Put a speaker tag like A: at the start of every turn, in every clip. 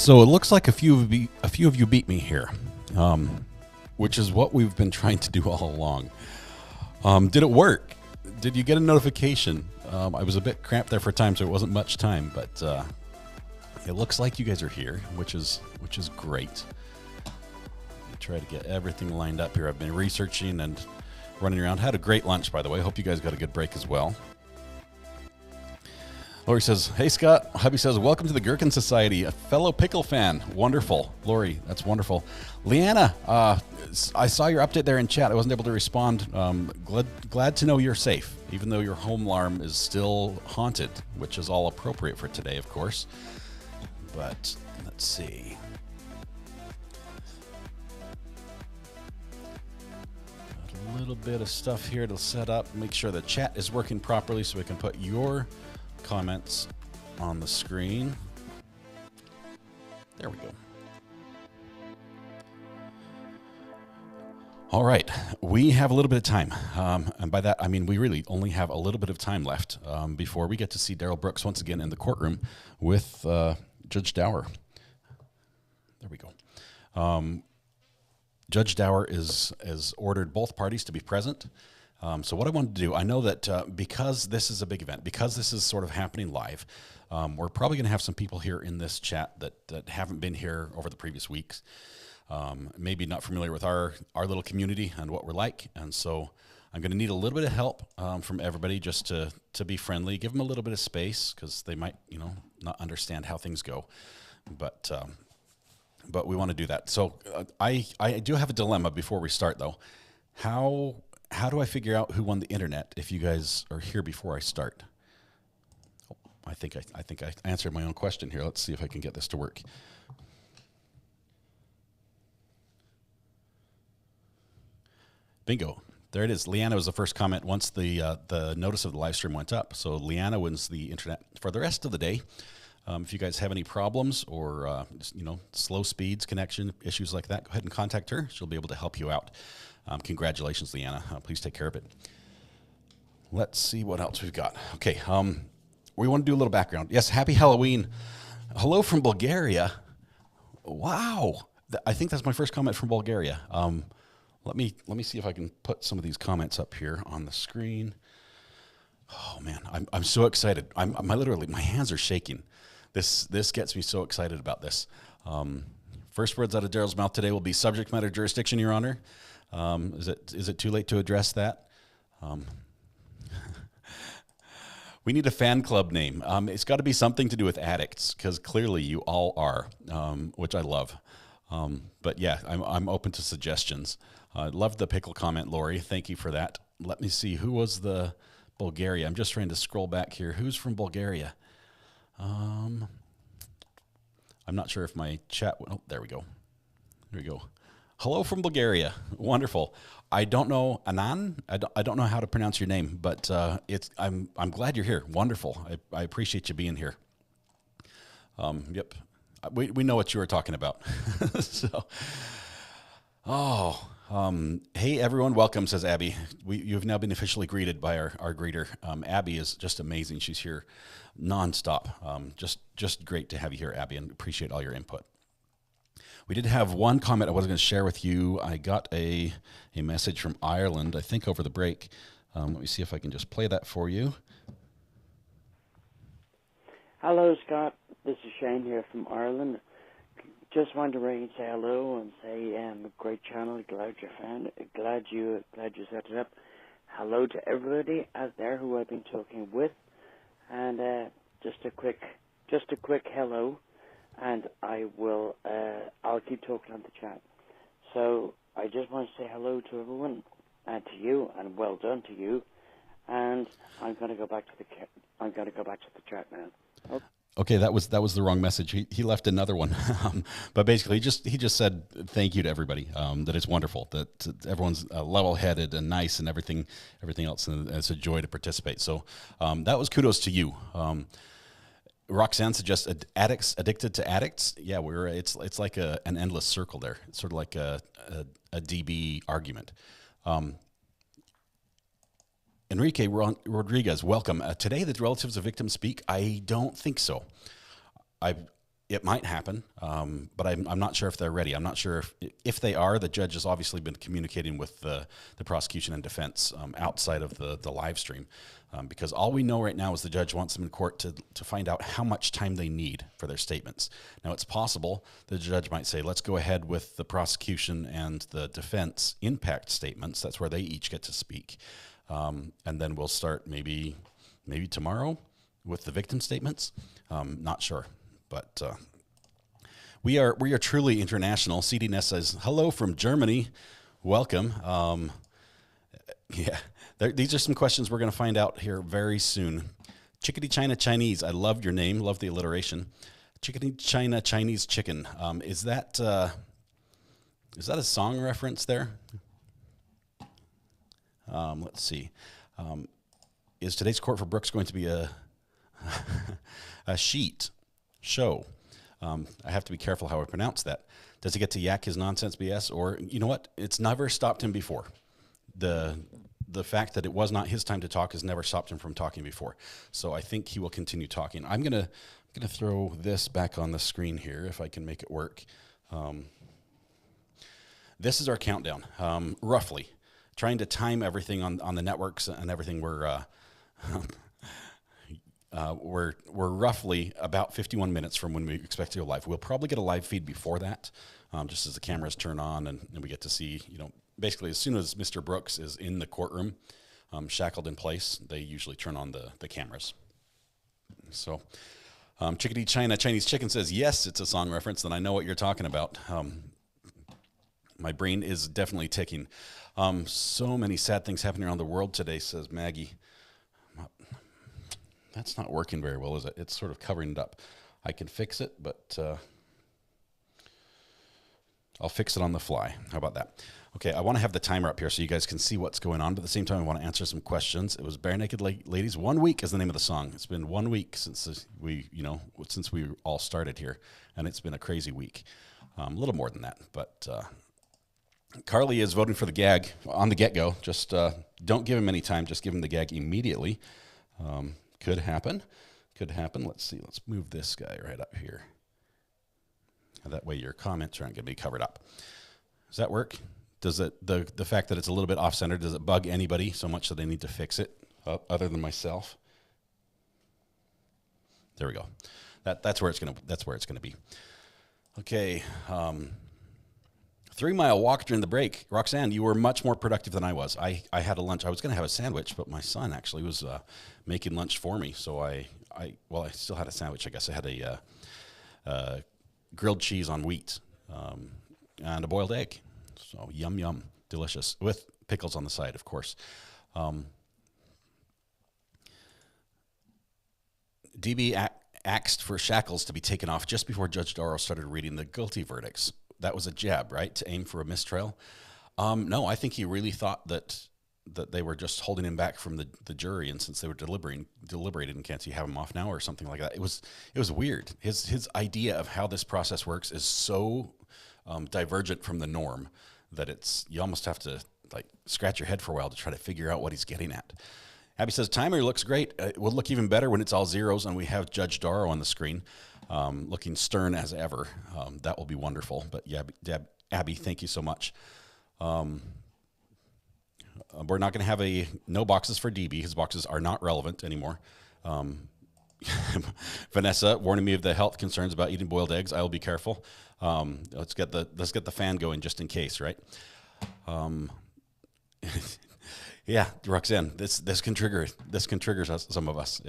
A: So it looks like a few of you beat me here, which is what we've been trying to do all along. Did it work? Did you get a notification? I was a bit cramped there for time, so it wasn't much time, but it looks like you guys are here, which is great. Try to get everything lined up here. I've been researching and running around. Had a great lunch, by the way. Hope you guys got a good break as well. Lori says, hey, Scott. Hubby says, welcome to the Gherkin Society, a fellow pickle fan. Wonderful. Lori, that's wonderful. Leanna, I saw your update there in chat. I wasn't able to respond. Glad to know you're safe, even though your home alarm is still haunted, which is all appropriate for today, of course. But let's see. Got a little bit of stuff here to set up. Make sure the chat is working properly so we can put your comments on the screen. There we go. All right, we have a little bit of time, and by that I mean we really only have a little bit of time left before we get to see Darrell Brooks once again in the courtroom with Judge Dower. There we go. Judge Dower is ordered both parties to be present. So what I wanted to do, I know that because this is a big event, because this is sort of happening live, we're probably going to have some people here in this chat that haven't been here over the previous weeks, maybe not familiar with our little community and what we're like. And so I'm going to need a little bit of help from everybody just to be friendly, give them a little bit of space because they might, not understand how things go. But we want to do that. So I do have a dilemma before we start, though. How do I figure out who won the internet if you guys are here before I start? Oh, I think I answered my own question here. Let's see if I can get this to work. Bingo. There it is. Leanna was the first comment once the notice of the live stream went up. So Leanna wins the internet for the rest of the day. If you guys have any problems or slow speeds, connection issues like that, go ahead and contact her. She'll be able to help you out. Congratulations, Leanna. Please take care of it. Let's see what else we've got. Okay, we want to do a little background. Yes, happy Halloween. Hello from Bulgaria. Wow. I think that's my first comment from Bulgaria. Let me see if I can put some of these comments up here on the screen. Oh man, I'm so excited. Literally my hands are shaking. This gets me so excited about this. First words out of Darrell's mouth today will be subject matter jurisdiction, Your Honor. Is it too late to address that? We need a fan club name. It's got to be something to do with addicts, because clearly you all are, which I love. But yeah, I'm open to suggestions. I love the pickle comment, Lori. Thank you for that. Let me see, who was the Bulgaria? I'm just trying to scroll back here. Who's from Bulgaria? I'm not sure if my chat. Oh, there we go. There we go. Hello from Bulgaria. Wonderful. I don't know Anan. I don't know how to pronounce your name, but I'm glad you're here. Wonderful. I appreciate you being here. Yep. We know what you were talking about. Hey everyone, welcome, says Abby. You've now been officially greeted by our greeter. Abby is just amazing. She's here nonstop. Just great to have you here, Abby, and appreciate all your input. We did have one comment I was going to share with you. I got a message from Ireland, I think over the break. Let me see if I can just play that for you.
B: Hello, Scott. This is Shane here from Ireland. Just wanted to ring and say hello and say a great channel. Glad you're fan. Glad you set it up. Hello to everybody out there who I've been talking with, and just a quick hello, and I'll keep talking on the chat. So I just want to say hello to everyone, and to you, and well done to you. And I'm going to go back to the chat now. Okay.
A: Okay, that was the wrong message. He left another one, but basically he just said thank you to everybody. That it's wonderful that everyone's level-headed and nice and everything else, and it's a joy to participate. So that was kudos to you. Roxanne suggests addicts addicted to addicts. Yeah, it's like an endless circle there. It's sort of like a DB argument. Enrique Rodriguez, welcome. Today, the relatives of victims speak. I don't think so. It might happen, but I'm not sure if they're ready. I'm not sure if they are. The judge has obviously been communicating with the prosecution and defense outside of the live stream, because all we know right now is the judge wants them in court to find out how much time they need for their statements. Now, it's possible the judge might say, let's go ahead with the prosecution and the defense impact statements. That's where they each get to speak. And then we'll start maybe tomorrow with the victim statements. Not sure, but we are truly international. CDNS says hello from Germany. Welcome. These are some questions we're going to find out here very soon. Chickadee China Chinese. I loved your name. Love the alliteration. Chickadee China Chinese chicken. Is that a song reference there? Let's see. Is today's Court for Brooks going to be a sheet show? I have to be careful how I pronounce that. Does he get to yak his nonsense BS? Or, you know what? It's never stopped him before. The fact that it was not his time to talk has never stopped him from talking before. So I think he will continue talking. I'm gonna throw this back on the screen here if I can make it work. This is our countdown, roughly. Trying to time everything on the networks and everything. We're roughly about 51 minutes from when we expect to go live. We'll probably get a live feed before that, just as the cameras turn on and we get to see, basically as soon as Mr. Brooks is in the courtroom, shackled in place, they usually turn on the cameras. So Chickadee China Chinese Chicken says, yes, it's a song reference, and I know what you're talking about. My brain is definitely ticking. So many sad things happening around the world today, says Maggie. That's not working very well, is it? It's sort of covering it up. I can fix it, but I'll fix it on the fly. How about that? Okay, I want to have the timer up here so you guys can see what's going on, but at the same time, I want to answer some questions. It was Bare Naked Ladies. 1 week is the name of the song. It's been 1 week since we all started here, and it's been a crazy week. A little more than that, but Carly is voting for the gag on the get-go. Just don't give him any time. Just give him the gag immediately. Could happen. Let's see. Let's move this guy right up here. That way your comments aren't going to be covered up. Does that work? Does it the fact that it's a little bit off-center, does it bug anybody so much that they need to fix it other than myself? There we go. That's where it's gonna be. Okay. 3 mile walk during the break. Roxanne, you were much more productive than I was. I had a lunch. I was going to have a sandwich, but my son actually was making lunch for me. So I still had a sandwich. I guess I had a grilled cheese on wheat and a boiled egg. So yum, yum, delicious, with pickles on the side, of course. DB asked for shackles to be taken off just before Judge Darow started reading the guilty verdicts. That was a jab, right, to aim for a mistrial? No, I think he really thought that they were just holding him back from the jury, and since they were deliberating, can't you have him off now or something like that? It was weird. His idea of how this process works is so divergent from the norm that you almost have to scratch your head for a while to try to figure out what he's getting at. Abby says, timer looks great. It will look even better when it's all zeros and we have Judge Darow on the screen. Looking stern as ever. That will be wonderful. But yeah, Abby, thank you so much. We're not going to have no boxes for DB. His boxes are not relevant anymore. Vanessa warning me of the health concerns about eating boiled eggs. I will be careful. Let's get the fan going just in case, right? Yeah, Roxanne, this can trigger some of us.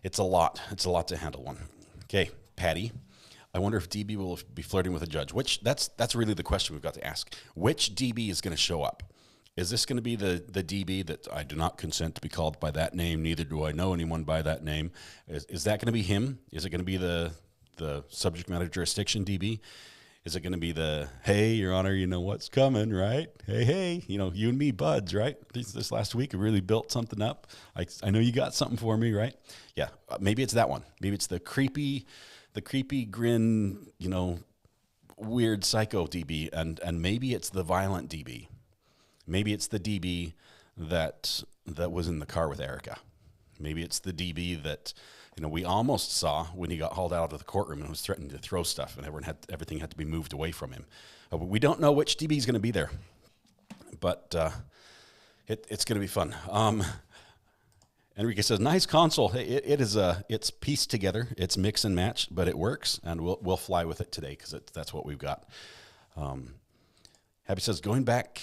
A: It's a lot. It's a lot to handle one. Okay, Patty. I wonder if DB will be flirting with a judge. That's really the question we've got to ask. Which DB is going to show up? Is this going to be the DB that I do not consent to be called by that name, neither do I know anyone by that name? Is that going to be him? Is it going to be the subject matter jurisdiction DB? Is it going to be the, hey, Your Honor, you know what's coming, right? Hey, you know, you and me buds, right? This last week, I really built something up. I know you got something for me, right? Yeah, maybe it's that one. Maybe it's the creepy grin, you know, weird psycho DB, and maybe it's the violent DB. Maybe it's the DB that was in the car with Erica. Maybe it's the DB that, you know, we almost saw when he got hauled out of the courtroom and was threatening to throw stuff, and everything had to be moved away from him. We don't know which DB is going to be there, but it's going to be fun. Enrique says, "Nice console. It's pieced together. It's mix and match, but it works, and we'll fly with it today because that's what we've got." Happy says, "Going back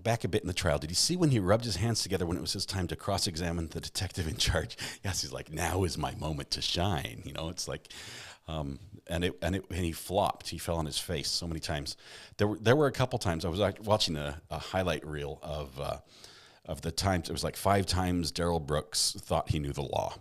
A: a bit in the trial, did you see when he rubbed his hands together when it was his time to cross-examine the detective in charge?" Yes, he's like, "Now is my moment to shine." You know, it's like, and he flopped. He fell on his face so many times. There were a couple times I was watching a highlight reel of the times. It was like 5 times Darrell Brooks thought he knew the law.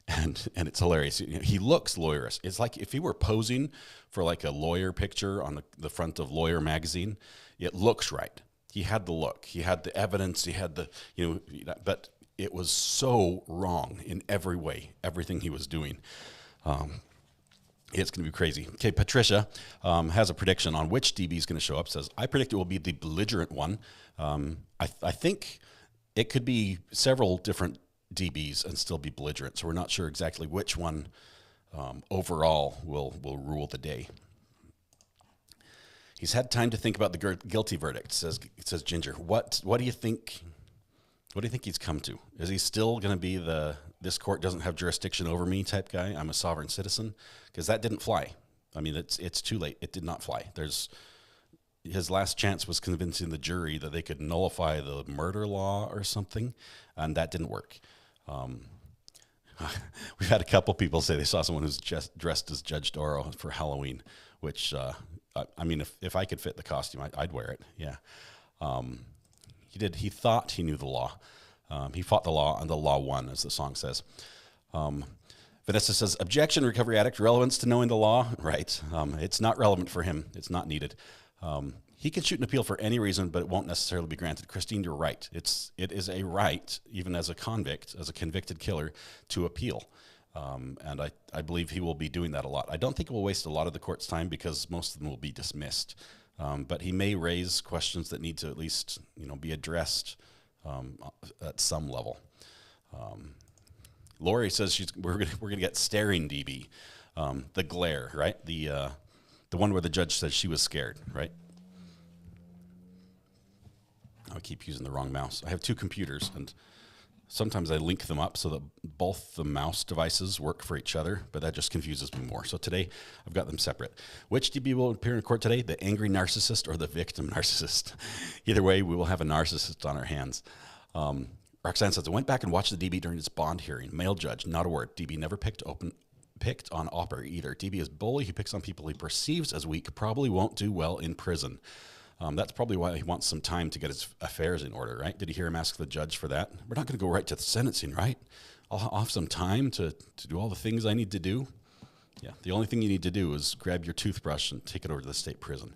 A: And it's hilarious. You know, he looks lawyerist. It's like if he were posing for like a lawyer picture on the front of Lawyer magazine, it looks right. He had the look. He had the evidence. He had the, you know, but it was so wrong in every way, everything he was doing. It's going to be crazy. Okay, Patricia has a prediction on which DB is going to show up. Says, "I predict it will be the belligerent one." I think it could be several different DBs and still be belligerent. So we're not sure exactly which one overall will rule the day. He's had time to think about the guilty verdict, says Ginger. What do you think? What do you think he's come to? Is he still going to be this court doesn't have jurisdiction over me type guy? I'm a sovereign citizen, because that didn't fly. I mean, it's too late. It did not fly. His last chance was convincing the jury that they could nullify the murder law or something, and that didn't work. We've had a couple people say they saw someone who's just dressed as Judge Darow for Halloween, which, I mean, if I could fit the costume, I'd wear it. Yeah. He did. He thought he knew the law. He fought the law, and the law won, as the song says. Vanessa says, "Objection, recovery addict. Relevance to knowing the law?" Right. It's not relevant for him. It's not needed. He can shoot an appeal for any reason, but it won't necessarily be granted. Christine, you're right. It is a right, even as a convict, as a convicted killer, to appeal. And I believe he will be doing that a lot. I don't think it will waste a lot of the court's time because most of them will be dismissed. But he may raise questions that need to at least, you know, be addressed at some level. Lori says we're gonna get staring DB, the glare, right? The one where the judge says she was scared, right? I keep using the wrong mouse. I have 2 computers, and sometimes I link them up so that both the mouse devices work for each other, but that just confuses me more. So today, I've got them separate. Which DB will appear in court today? The angry narcissist or the victim narcissist? Either way, we will have a narcissist on our hands. Roxanne says, "I went back and watched the DB during its bond hearing. Male judge, not a word. DB never picked on Opper either. DB is bully. He picks on people he perceives as weak. Probably won't do well in prison." That's probably why he wants some time to get his affairs in order, right? Did you hear him ask the judge for that? We're not going to go right to the sentencing, right? I'll have some time to do all the things I need to do. Yeah, the only thing you need to do is grab your toothbrush and take it over to the state prison.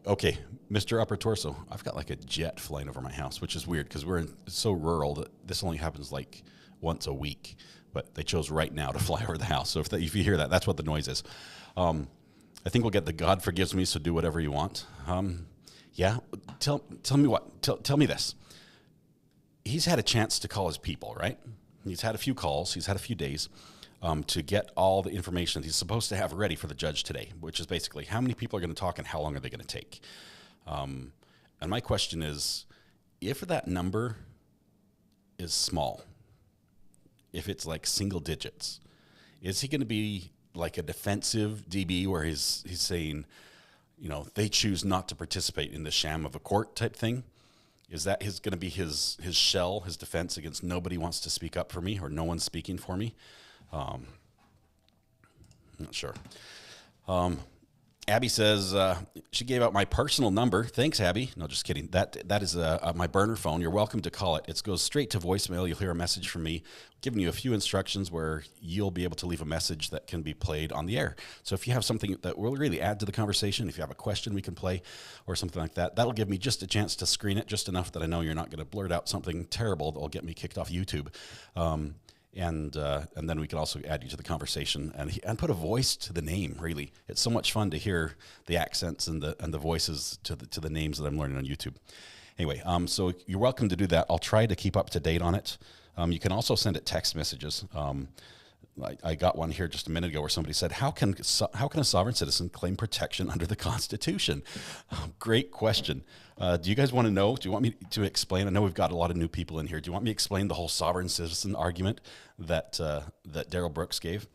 A: Okay, Mr. Upper Torso, I've got like a jet flying over my house, which is weird because it's so rural that this only happens like once a week. But they chose right now to fly over the house. So if you hear that, that's what the noise is. I think we'll get the "God forgives me, so do whatever you want." Yeah, tell me what. Tell me this. He's had a chance to call his people, right? He's had a few calls. He's had a few days to get all the information he's supposed to have ready for the judge today, which is basically how many people are going to talk and how long are they going to take. And my question is, if that number is small, if it's like single digits, is he going to be like a defensive DB where he's saying, you know, they choose not to participate in the sham of a court type thing? Is that going to be his shell, his defense against nobody wants to speak up for me or no one's speaking for me? I'm not sure. Abby says she gave out my personal number. Thanks, Abby. No, just kidding. That is my burner phone. You're welcome to call it. It goes straight to voicemail. You'll hear a message from me, giving you a few instructions where you'll be able to leave a message that can be played on the air. So if you have something that will really add to the conversation, if you have a question we can play or something like that, that'll give me just a chance to screen it just enough that I know you're not going to blurt out something terrible that will get me kicked off YouTube. And then we can also add you to the conversation and put a voice to the name. Really, it's so much fun to hear the accents and the voices to the names that I'm learning on YouTube. Anyway, so you're welcome to do that. I'll try to keep up to date on it. You can also send it text messages. I got one here just a minute ago where somebody said, "How can a sovereign citizen claim protection under the Constitution?" Great question. Do you guys want to know? Do you want me to explain? I know we've got a lot of new people in here. Do you want me to explain the whole sovereign citizen argument that Darrell Brooks gave?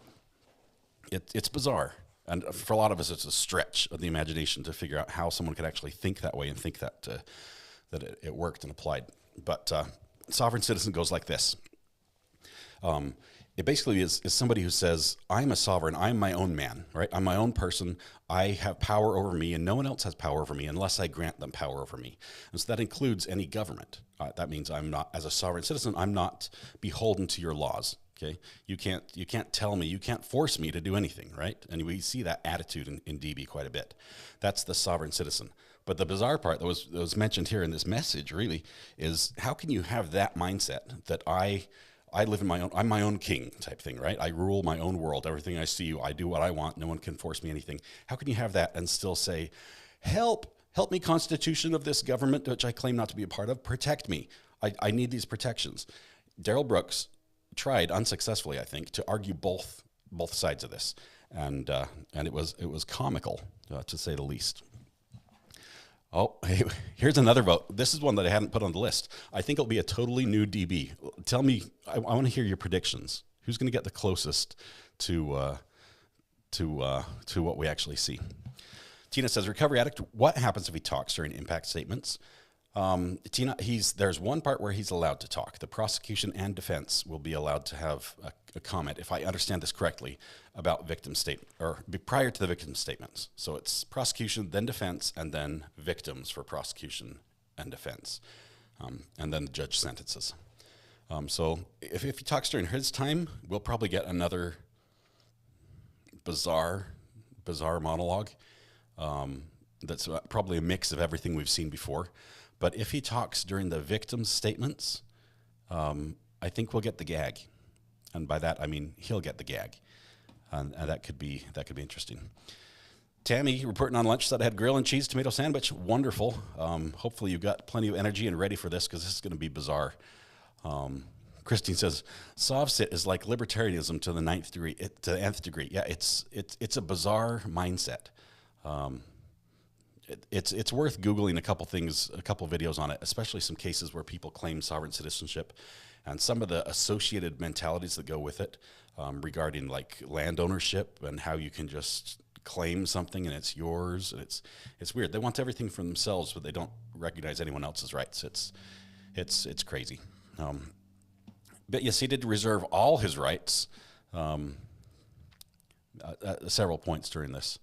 A: It's bizarre, and for a lot of us, it's a stretch of the imagination to figure out how someone could actually think that way and think that it worked and applied. But sovereign citizen goes like this. It basically is somebody who says, I'm a sovereign, I'm my own man, right? I'm my own person, I have power over me, and no one else has power over me unless I grant them power over me. And so that includes any government. That means I'm not, as a sovereign citizen, I'm not beholden to your laws, okay? You can't tell me, you can't force me to do anything, right? And we see that attitude in DB quite a bit. That's the sovereign citizen. But the bizarre part that was mentioned here in this message really is, how can you have that mindset that I live in I'm my own king type thing, right? I rule my own world. Everything I see, I do what I want. No one can force me anything. How can you have that and still say, help me, Constitution of this government, which I claim not to be a part of, protect me. I need these protections. Darrell Brooks tried unsuccessfully, I think, to argue both sides of this. And it was comical, to say the least. Oh, hey, here's another vote. This is one that I hadn't put on the list. I think it'll be a totally new DB. Tell me, I want to hear your predictions. Who's going to get the closest to what we actually see? Tina says, recovery addict, what happens if he talks during impact statements? Tina, there's one part where he's allowed to talk. The prosecution and defense will be allowed to have a comment, if I understand this correctly, about victim statement, or prior to the victim statements. So it's prosecution, then defense, and then victims for prosecution and defense. And then the judge sentences. So if he talks during his time, we'll probably get another bizarre monologue. That's probably a mix of everything we've seen before. But if he talks during the victim's statements, I think we'll get the gag. And by that, I mean he'll get the gag. And that could be interesting. Tammy, reporting on lunch, said I had grill and cheese tomato sandwich. Wonderful. Hopefully you've got plenty of energy and ready for this, because this is going to be bizarre. Christine says, SovCit is like libertarianism to the nth degree. Yeah, it's a bizarre mindset. It's worth Googling a couple videos on it, especially some cases where people claim sovereign citizenship and some of the associated mentalities that go with it, regarding like land ownership and how you can just claim something and it's yours. And it's weird. They want everything for themselves, but they don't recognize anyone else's rights. It's crazy. But yes, he did reserve all his rights at several points during this.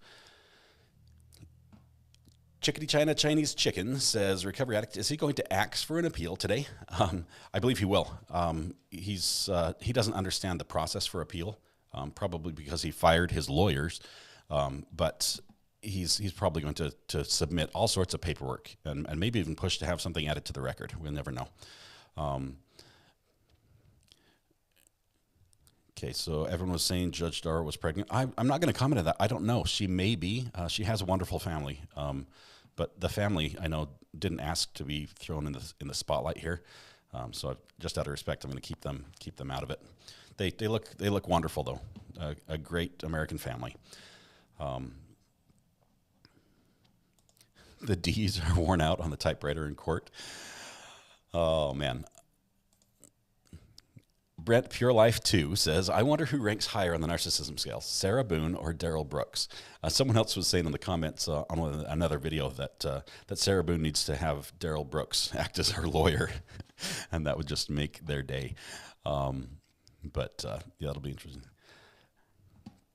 A: Chickadee China Chinese Chicken says, recovery addict, is he going to ask for an appeal today? I believe he will. He doesn't understand the process for appeal, probably because he fired his lawyers, but he's probably going to submit all sorts of paperwork and maybe even push to have something added to the record. We'll never know. Okay, so everyone was saying Judge Darow was pregnant. I'm not going to comment on that. I don't know. She may be. She has a wonderful family. But the family, I know, didn't ask to be thrown in the spotlight here. So just out of respect, I'm going to keep them out of it. They look wonderful though. A great American family. The D's are worn out on the typewriter in court. Oh man. Brett Pure Life 2 says, I wonder who ranks higher on the narcissism scale, Sarah Boone or Darrell Brooks. Someone else was saying in the comments on another video that Sarah Boone needs to have Darrell Brooks act as her lawyer, and that would just make their day. But that'll be interesting.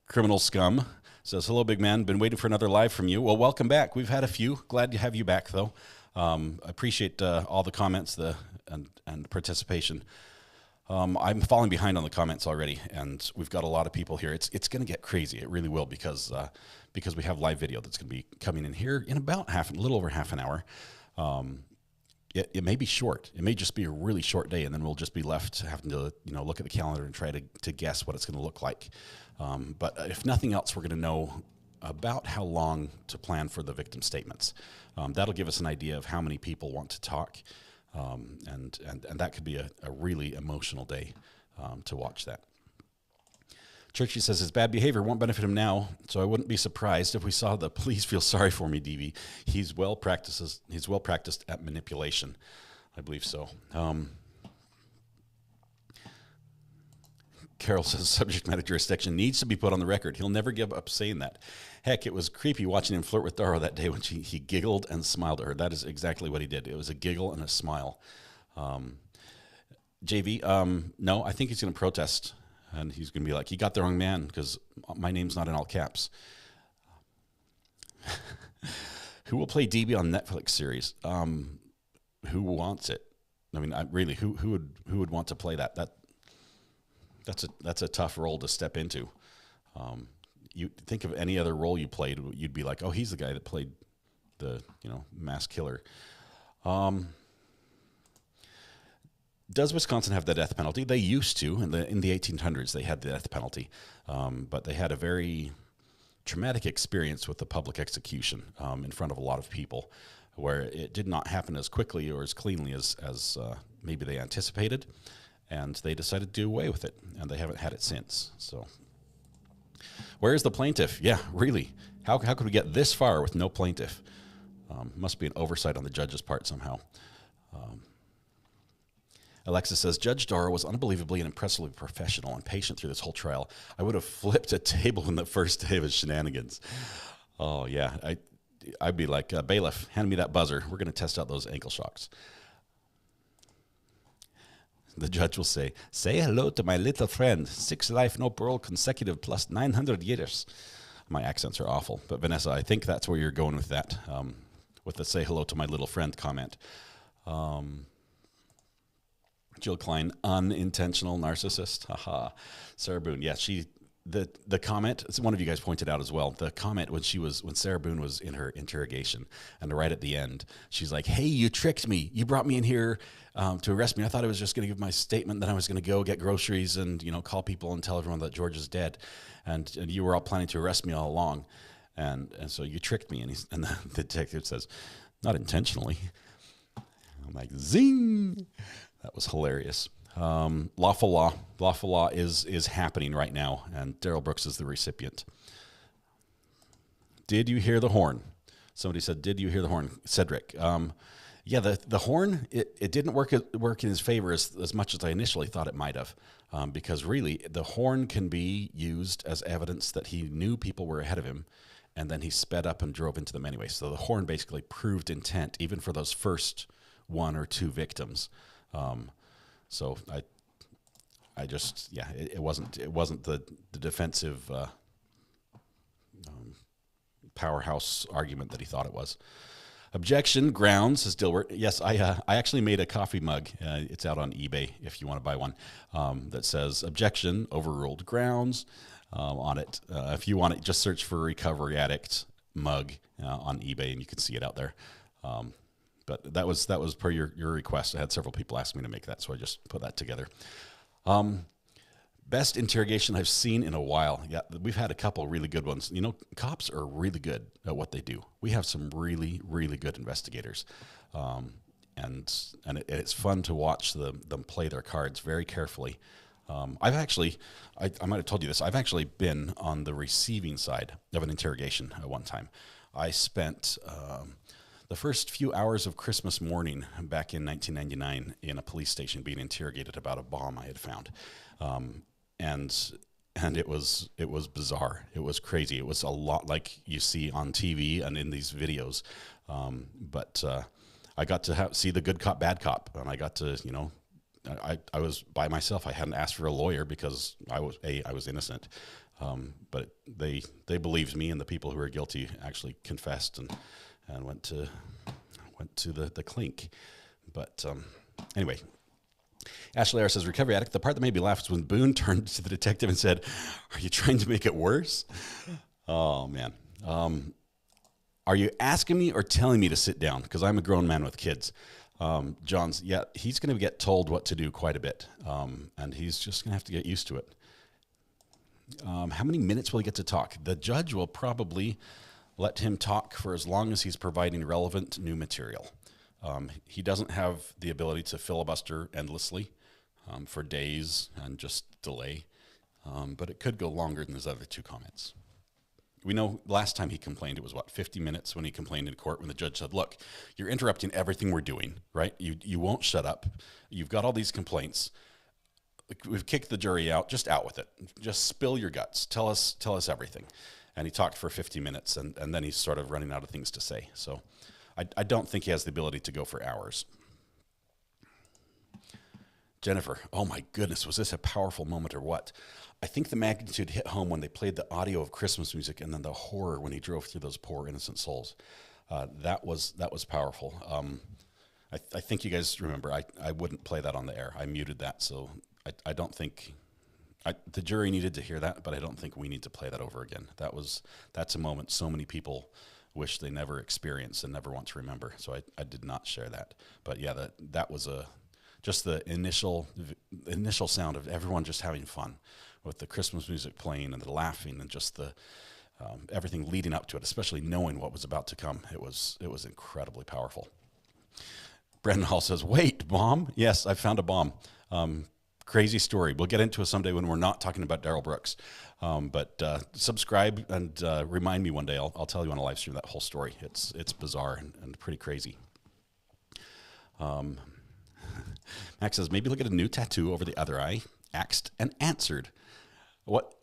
A: Criminal Scum says, hello, big man. Been waiting for another live from you. Well, welcome back. We've had a few. Glad to have you back, though. I appreciate all the comments and participation. I'm falling behind on the comments already, and we've got a lot of people here. It's going to get crazy. It really will, because we have live video that's going to be coming in here in about a little over half an hour. It may be short. It may just be a really short day, and then we'll just be left having to look at the calendar and try to guess what it's going to look like. But if nothing else, we're going to know about how long to plan for the victim statements. That'll give us an idea of how many people want to talk. And that could be a really emotional day to watch that. Churchy says his bad behavior won't benefit him now, so I wouldn't be surprised if we saw the please feel sorry for me DV. He's well practiced at manipulation. I believe so. Carol says subject matter jurisdiction needs to be put on the record. He'll never give up saying that. Heck, it was creepy watching him flirt with Darow that day when he giggled and smiled at her. That is exactly what he did. It was a giggle and a smile. JV, no, I think he's going to protest. And he's going to be like, you got the wrong man because my name's not in all caps. Who will play DB on Netflix series? Who wants it? I mean, really, who would want to play that? That's a tough role to step into. You think of any other role you played, you'd be like, oh, he's the guy that played the mass killer. Does Wisconsin have the death penalty? They used to in the 1800s. They had the death penalty, but they had a very traumatic experience with the public execution in front of a lot of people, where it did not happen as quickly or as cleanly as maybe they anticipated, and they decided to do away with it, and they haven't had it since. So, where is the plaintiff? Yeah, really. How could we get this far with no plaintiff? Must be an oversight on the judge's part somehow. Alexis says, Judge Darow was unbelievably and impressively professional and patient through this whole trial. I would have flipped a table in the first day of his shenanigans. Oh, yeah. I'd be like, bailiff, hand me that buzzer. We're going to test out those ankle shocks. The judge will say hello to my little friend. 6 life, no parole, consecutive, plus 900 years. My accents are awful. But, Vanessa, I think that's where you're going with that, with the say hello to my little friend comment. Jill Klein, unintentional narcissist. Haha. Sarah Boone, yeah, the comment, one of you guys pointed out as well, the comment when Sarah Boone was in her interrogation, and right at the end, she's like, hey, you tricked me. You brought me in here to arrest me. I thought I was just going to give my statement, then I was going to go get groceries and, call people and tell everyone that George is dead. And you were all planning to arrest me all along. And so you tricked me. And the detective says, not intentionally. I'm like, zing. That was hilarious. Lawful law is happening right now, and Darrell Brooks is the recipient. Did you hear the horn? Somebody said, did you hear the horn? Cedric. Yeah, the horn, it didn't work in his favor as much as I initially thought it might have, because really the horn can be used as evidence that he knew people were ahead of him, and then he sped up and drove into them anyway. So the horn basically proved intent, even for those first 1 or 2 victims. So I just, yeah, it wasn't the defensive powerhouse argument that he thought it was. Objection, grounds, says Dilbert. Yes, I actually made a coffee mug. It's out on eBay if you want to buy one, that says objection, overruled, grounds on it. If you want it, just search for Recovery Addict mug on eBay and you can see it out there. But that was per your request. I had several people ask me to make that, so I just put that together. Best interrogation I've seen in a while. Yeah, we've had a couple really good ones. Cops are really good at what they do. We have some really, really good investigators. And it's fun to watch them play their cards very carefully. I might have told you this, I've actually been on the receiving side of an interrogation at one time. I spent the first few hours of Christmas morning back in 1999 in a police station being interrogated about a bomb I had found. And it was bizarre. It was crazy. It was a lot like you see on TV and in these videos. But I got to see the good cop, bad cop, and I got to, I was by myself. I hadn't asked for a lawyer because I was innocent. But they believed me, and the people who were guilty actually confessed and went to the clink. But anyway. Ashley R. says, Recovery Addict, the part that made me laugh was when Boone turned to the detective and said, "Are you trying to make it worse?" Oh, man. Are you asking me or telling me to sit down? Because I'm a grown man with kids. John's, yeah, he's going to get told what to do quite a bit, and he's just going to have to get used to it. How many minutes will he get to talk? The judge will probably let him talk for as long as he's providing relevant new material. He doesn't have the ability to filibuster endlessly for days and just delay, but it could go longer than his other two comments. We know last time he complained, it was 50 minutes when he complained in court when the judge said, "Look, you're interrupting everything we're doing, right? You won't shut up. You've got all these complaints. We've kicked the jury out. Just out with it. Just spill your guts. Tell us everything." And he talked for 50 minutes, and then he's sort of running out of things to say. So I don't think he has the ability to go for hours. Jennifer, oh my goodness, was this a powerful moment or what? I think the magnitude hit home when they played the audio of Christmas music and then the horror when he drove through those poor innocent souls. That was powerful. I think you guys remember, I wouldn't play that on the air. I muted that, so I don't think... the jury needed to hear that, but I don't think we need to play that over again. That's a moment so many people wish they never experienced and never want to remember. So I did not share that. But yeah, that was just the initial sound of everyone just having fun with the Christmas music playing and the laughing and just the everything leading up to it, especially knowing what was about to come. It was incredibly powerful. Brendan Hall says, "Wait, bomb?" Yes, I found a bomb. Crazy story. We'll get into it someday when we're not talking about Darrell Brooks. But subscribe and remind me one day. I'll tell you on a live stream that whole story. It's bizarre and pretty crazy. Max says, maybe look at a new tattoo over the other eye. Axed and answered. What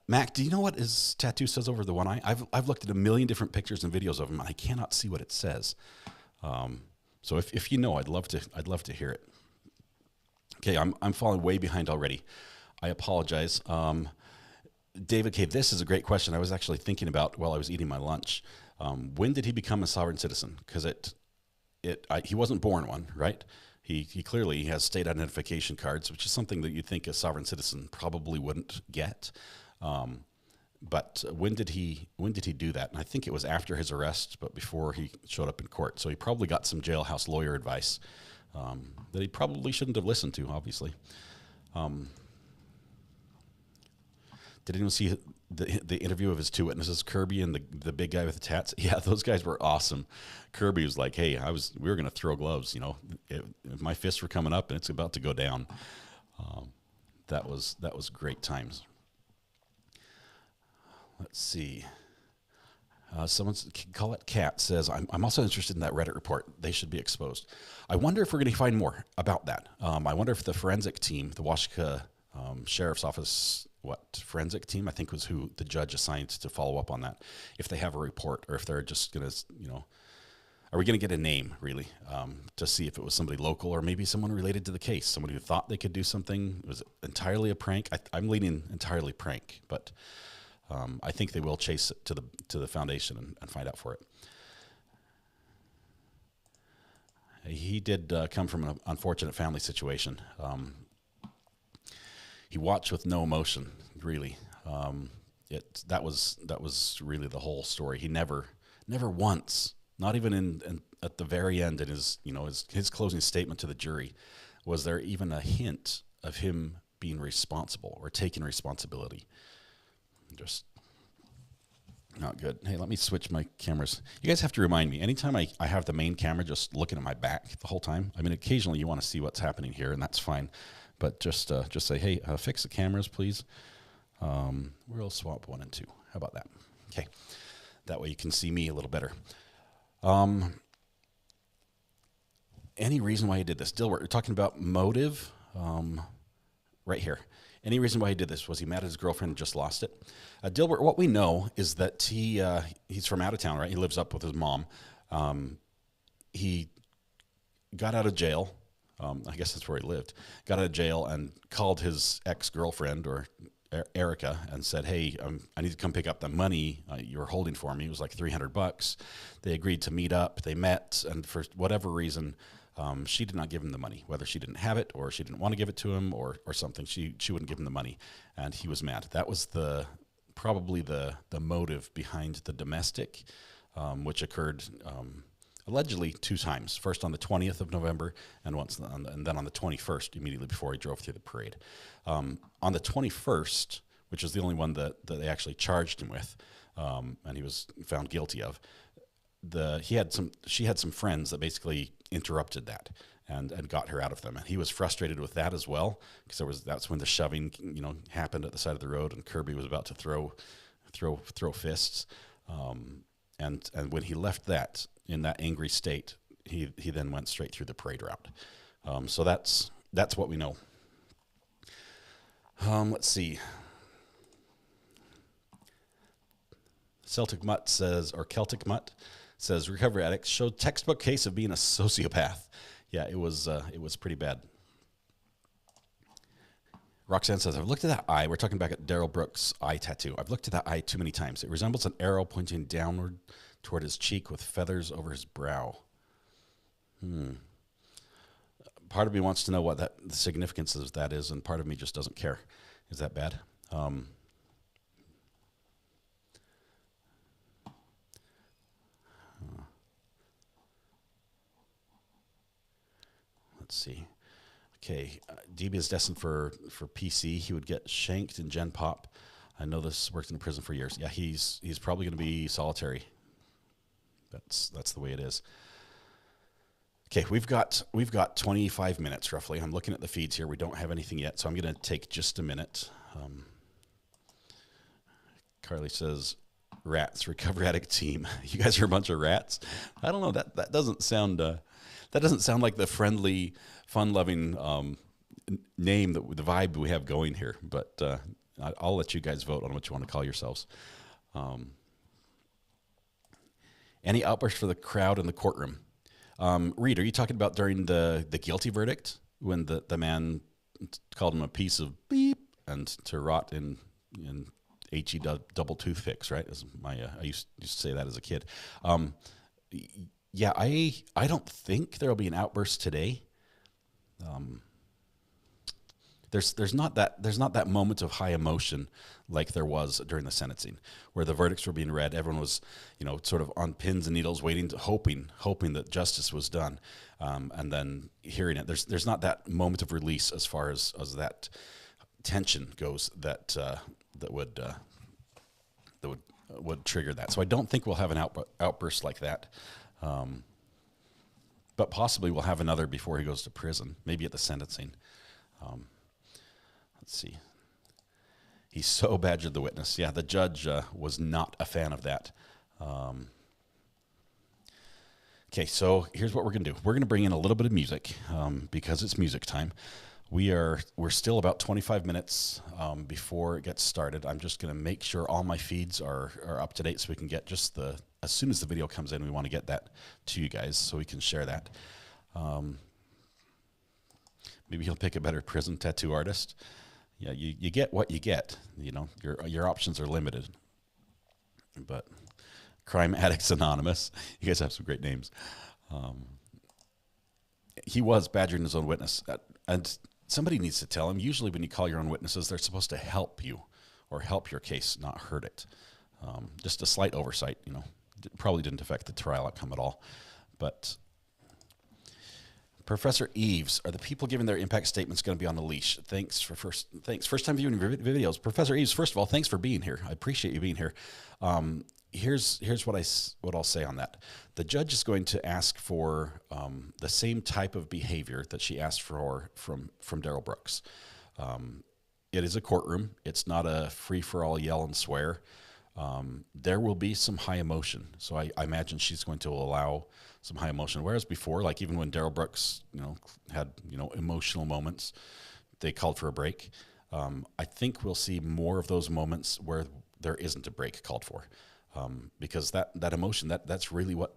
A: Mac, do you know what his tattoo says over the one eye? I've looked at a million different pictures and videos of him, and I cannot see what it says. So if you know, I'd love to hear it. Okay, I'm falling way behind already. I apologize. David K., this is a great question. I was actually thinking about while I was eating my lunch. When did he become a sovereign citizen? Because he wasn't born one, right? He clearly has state identification cards, which is something that you'd think a sovereign citizen probably wouldn't get. But when did he do that? And I think it was after his arrest, but before he showed up in court. So he probably got some jailhouse lawyer advice that he probably shouldn't have listened to, obviously. Did anyone see the interview of his two witnesses, Kirby and the big guy with the tats? Yeah, those guys were awesome. Kirby was like, "Hey, we were going to throw gloves, if my fists were coming up and it's about to go down." That was great times. Let's see. Someone's Colette Cat says, I'm also interested in that Reddit report. They should be exposed. I wonder if we're going to find more about that. I wonder if the forensic team, the Washika Sheriff's Office, forensic team, I think was who the judge assigned to follow up on that, if they have a report or if they're just going to, are we going to get a name, really, to see if it was somebody local or maybe someone related to the case, someone who thought they could do something. Was it entirely a prank? I'm leaning entirely prank, but I think they will chase it to the foundation and find out for it. He did come from an unfortunate family situation. He watched with no emotion, really. That was really the whole story. He never once, not even at the very end in his closing statement to the jury, was there even a hint of him being responsible or taking responsibility. Just not good. Hey, let me switch my cameras. You guys have to remind me, anytime I have the main camera just looking at my back the whole time, I mean, occasionally you want to see what's happening here, and that's fine. But just say, hey, fix the cameras, please. We'll swap 1 and 2. How about that? Okay. That way you can see me a little better. any reason why he did this? Dilbert, you're talking about motive right here. Any reason why he did this? Was he mad at his girlfriend and just lost it? Dilbert, what we know is that he's from out of town, right? He lives up with his mom. He got out of jail. I guess that's where he lived. Got out of jail and called his ex-girlfriend, or Erica, and said, "Hey, I need to come pick up the money you were holding for me." It was like $300. They agreed to meet up. They met, and for whatever reason, she did not give him the money. Whether she didn't have it, or she didn't want to give it to him, or something, she wouldn't give him the money, and he was mad. That was probably the motive behind the domestic, which occurred allegedly 2 times. First on the 20th of November, and then on the 21st, immediately before he drove through the parade. On the 21st, which is the only one that they actually charged him with, and he was found guilty of, she had some friends that basically interrupted that and got her out of them, and he was frustrated with that as well, because that's when the shoving happened at the side of the road, and Kirby was about to throw fists, and when he left that in that angry state, he then went straight through the parade route. So that's what we know. Let's see. Celtic Mutt says, or Celtic Mutt says, recovery addicts showed textbook case of being a sociopath. Yeah, it was pretty bad. Roxanne says, I've looked at that eye. We're talking back at Darrell Brooks' eye tattoo. I've looked at that eye too many times. It resembles an arrow pointing downward toward his cheek with feathers over his brow. Part of me wants to know what the significance of that is, and part of me just doesn't care. Is that bad? Let's see. Okay, DB is destined for PC. He would get shanked in Gen Pop. I know this, worked in a prison for years. Yeah, he's probably going to be solitary. That's the way it is. Okay, we've got 25 minutes roughly. I'm looking at the feeds here. We don't have anything yet, so I'm going to take just a minute. Carly says, "Rats, recovery addict team. You guys are a bunch of rats." I don't know. That doesn't sound like the friendly, fun-loving name, the vibe we have going here. But I'll let you guys vote on what you want to call yourselves. Any outbursts for the crowd in the courtroom? Reed, are you talking about during the guilty verdict when the man called him a piece of beep and to rot in HE double toothpicks, right? I used to say that as a kid. Yeah, I don't think there'll be an outburst today. There's not that moment of high emotion like there was during the sentencing, where the verdicts were being read. Everyone was, sort of on pins and needles, hoping that justice was done, and then hearing it. There's not that moment of release as far as that tension goes that would trigger that. So I don't think we'll have an outburst like that. But possibly we'll have another before he goes to prison, maybe at the sentencing. Let's see. He so badgered the witness. Yeah, the judge was not a fan of that. Okay, so here's what we're going to do. We're going to bring in a little bit of music because it's music time. We're still about 25 minutes before it gets started. I'm just going to make sure all my feeds are up to date so we can get just as soon as the video comes in, we want to get that to you guys so we can share that. Maybe he'll pick a better prison tattoo artist. Yeah, you get what you get. Your options are limited. But Crime Addicts Anonymous, you guys have some great names. He was badgering his own witness, and somebody needs to tell him. Usually when you call your own witnesses, they're supposed to help you or help your case, not hurt it. Just a slight oversight, probably didn't affect the trial outcome at all. But Professor Eves, are the people giving their impact statements going to be on the leash? Thanks. First time viewing your videos. Professor Eves, first of all, thanks for being here. I appreciate you being here. Here's what I'll say on that. The judge is going to ask for the same type of behavior that she asked for from Darrell Brooks. It is a courtroom. It's not a free-for-all yell and swear. there will be some high emotion. So I imagine she's going to allow some high emotion. Whereas before, like even when Darrell Brooks, had emotional moments, they called for a break. I think we'll see more of those moments where there isn't a break called for, because that emotion, that's really what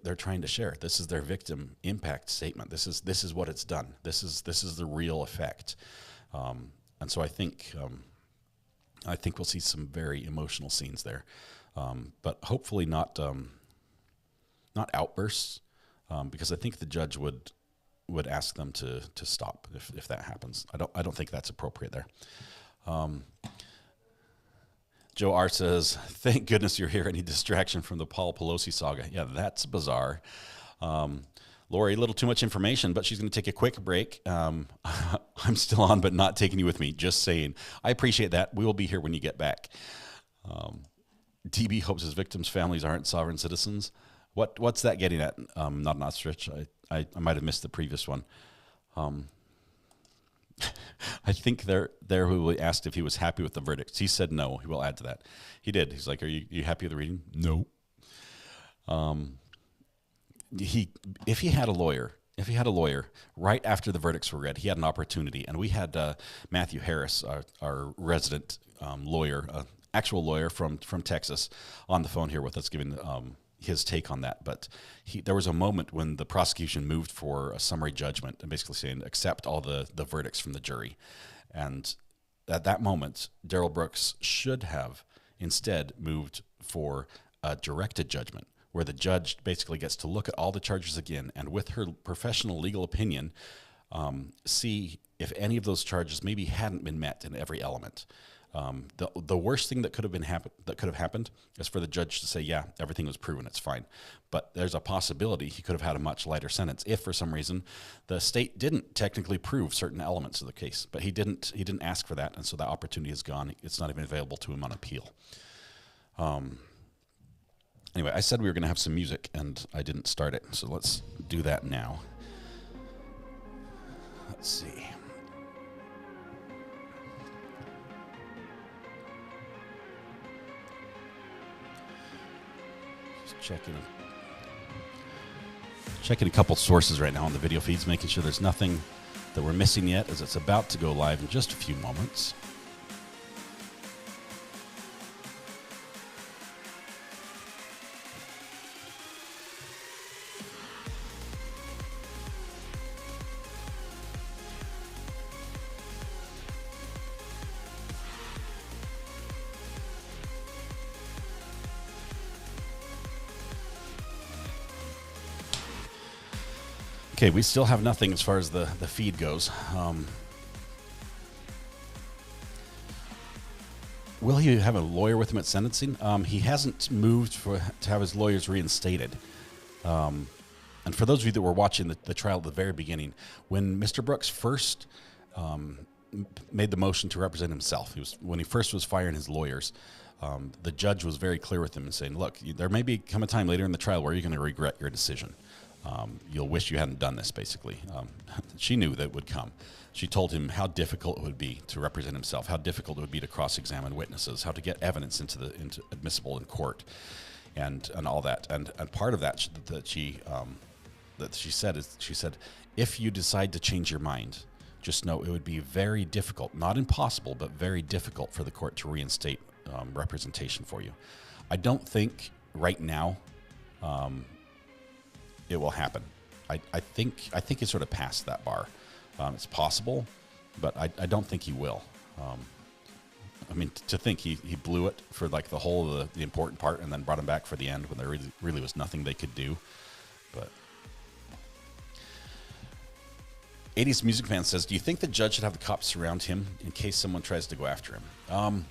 A: they're trying to share. This is their victim impact statement. This is what it's done. This is the real effect. And so I think we'll see some very emotional scenes there, but hopefully not outbursts, because I think the judge would ask them to stop if that happens. I don't think that's appropriate there. Joe R says, "Thank goodness you're here. Any distraction from the Paul Pelosi saga?" Yeah, that's bizarre. Lori, a little too much information, but she's going to take a quick break. I'm still on, but not taking you with me. Just saying. I appreciate that. We will be here when you get back. DB hopes his victims' families aren't sovereign citizens. What's that getting at? Not an ostrich. I might have missed the previous one. I think there who asked if he was happy with the verdicts. He said no. He will add to that. He did. He's like, "Are you happy with the reading?" No. If he had a lawyer right after the verdicts were read, he had an opportunity. And we had Matthew Harris, our resident lawyer, actual lawyer from Texas, on the phone here with us, giving his take on that. But there was a moment when the prosecution moved for a summary judgment and basically saying, accept all the verdicts from the jury. And at that moment, Darrell Brooks should have instead moved for a directed judgment, where the judge basically gets to look at all the charges again and with her professional legal opinion, see if any of those charges maybe hadn't been met in every element. The worst thing that could have happened is for the judge to say, yeah, everything was proven, it's fine. But there's a possibility he could have had a much lighter sentence if for some reason the state didn't technically prove certain elements of the case. But he didn't ask for that, and so that opportunity is gone. It's not even available to him on appeal. Anyway, I said we were going to have some music, and I didn't start it, so let's do that now. Let's see. Checking a couple sources right now on the video feeds, making sure there's nothing that we're missing yet, as it's about to go live in just a few moments. Okay, we still have nothing as far as the feed goes. Will he have a lawyer with him at sentencing? He hasn't moved to have his lawyers reinstated. And for those of you that were watching the trial at the very beginning, when Mr. Brooks first made the motion to represent himself, when he first was firing his lawyers, the judge was very clear with him and saying, look, there may come a time later in the trial where you're going to regret your decision. You'll wish you hadn't done this, basically. She knew that would come. She told him how difficult it would be to represent himself, how difficult it would be to cross-examine witnesses, how to get evidence into admissible in court, and all that. And part of that that she said is, she said, if you decide to change your mind, just know it would be very difficult, not impossible, but very difficult for the court to reinstate representation for you. I don't think right now it will happen. I think he sort of passed that bar. It's possible, but I don't think he will. I mean, to think he blew it for like the whole of the important part and then brought him back for the end when there really was nothing they could do. But 80s Music Fan says, do you think the judge should have the cops surround him in case someone tries to go after him?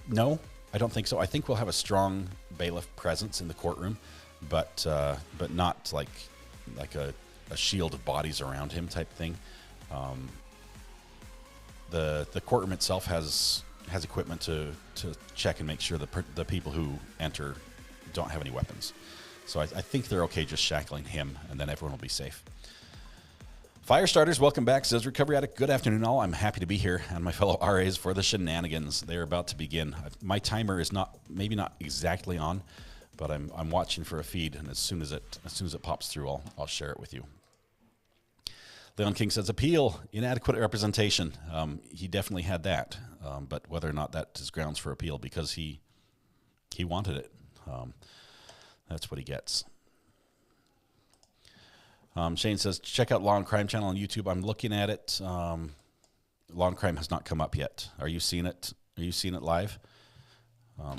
A: No, I don't think so. I think we'll have a strong bailiff presence in the courtroom, but not like a shield of bodies around him type thing. The courtroom itself has equipment to check and make sure the people who enter don't have any weapons. So I think they're okay just shackling him, and then everyone will be safe. Fire starters, welcome back. Says Recovery Addict. Good afternoon, all. I'm happy to be here and my fellow RAs for the shenanigans. They're about to begin. My timer is maybe not exactly on, but I'm watching for a feed, and as soon as it pops through, I'll share it with you. Leon King says appeal, inadequate representation. He definitely had that, but whether or not that is grounds for appeal, because he wanted it, that's what he gets. Shane says, check out Law and Crime channel on YouTube. I'm looking at it. Law and Crime has not come up yet. Are you seeing it? Are you seeing it live? I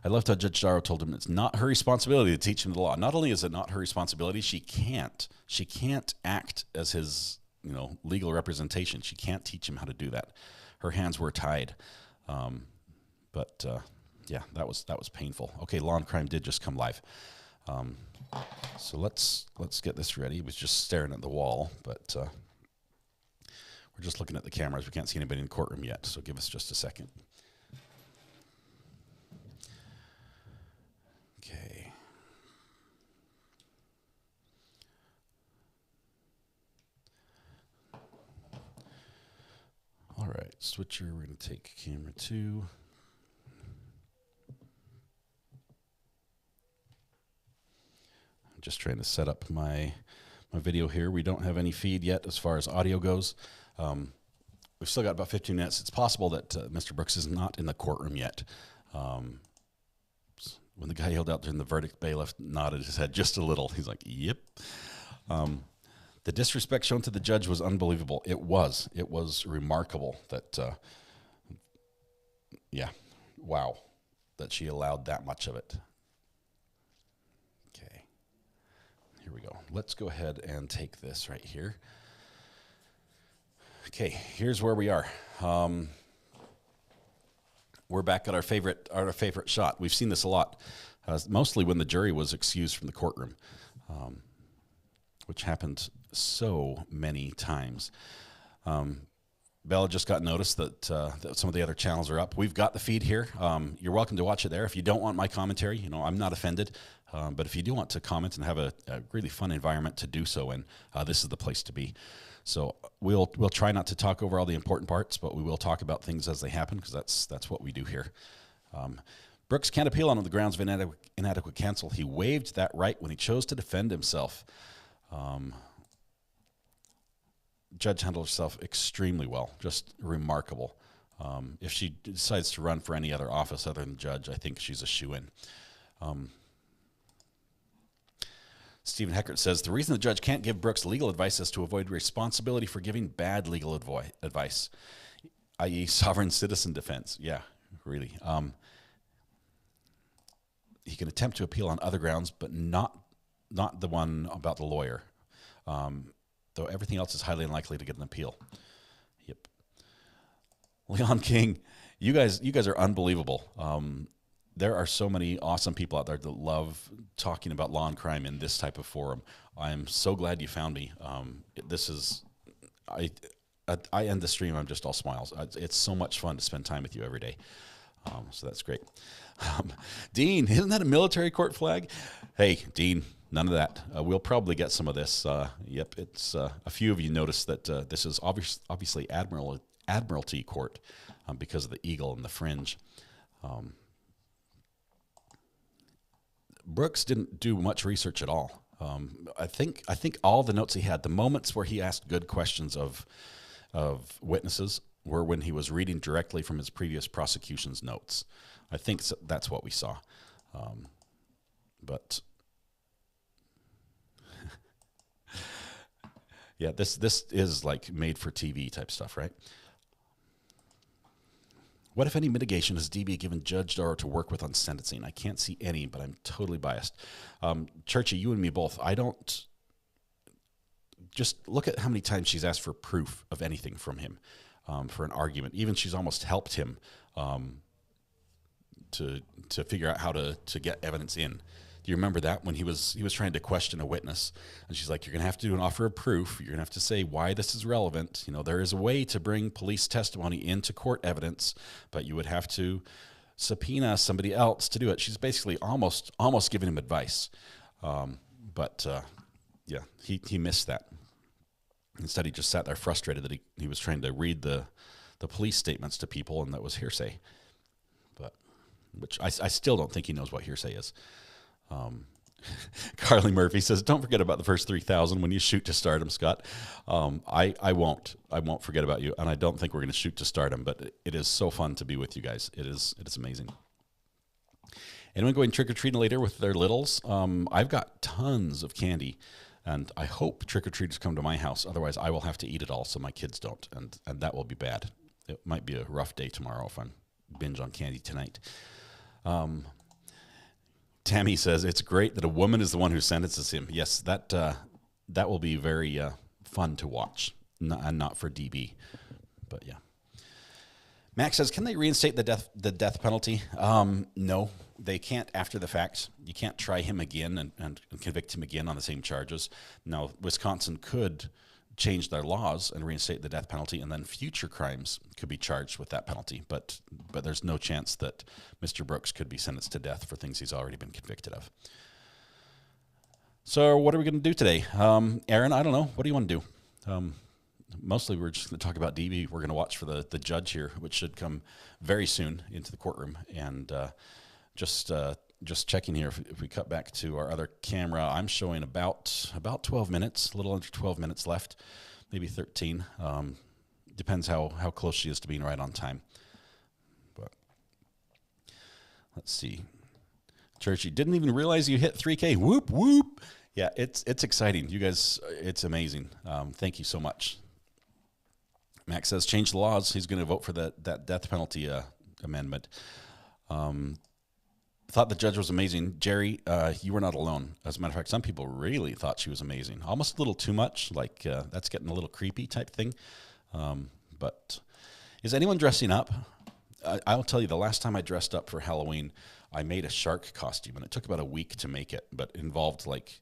A: loved how Judge Darow told him it's not her responsibility to teach him the law. Not only is it not her responsibility, she can't act as his, legal representation. She can't teach him how to do that. Her hands were tied. Yeah, that was painful. Okay, Law and Crime did just come live. So let's get this ready. He was just staring at the wall, but we're just looking at the cameras. We can't see anybody in the courtroom yet, so give us just a second. Okay. All right, switcher. We're going to take camera 2. Just trying to set up my video here. We don't have any feed yet as far as audio goes. We've still got about 15 minutes. It's possible that Mr. Brooks is not in the courtroom yet. When the guy yelled out during the verdict, bailiff nodded his head just a little. He's like, yep. The disrespect shown to the judge was unbelievable. It was remarkable that, wow, that she allowed that much of it. Here we go. Let's go ahead and take this right here. Okay, here's where we are. We're back at our favorite shot. We've seen this a lot, mostly when the jury was excused from the courtroom, which happened so many times. Bella just got notice that some of the other channels are up. We've got the feed here. You're welcome to watch it there. If you don't want my commentary, I'm not offended. But if you do want to comment and have a really fun environment to do so in, this is the place to be. So we'll try not to talk over all the important parts, but we will talk about things as they happen, because that's what we do here. Brooks can't appeal on the grounds of inadequate counsel. He waived that right when he chose to defend himself. Judge handled herself extremely well, just remarkable. If she decides to run for any other office other than judge, I think she's a shoo-in. Stephen Heckert says, the reason the judge can't give Brooks legal advice is to avoid responsibility for giving bad legal advice, i.e. sovereign citizen defense. Yeah, really. He can attempt to appeal on other grounds, but not the one about the lawyer, though everything else is highly unlikely to get an appeal. Yep. Leon King, you guys are unbelievable. There are so many awesome people out there that love talking about law and crime in this type of forum. I'm so glad you found me. I end the stream, I'm just all smiles. It's so much fun to spend time with you every day. So that's great. Dean, isn't that a military court flag? Hey, Dean, none of that. We'll probably get some of this. Yep, it's a few of you noticed that this is obviously Admiralty Court because of the eagle and the fringe. Brooks didn't do much research at all. I think all the notes he had, the moments where he asked good questions of witnesses, were when he was reading directly from his previous prosecution's notes. I think that's what we saw. But yeah, this is like made for TV type stuff, right? What, if any, mitigation has DB given Judge Darow to work with on sentencing? I can't see any, but I'm totally biased. Churchy, you and me both. I don't. Just look at how many times she's asked for proof of anything from him, for an argument. Even she's almost helped him to figure out how to get evidence in. Do you remember that when he was trying to question a witness, and she's like, "You're going to have to do an offer of proof. You're going to have to say why this is relevant. There is a way to bring police testimony into court evidence, but you would have to subpoena somebody else to do it." She's basically almost giving him advice. yeah, he missed that. Instead, he just sat there frustrated that he was trying to read the police statements to people, and that was hearsay. But which I still don't think he knows what hearsay is. Carly Murphy says, "Don't forget about the first 3,000 when you shoot to stardom, Scott." I won't forget about you, and I don't think we're going to shoot to stardom. But it is so fun to be with you guys. It is amazing. Anyone going trick or treating later with their littles? I've got tons of candy, and I hope trick or treaters come to my house. Otherwise, I will have to eat it all, so my kids don't, and that will be bad. It might be a rough day tomorrow if I'm binge on candy tonight. Tammy says, "It's great that a woman is the one who sentences him." Yes, that will be very fun to watch, and not for DB. But yeah. Max says, "Can they reinstate the death penalty?" No, they can't after the fact. You can't try him again and convict him again on the same charges. Now, Wisconsin could change their laws and reinstate the death penalty, and then future crimes could be charged with that penalty. But there's no chance that Mr. Brooks could be sentenced to death for things he's already been convicted of. So what are we going to do today? Aaron, I don't know. What do you want to do? Mostly we're just going to talk about DB. We're going to watch for the judge here, which should come very soon into the courtroom. And just checking here, if we cut back to our other camera, I'm showing about 12 minutes, a little under 12 minutes left, maybe 13. Depends how close she is to being right on time. But let's see. Churchy, didn't even realize you hit 3K. Whoop, whoop. Yeah, it's exciting. You guys, it's amazing. Thank you so much. Max says, change the laws. He's going to vote for that death penalty amendment. Thought the judge was amazing. Jerry, you were not alone. As a matter of fact, some people really thought she was amazing. Almost a little too much, like that's getting a little creepy type thing. But is anyone dressing up? I'll tell you, the last time I dressed up for Halloween, I made a shark costume, and it took about a week to make it, but involved like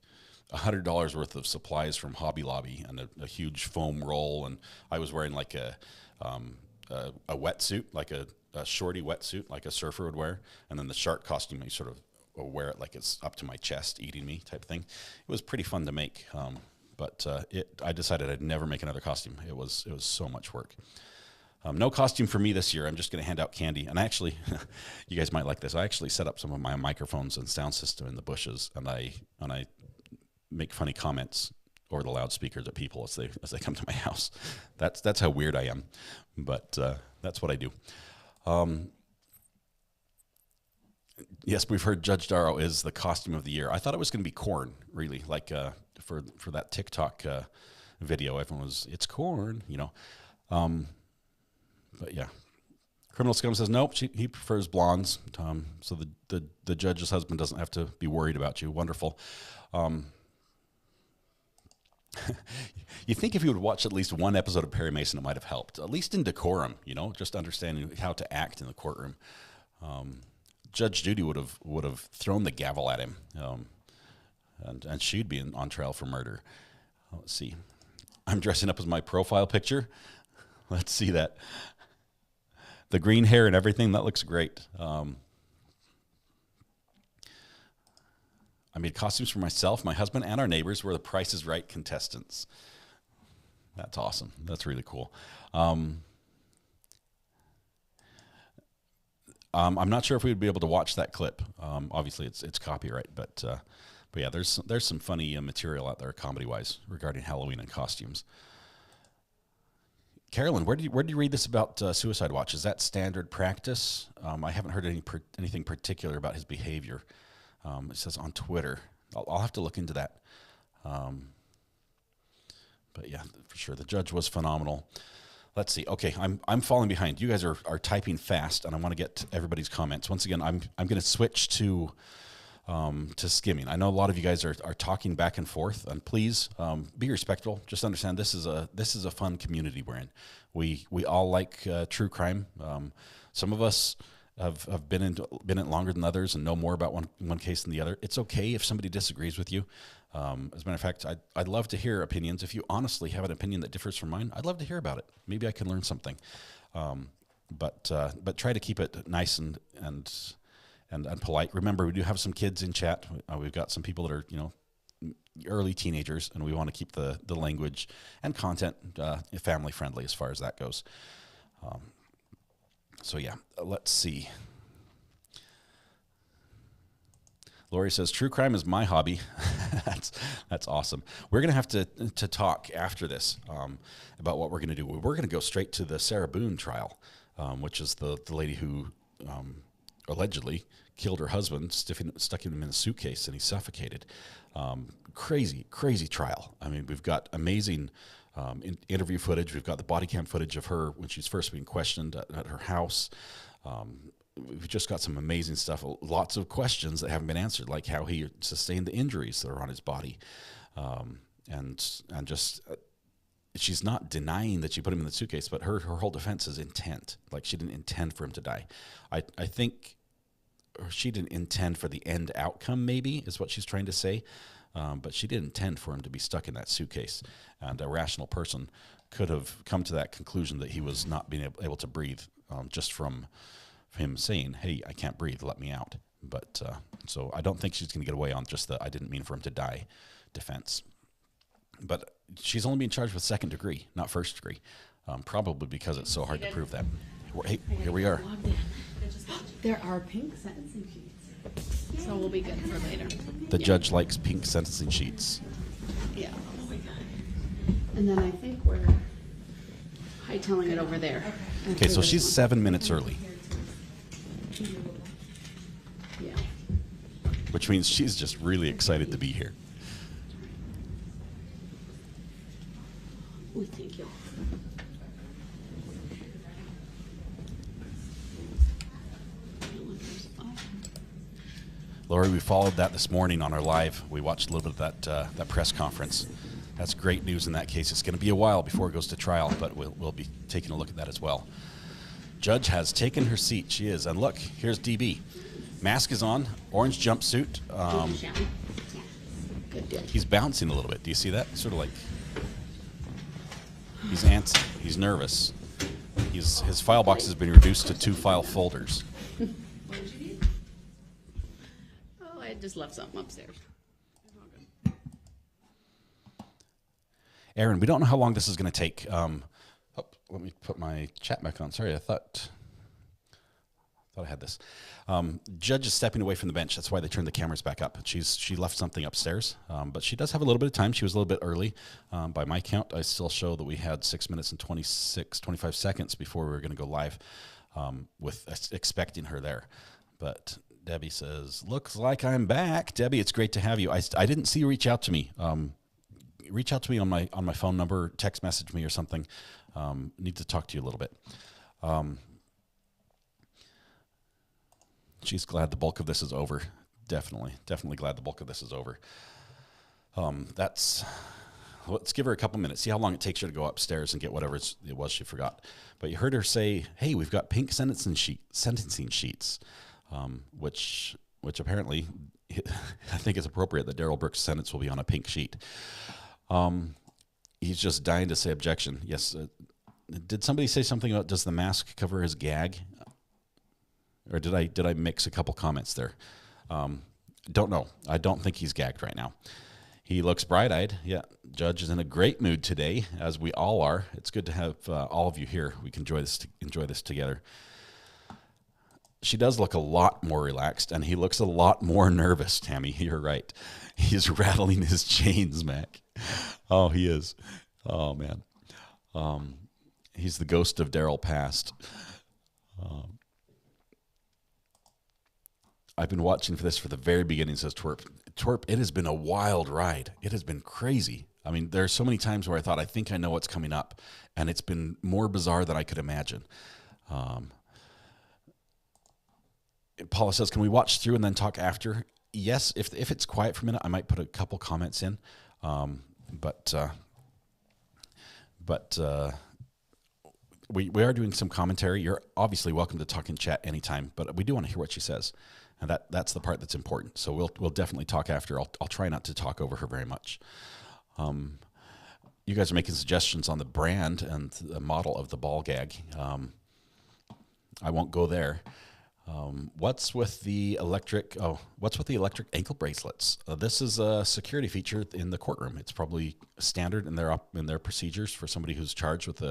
A: $100 worth of supplies from Hobby Lobby and a huge foam roll, and I was wearing like a wetsuit, like a shorty wetsuit, like a surfer would wear, and then the shark costume, you sort of wear it like it's up to my chest, eating me type thing. It was pretty fun to make, but I decided I'd never make another costume. It was so much work. No costume for me this year. I'm just going to hand out candy. And actually, you guys might like this. I actually set up some of my microphones and sound system in the bushes, and I make funny comments over the loudspeakers at people as they come to my house. That's how weird I am, but that's what I do. Yes, we've heard Judge Darow is the costume of the year. I thought it was going to be corn, really, like for that TikTok video. Everyone was, it's corn, you know. But yeah, Criminal Scum says nope. He prefers blondes. So the judge's husband doesn't have to be worried about you. Wonderful. You think if you would watch at least one episode of Perry Mason, it might have helped, at least in decorum, you know, just understanding how to act in the courtroom. Judge Judy would have thrown the gavel at him, and she'd be on trial for murder. Let's see. I'm dressing up as my profile picture. Let's see that. The green hair and everything, that looks great. I made costumes for myself, my husband, and our neighbors. We're the Price is Right contestants. That's awesome. That's really cool. I'm not sure if we would be able to watch that clip. Obviously, it's copyright, but yeah, there's some funny material out there, comedy-wise, regarding Halloween and costumes. Carolyn, where did you read this about Suicide Watch? Is that standard practice? I haven't heard anything particular about his behavior. It says on Twitter. I'll have to look into that. But yeah, for sure, the judge was phenomenal. Let's see. Okay, I'm falling behind. You guys are typing fast, and I want to get everybody's comments. Once again, I'm going to switch to skimming. I know a lot of you guys are talking back and forth, and please be respectful. Just understand this is a fun community we're in. We all like true crime. Some of us have been in it longer than others and know more about one case than the other. It's okay if somebody disagrees with you. As a matter of fact, I'd love to hear opinions. If you honestly have an opinion that differs from mine, I'd love to hear about it. Maybe I can learn something. But try to keep it nice and polite. Remember, we do have some kids in chat. We've got some people that are early teenagers, and we want to keep the language and content family friendly as far as that goes. So yeah, let's see. Lori says, true crime is my hobby. That's awesome. We're going to have to talk after this about what we're going to do. We're going to go straight to the Sarah Boone trial, which is the lady who allegedly killed her husband, stuck him in a suitcase, and he suffocated. Crazy trial. I mean, we've got amazing interview footage. We've got the body cam footage of her when she's first being questioned at her house. We've just got some amazing stuff. Lots of questions that haven't been answered, like how he sustained the injuries that are on his body, and just she's not denying that she put him in the suitcase, but her whole defense is intent. Like she didn't intend for him to die. I think she didn't intend for the end outcome. Maybe is what she's trying to say, but she didn't intend for him to be stuck in that suitcase. And a rational person could have come to that conclusion that he was not being able to breathe just from him saying, hey, I can't breathe, let me out. But so I don't think she's going to get away on just the I didn't mean for him to die defense. But she's only being charged with second degree, not first degree, probably because it's so hard to prove that. Hey, here we are.
C: There are pink sentencing sheets, so we'll be good for later.
A: The judge likes pink sentencing sheets.
C: Yeah. And then I think we're hightailing it over there.
A: Okay, so she's 7 minutes early.
C: Yeah.
A: Which means she's just really excited to be here.
C: Oh, thank you.
A: Lori, we followed that this morning on our live. We watched a little bit of that press conference. That's great news in that case. It's going to be a while before it goes to trial, but we'll be taking a look at that as well. Judge has taken her seat. She is. And look, here's DB. Mask is on, orange jumpsuit. He's bouncing a little bit. Do you see that? Sort of like he's antsy. He's nervous. His file box has been reduced to 2 file folders.
C: Oh, I just left something upstairs.
A: Aaron, we don't know how long this is going to take. Let me put my chat back on. Sorry, I thought I had this. Judge is stepping away from the bench. That's why they turned the cameras back up. She left something upstairs, but she does have a little bit of time. She was a little bit early. By my count, I still show that we had 6 minutes and 25 seconds before we were going to go live with expecting her there. But Debbie says, looks like I'm back. Debbie, it's great to have you. I didn't see you reach out to me. Reach out to me on my phone number, text message me or something. Need to talk to you a little bit. She's glad the bulk of this is over. Definitely glad the bulk of this is over. Let's give her a couple minutes. See how long it takes her to go upstairs and get whatever it was she forgot. But you heard her say, "Hey, we've got pink sentencing sheets," which apparently I think it's appropriate that Darrell Brooks' sentence will be on a pink sheet. He's just dying to say objection. Yes. Did somebody say something about does the mask cover his gag? Or did I mix a couple comments there? Don't know. I don't think he's gagged right now. He looks bright-eyed. Yeah, Judge is in a great mood today, as we all are. It's good to have all of you here. We can enjoy this together. She does look a lot more relaxed, and he looks a lot more nervous, Tammy. You're right. He's rattling his chains, Mac. Oh, he is. Oh, man. He's the ghost of Darrell past. I've been watching for this for the very beginning, says Twerp. Twerp, it has been a wild ride. It has been crazy. I mean, there are so many times where I thought, I think I know what's coming up, and it's been more bizarre than I could imagine. Paula says, can we watch through and then talk after? Yes, if it's quiet for a minute, I might put a couple comments in. But we are doing some commentary. You're obviously welcome to talk in chat anytime, but we do want to hear what she says. And that's the part that's important. So we'll definitely talk after. I'll try not to talk over her very much. You guys are making suggestions on the brand and the model of the ball gag. I won't go there. What's with the electric? Oh, what's with the electric ankle bracelets? This is a security feature in the courtroom. It's probably standard in their procedures for somebody who's charged with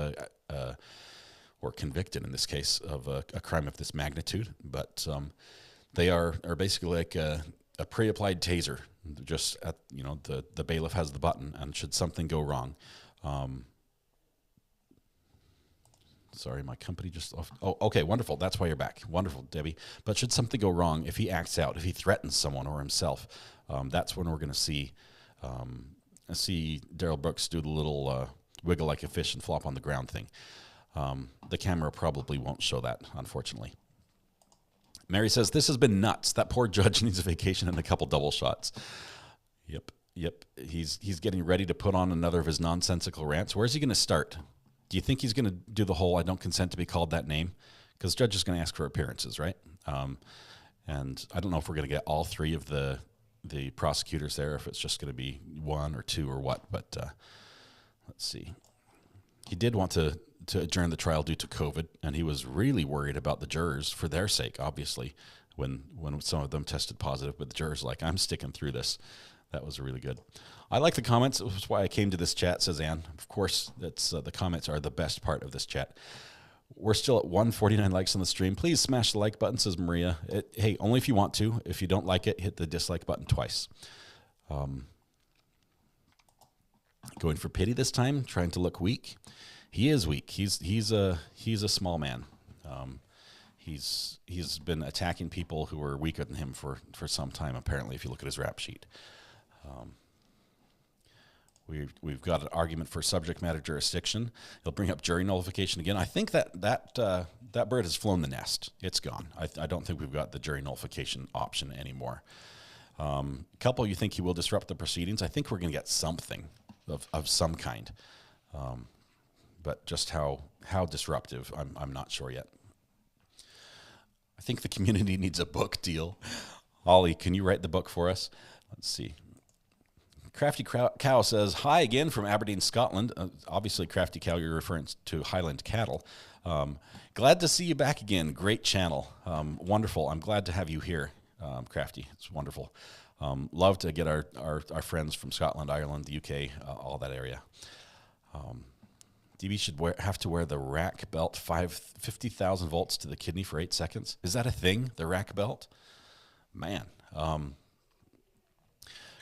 A: or convicted in this case of a crime of this magnitude. But they are basically like a pre-applied taser. Just at the bailiff has the button, and should something go wrong. Sorry, my company just off. Oh, okay, wonderful. That's why you're back. Wonderful, Debbie. But should something go wrong, if he acts out, if he threatens someone or himself, that's when we're going to see Darrell Brooks do the little wiggle like a fish and flop on the ground thing. The camera probably won't show that, unfortunately. Mary says, this has been nuts. That poor judge needs a vacation and a couple double shots. Yep. He's getting ready to put on another of his nonsensical rants. Where's he going to start? Do you think he's going to do the whole I don't consent to be called that name? Because the judge is going to ask for appearances, right? And I don't know if we're going to get all three of the prosecutors there, if it's just going to be one or two or what. But let's see. He did want to adjourn the trial due to COVID, and he was really worried about the jurors for their sake, obviously, when some of them tested positive. But the jurors like, I'm sticking through this. That was really good. I like the comments. That's why I came to this chat, says Ann. Of course, that's the comments are the best part of this chat. We're still at 149 likes on the stream. Please smash the like button, says Maria. Hey, only if you want to. If you don't like it, hit the dislike button twice. Going for pity this time, trying to look weak. He is weak. He's a small man. He's been attacking people who are weaker than him for some time, apparently, if you look at his rap sheet. We've got an argument for subject matter jurisdiction. He'll bring up jury nullification again. I think that bird has flown the nest. It's gone. I don't think we've got the jury nullification option anymore. Couple, you think he will disrupt the proceedings? I think we're going to get something of some kind, but just how disruptive, I'm not sure yet. I think the community needs a book deal. Ollie, can you write the book for us? Let's see. Crafty Cow says, hi again from Aberdeen, Scotland. Obviously, Crafty Cow, you're referring to Highland cattle. Glad to see you back again. Great channel. Wonderful. I'm glad to have you here, Crafty. It's wonderful. Love to get our friends from Scotland, Ireland, the UK, all that area. DB should have to wear the rack belt, 50,000 volts to the kidney for 8 seconds. Is that a thing, the rack belt? Man.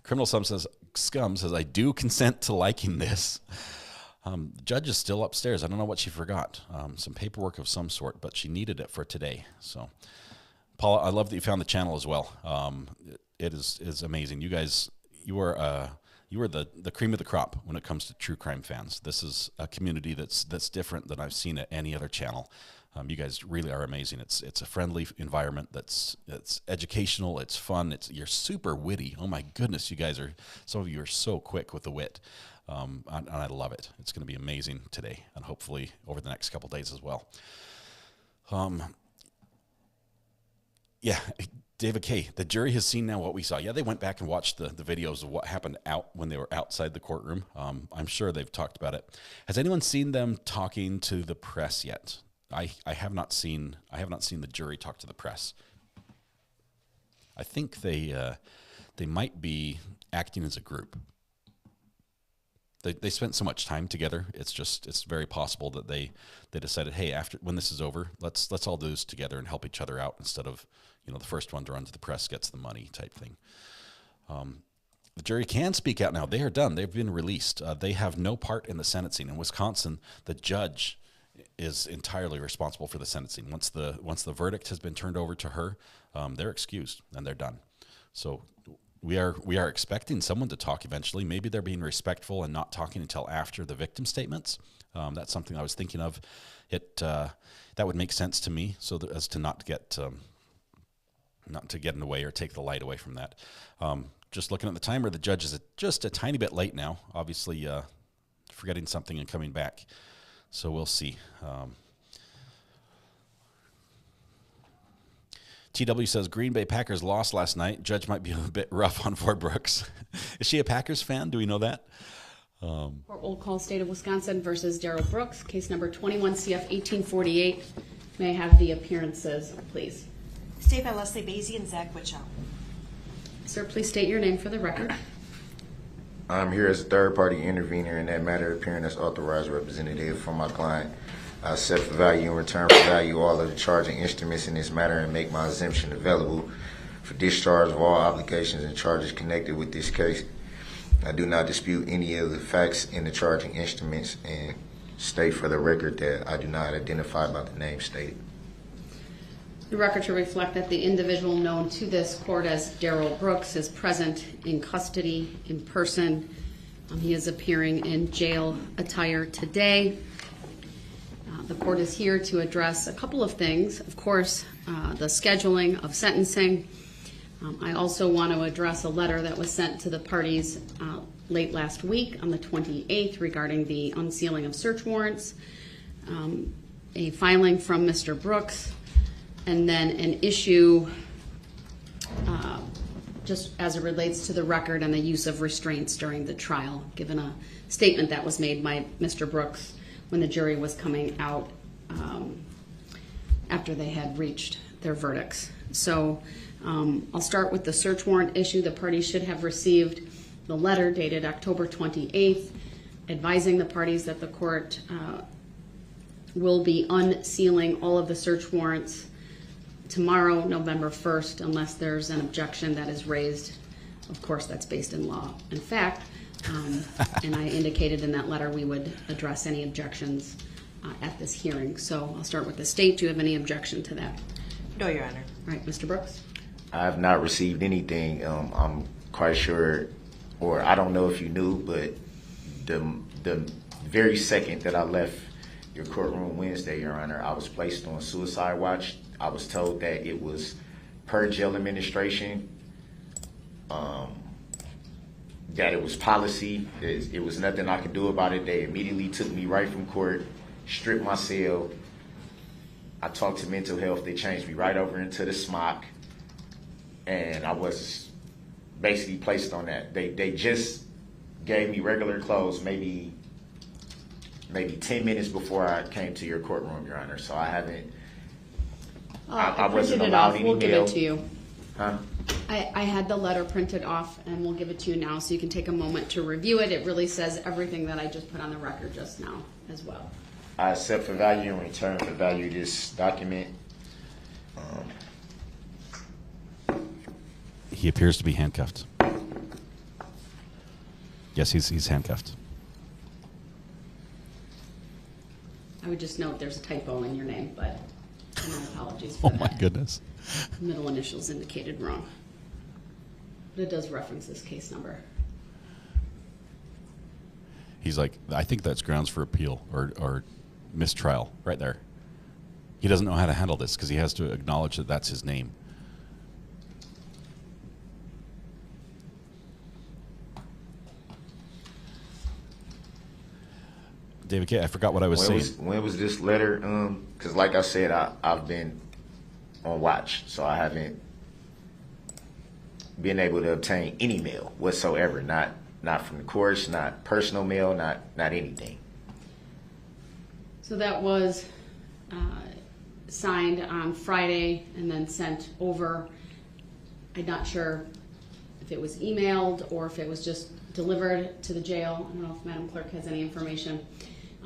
A: Criminal Scum says, I do consent to liking this. The judge is still upstairs. I don't know what she forgot. Some paperwork of some sort, but she needed it for today. So, Paula, I love that you found the channel as well. It is amazing. You guys, you are the cream of the crop when it comes to true crime fans. This is a community that's different than I've seen at any other channel. You guys really are amazing. It's a friendly environment that's educational. It's fun. You're super witty. Oh my goodness, some of you are so quick with the wit, and I love it. It's going to be amazing today, and hopefully over the next couple days as well. Yeah, David K. The jury has seen now what we saw. Yeah, they went back and watched the videos of what happened when they were outside the courtroom. I'm sure they've talked about it. Has anyone seen them talking to the press yet? I have not seen the jury talk to the press. I think they might be acting as a group. They spent so much time together. It's very possible that they decided, hey, when this is over, let's all do this together and help each other out instead of the first one to run to the press gets the money type thing. The jury can speak out now. They are done. They've been released. They have no part in the sentencing. In Wisconsin, the judge is entirely responsible for the sentencing. Once the verdict has been turned over to her, they're excused and they're done. So we are expecting someone to talk eventually. Maybe they're being respectful and not talking until after the victim statements. That's something I was thinking of. That would make sense to me, so that, as to not to get in the way or take the light away from that. Just looking at the timer, the judge is just a tiny bit late now. Obviously, forgetting something and coming back. So we'll see. TW says, Green Bay Packers lost last night. Judge might be a bit rough on Ford Brooks. Is she a Packers fan? Do we know that?
C: For Old Call State of Wisconsin versus Darrell Brooks, case number 21 CF 1848. May I have the appearances, please?
D: State by Leslie Basie and Zach Witchow.
C: Sir, please state your name for the record.
E: I'm here as a third-party intervener in that matter, appearing as authorized representative for my client. I set for value in return for value all of the charging instruments in this matter and make my exemption available for discharge of all obligations and charges connected with this case. I do not dispute any of the facts in the charging instruments and state for the record that I do not identify by the name stated.
C: The record should reflect that the individual known to this court as Darrell Brooks is present in custody in person. He is appearing in jail attire today. The court is here to address a couple of things. Of course, the scheduling of sentencing. I also want to address a letter that was sent to the parties late last week on the 28th regarding the unsealing of search warrants, a filing from Mr. Brooks, and then an issue just as it relates to the record and the use of restraints during the trial, given a statement that was made by Mr. Brooks when the jury was coming out after they had reached their verdicts. So I'll start with the search warrant issue. The parties should have received the letter dated October 28th advising the parties that the court will be unsealing all of the search warrants tomorrow, November 1st, unless there's an objection that is raised. Of course, that's based in law and fact. And I indicated in that letter we would address any objections at this hearing. So I'll start with the state. Do you have any objection to that?
D: No, Your Honor.
C: All right, Mr. Brooks.
E: I have not received anything. I'm quite sure, or I don't know if you knew, but the very second that I left your courtroom Wednesday, Your Honor, I was placed on suicide watch. I was told that it was per jail administration, that it was policy. It was nothing I could do about it. They immediately took me right from court, stripped my cell. I talked to mental health. They changed me right over into the SMOC, and I was basically placed on that. They just gave me regular clothes maybe 10 minutes before I came to your courtroom, Your Honor. So I haven't. I wasn't allowed any
C: We'll give it to you.
E: Huh?
C: I had the letter printed off, and we'll give it to you now so you can take a moment to review it. It really says everything that I just put on the record just now as well.
E: I accept for value in return for value this document.
A: He appears to be handcuffed. Yes, he's handcuffed.
C: I would just note there's a typo in your name, but my apologies for
A: Oh my
C: that.
A: goodness.
C: Middle initials indicated wrong. But it does reference this case number.
A: He's like, I think that's grounds for appeal or mistrial right there. He doesn't know how to handle this because he has to acknowledge that that's his name. David K., I forgot what I was saying.
E: When was this letter? Because like I said, I've been on watch, so I haven't been able to obtain any mail whatsoever. Not from the courts, not personal mail, not anything.
C: So that was signed on Friday and then sent over. I'm not sure if it was emailed or if it was just delivered to the jail. I don't know if Madam Clerk has any information.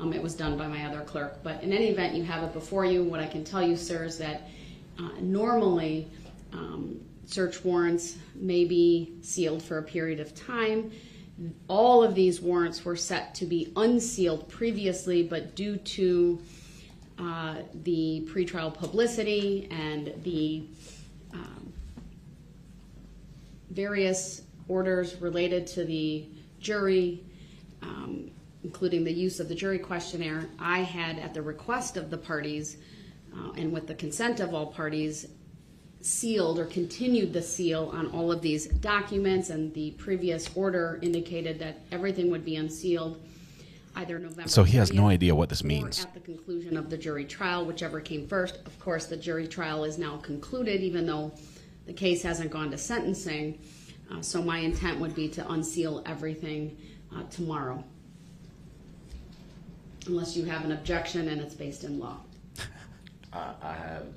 C: It was done by my other clerk. But in any event, you have it before you. What I can tell you, sir, is that normally search warrants may be sealed for a period of time. All of these warrants were set to be unsealed previously, but due to the pretrial publicity and the various orders related to the jury, including the use of the jury questionnaire, I had, at the request of the parties and with the consent of all parties, sealed or continued the seal on all of these documents, and the previous order indicated that everything would be unsealed either November.
A: So he has no
C: 30th
A: idea what this
C: or
A: means.
C: at the conclusion of the jury trial, whichever came first. Of course, the jury trial is now concluded, even though the case hasn't gone to sentencing. So my intent would be to unseal everything tomorrow, unless you have an objection and it's based in law.
E: I have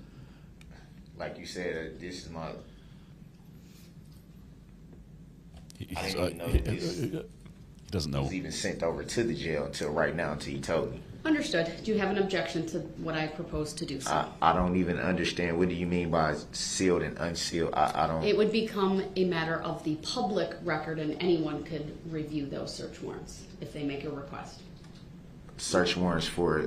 E: like you said, this is my. I
A: He's,
E: didn't even know that this
A: he doesn't know.
E: was even sent over to the jail until right now, until he told me.
C: Understood. Do you have an objection to what I propose to do, sir?
E: I don't even understand. What do you mean by sealed and unsealed? I don't.
C: It would become a matter of the public record, and anyone could review those search warrants if they make a request.
E: Search warrants for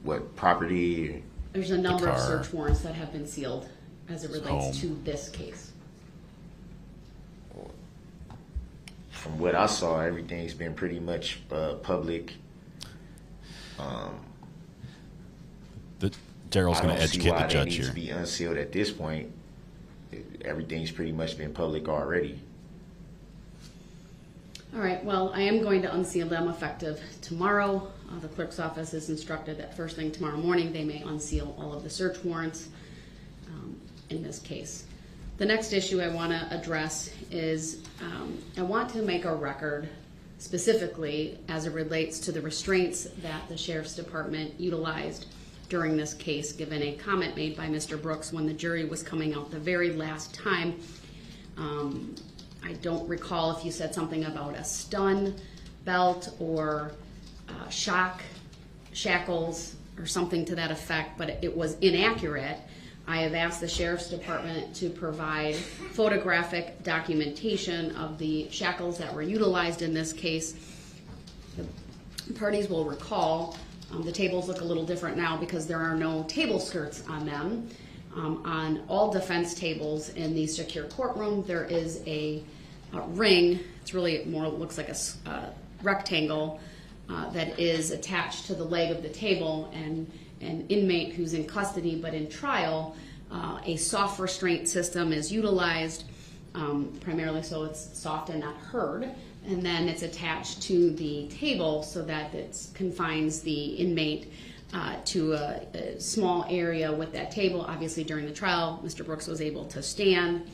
E: what property?
C: There's a number of
A: car.
C: search warrants that have been sealed as it
A: His
C: relates
A: home.
C: to this case.
E: From what I saw, everything's been pretty much public.
A: Darrell's
E: I
A: going
E: don't
A: to
E: see
A: educate
E: why
A: the
E: they
A: judge
E: need
A: here.
E: to be unsealed at this point. Everything's pretty much been public already.
C: All right, well, I am going to unseal them effective tomorrow. The clerk's office is instructed that first thing tomorrow morning they may unseal all of the search warrants in this case. The next issue I want to address is I want to make a record specifically as it relates to the restraints that the Sheriff's Department utilized during this case, given a comment made by Mr. Brooks when the jury was coming out the very last time. I don't recall if you said something about a stun belt or shackles or something to that effect, but it was inaccurate. I have asked the Sheriff's Department to provide photographic documentation of the shackles that were utilized in this case. The parties will recall the tables look a little different now because there are no table skirts on them. On all defense tables in the secure courtroom, there is a ring. It's really more looks like a rectangle that is attached to the leg of the table, and an inmate who's in custody but in trial, a soft restraint system is utilized, primarily so it's soft and not heard, and then it's attached to the table so that it confines the inmate to a small area with that table. Obviously during the trial, Mr. Brooks was able to stand.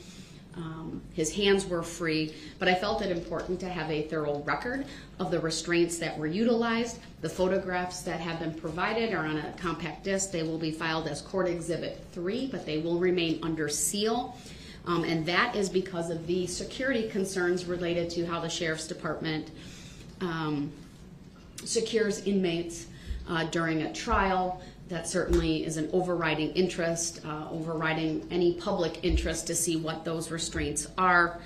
C: His hands were free, but I felt it important to have a thorough record of the restraints that were utilized. The photographs that have been provided are on a compact disc. They will be filed as Court Exhibit 3, but they will remain under seal. And that is because of the security concerns related to how the Sheriff's Department secures inmates during a trial. That certainly is an overriding interest, overriding any public interest to see what those restraints are.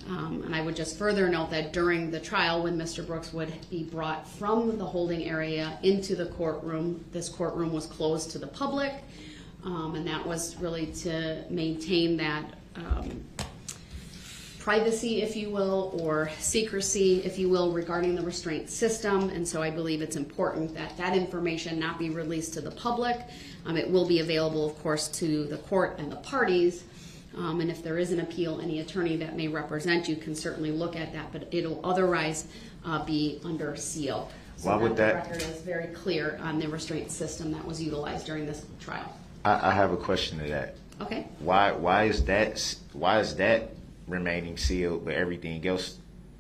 C: And I would just further note that during the trial, when Mr. Brooks would be brought from the holding area into the courtroom, this courtroom was closed to the public, and that was really to maintain that privacy, if you will, or secrecy, if you will, regarding the restraint system. And so I believe it's important that that information not be released to the public. It will be available, of course, to the court and the parties. And if there is an appeal, any attorney that may represent you can certainly look at that, but it'll otherwise be under seal. So
E: Why would
C: the
E: that-
C: record is very clear on the restraint system that was utilized during this trial.
E: I have a question to that.
C: Okay.
E: Why is that remaining sealed, but everything else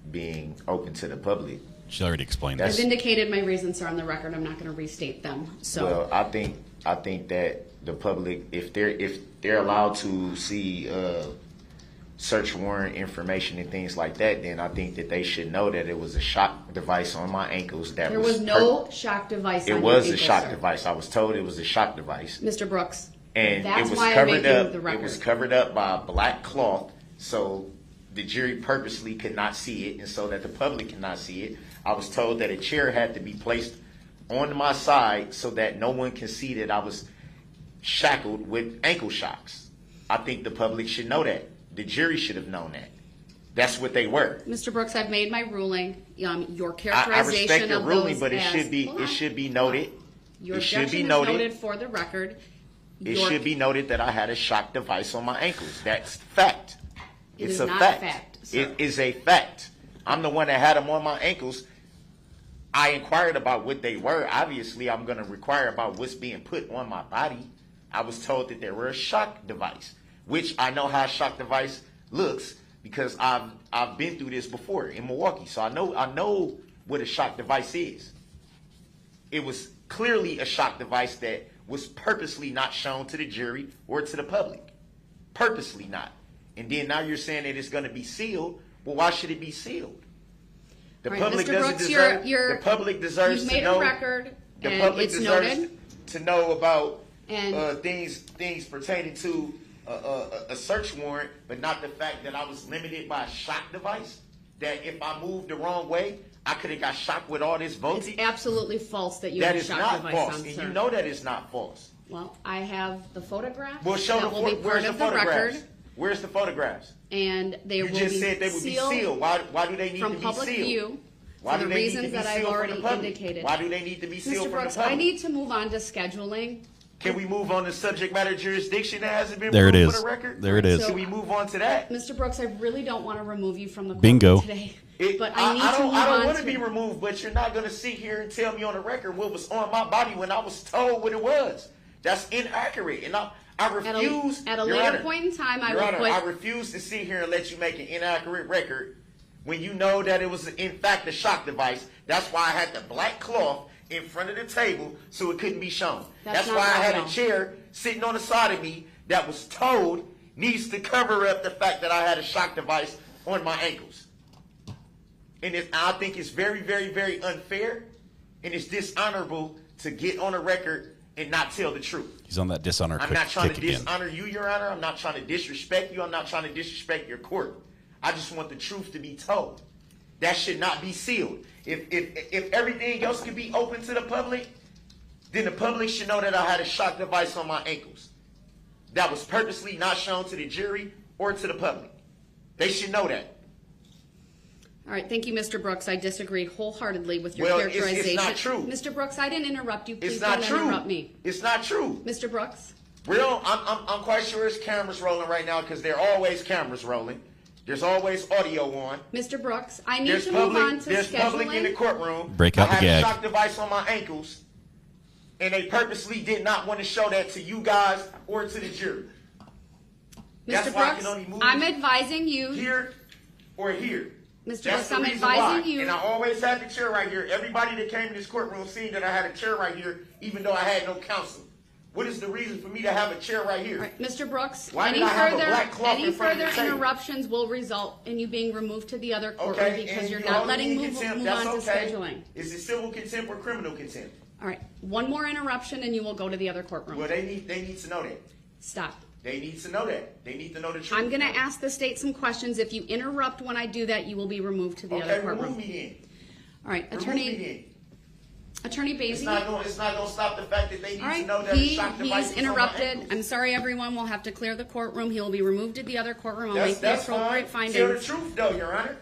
E: being open to the public?
A: She already explained
E: That's-
A: this.
C: I've indicated my reasons are on the record. I'm not going to restate them. So.
E: Well, I think that the public, if they're allowed to see search warrant information and things like that, then I think that they should know that it was a shock device on my ankles. That
C: There was no shock device.
E: It
C: on
E: was
C: your
E: a
C: ankle,
E: shock
C: sir.
E: device. I was told it was a shock device,
C: Mr. Brooks.
E: and
C: That's
E: it was
C: why I'm
E: covered
C: making
E: up.
C: the
E: It
C: record.
E: was covered up by a black cloth, so the jury purposely could not see it, and so that the public cannot see it. I was told that a chair had to be placed on my side so that no one can see that I was shackled with ankle shocks. I think the public should know that. The jury should have known that. That's what they were.
C: Mr. Brooks, I've made my ruling. Your
E: I
C: characterization
E: respect your
C: of
E: ruling,
C: those
E: but it
C: as-
E: should be
C: Hold on.
E: noted.
C: Your
E: It should
C: objection
E: be
C: is
E: noted.
C: noted for the record.
E: It
C: Your-
E: should be noted that I had a shock device on my ankles. That's fact.
C: It
E: It's
C: is
E: a
C: not
E: fact.
C: fact, sir.
E: It is a fact. I'm the one that had them on my ankles. I inquired about what they were. Obviously, I'm going to inquire about what's being put on my body. I was told that they were a shock device, which I know how a shock device looks because I've been through this before in Milwaukee. So I know what a shock device is. It was clearly a shock device that was purposely not shown to the jury or to the public. Purposely not. And then now you're saying that it's going to be sealed. Well, why should it be sealed? The
C: All right,
E: public
C: Mr.
E: doesn't
C: Brooks,
E: deserve.
C: you're-
E: The public deserves
C: You've
E: to
C: made
E: know.
C: a record,
E: The
C: and
E: public
C: it's
E: deserves
C: noted.
E: to know about
C: And-
E: things pertaining to a search warrant, but not the fact that I was limited by a shock device. That if I moved the wrong way, I could have got shocked with all this voltage.
C: It's absolutely false that you
E: That
C: have a
E: is
C: shock
E: not
C: device
E: false,
C: on,
E: and
C: sir.
E: you know that is not false.
C: Well, I have the photograph
E: Well, show
C: that
E: the
C: will be part
E: where's the
C: of the
E: photographs?
C: record,
E: Where's the photographs?
C: and they
E: You
C: will
E: just
C: be
E: said they would be
C: sealed
E: sealed. Why do they need to
C: from
E: be
C: public
E: sealed?
C: view
E: Why
C: for
E: do
C: the
E: they need to
C: reasons
E: be
C: that I've
E: sealed from
C: already
E: the public?
C: indicated.
E: Why do they need to be sealed
C: Mr.
E: from
C: Brooks,
E: the public?
C: I need to move on to scheduling.
E: Can we move on to subject matter jurisdiction that hasn't been
A: There it
E: proved
A: is.
E: for the record?
A: There it is.
E: Can we move on to that?
C: Mr. Brooks, I really don't want to remove you from the
A: Bingo.
C: courtroom today, but I need to
E: don't,
C: move
E: I don't
C: on
E: want
C: to
E: to be removed, but you're not going to sit here and tell me on the record what was on my body when I was told what it was. That's inaccurate, and I refuse.
C: At a
E: Your
C: later
E: Honor,
C: point in time, I
E: Your
C: will
E: Honor,
C: put.
E: I refuse to sit here and let you make an inaccurate record when you know that it was in fact a shock device. That's why I had the black cloth in front of the table so it couldn't be shown. That's
C: not
E: why I
C: right,
E: had
C: though.
E: a chair sitting on the side of me that was told needs to cover up the fact that I had a shock device on my ankles. And I think it's very, very, very unfair, and it's dishonorable to get on a record and not tell the truth.
A: He's on that dishonor
E: I'm not trying
A: kick
E: to
A: again.
E: dishonor you, Your Honor. I'm not trying to disrespect you. I'm not trying to disrespect your court. I just want the truth to be told. That should not be sealed. If everything else could be open to the public, then the public should know that I had a shock device on my ankles. That was purposely not shown to the jury or to the public. They should know that.
C: All right, thank you, Mr. Brooks. I disagree wholeheartedly with your
E: Well, it's
C: characterization.
E: not true.
C: Mr. Brooks, I didn't interrupt you. Please
E: It's not
C: don't
E: true.
C: interrupt me.
E: It's not true.
C: Mr. Brooks?
E: I'm quite sure there's cameras rolling right now because there are always cameras rolling. There's always audio on.
C: Mr. Brooks, I need
E: There's
C: to move on to
E: there's public in the
C: scheduling.
E: courtroom.
A: Break out
E: I
A: the gag.
E: had a shock device on my ankles, and they purposely did not want to show that to you guys or to the jury. That's
C: Mr.
E: why I
C: Brooks,
E: can only move
C: I'm advising you.
E: here or here.
C: Mr.
E: That's
C: Brooks,
E: the
C: I'm
E: reason
C: advising
E: why.
C: you.
E: And I always had the chair right here. Everybody that came to this courtroom seen that I had a chair right here, even though I had no counsel. What is the reason for me to have a chair right here?
C: All right, Mr. Brooks,
E: Why did I have a black cloth
C: any
E: in front of
C: further
E: the table?
C: interruptions will result in you being removed to the other courtroom
E: Okay,
C: because
E: and
C: you're
E: you
C: not
E: hold
C: letting
E: me in
C: move
E: contempt,
C: on
E: that's
C: to
E: okay.
C: scheduling.
E: Is it civil contempt or criminal contempt?
C: All right, one more interruption and you will go to the other courtroom.
E: Well, they need to know that.
C: Stop.
E: They need to know that. They need to know the truth.
C: I'm going to ask the state some questions. If you interrupt when I do that, you will be removed to the other
E: Okay,
C: courtroom.
E: remove me
C: All right,
E: then. Remove me
C: Attorney
E: then. It's
C: Basie.
E: not going to stop the fact that they need
C: All
E: to
C: right,
E: know that a shock device
C: he's
E: is on my
C: interrupted.
E: ankles.
C: I'm sorry, everyone. We'll have to clear the courtroom. He will be removed to the other courtroom. I'll make the
E: That's
C: appropriate
E: fine.
C: findings.
E: Tell the truth, though, Your Honor.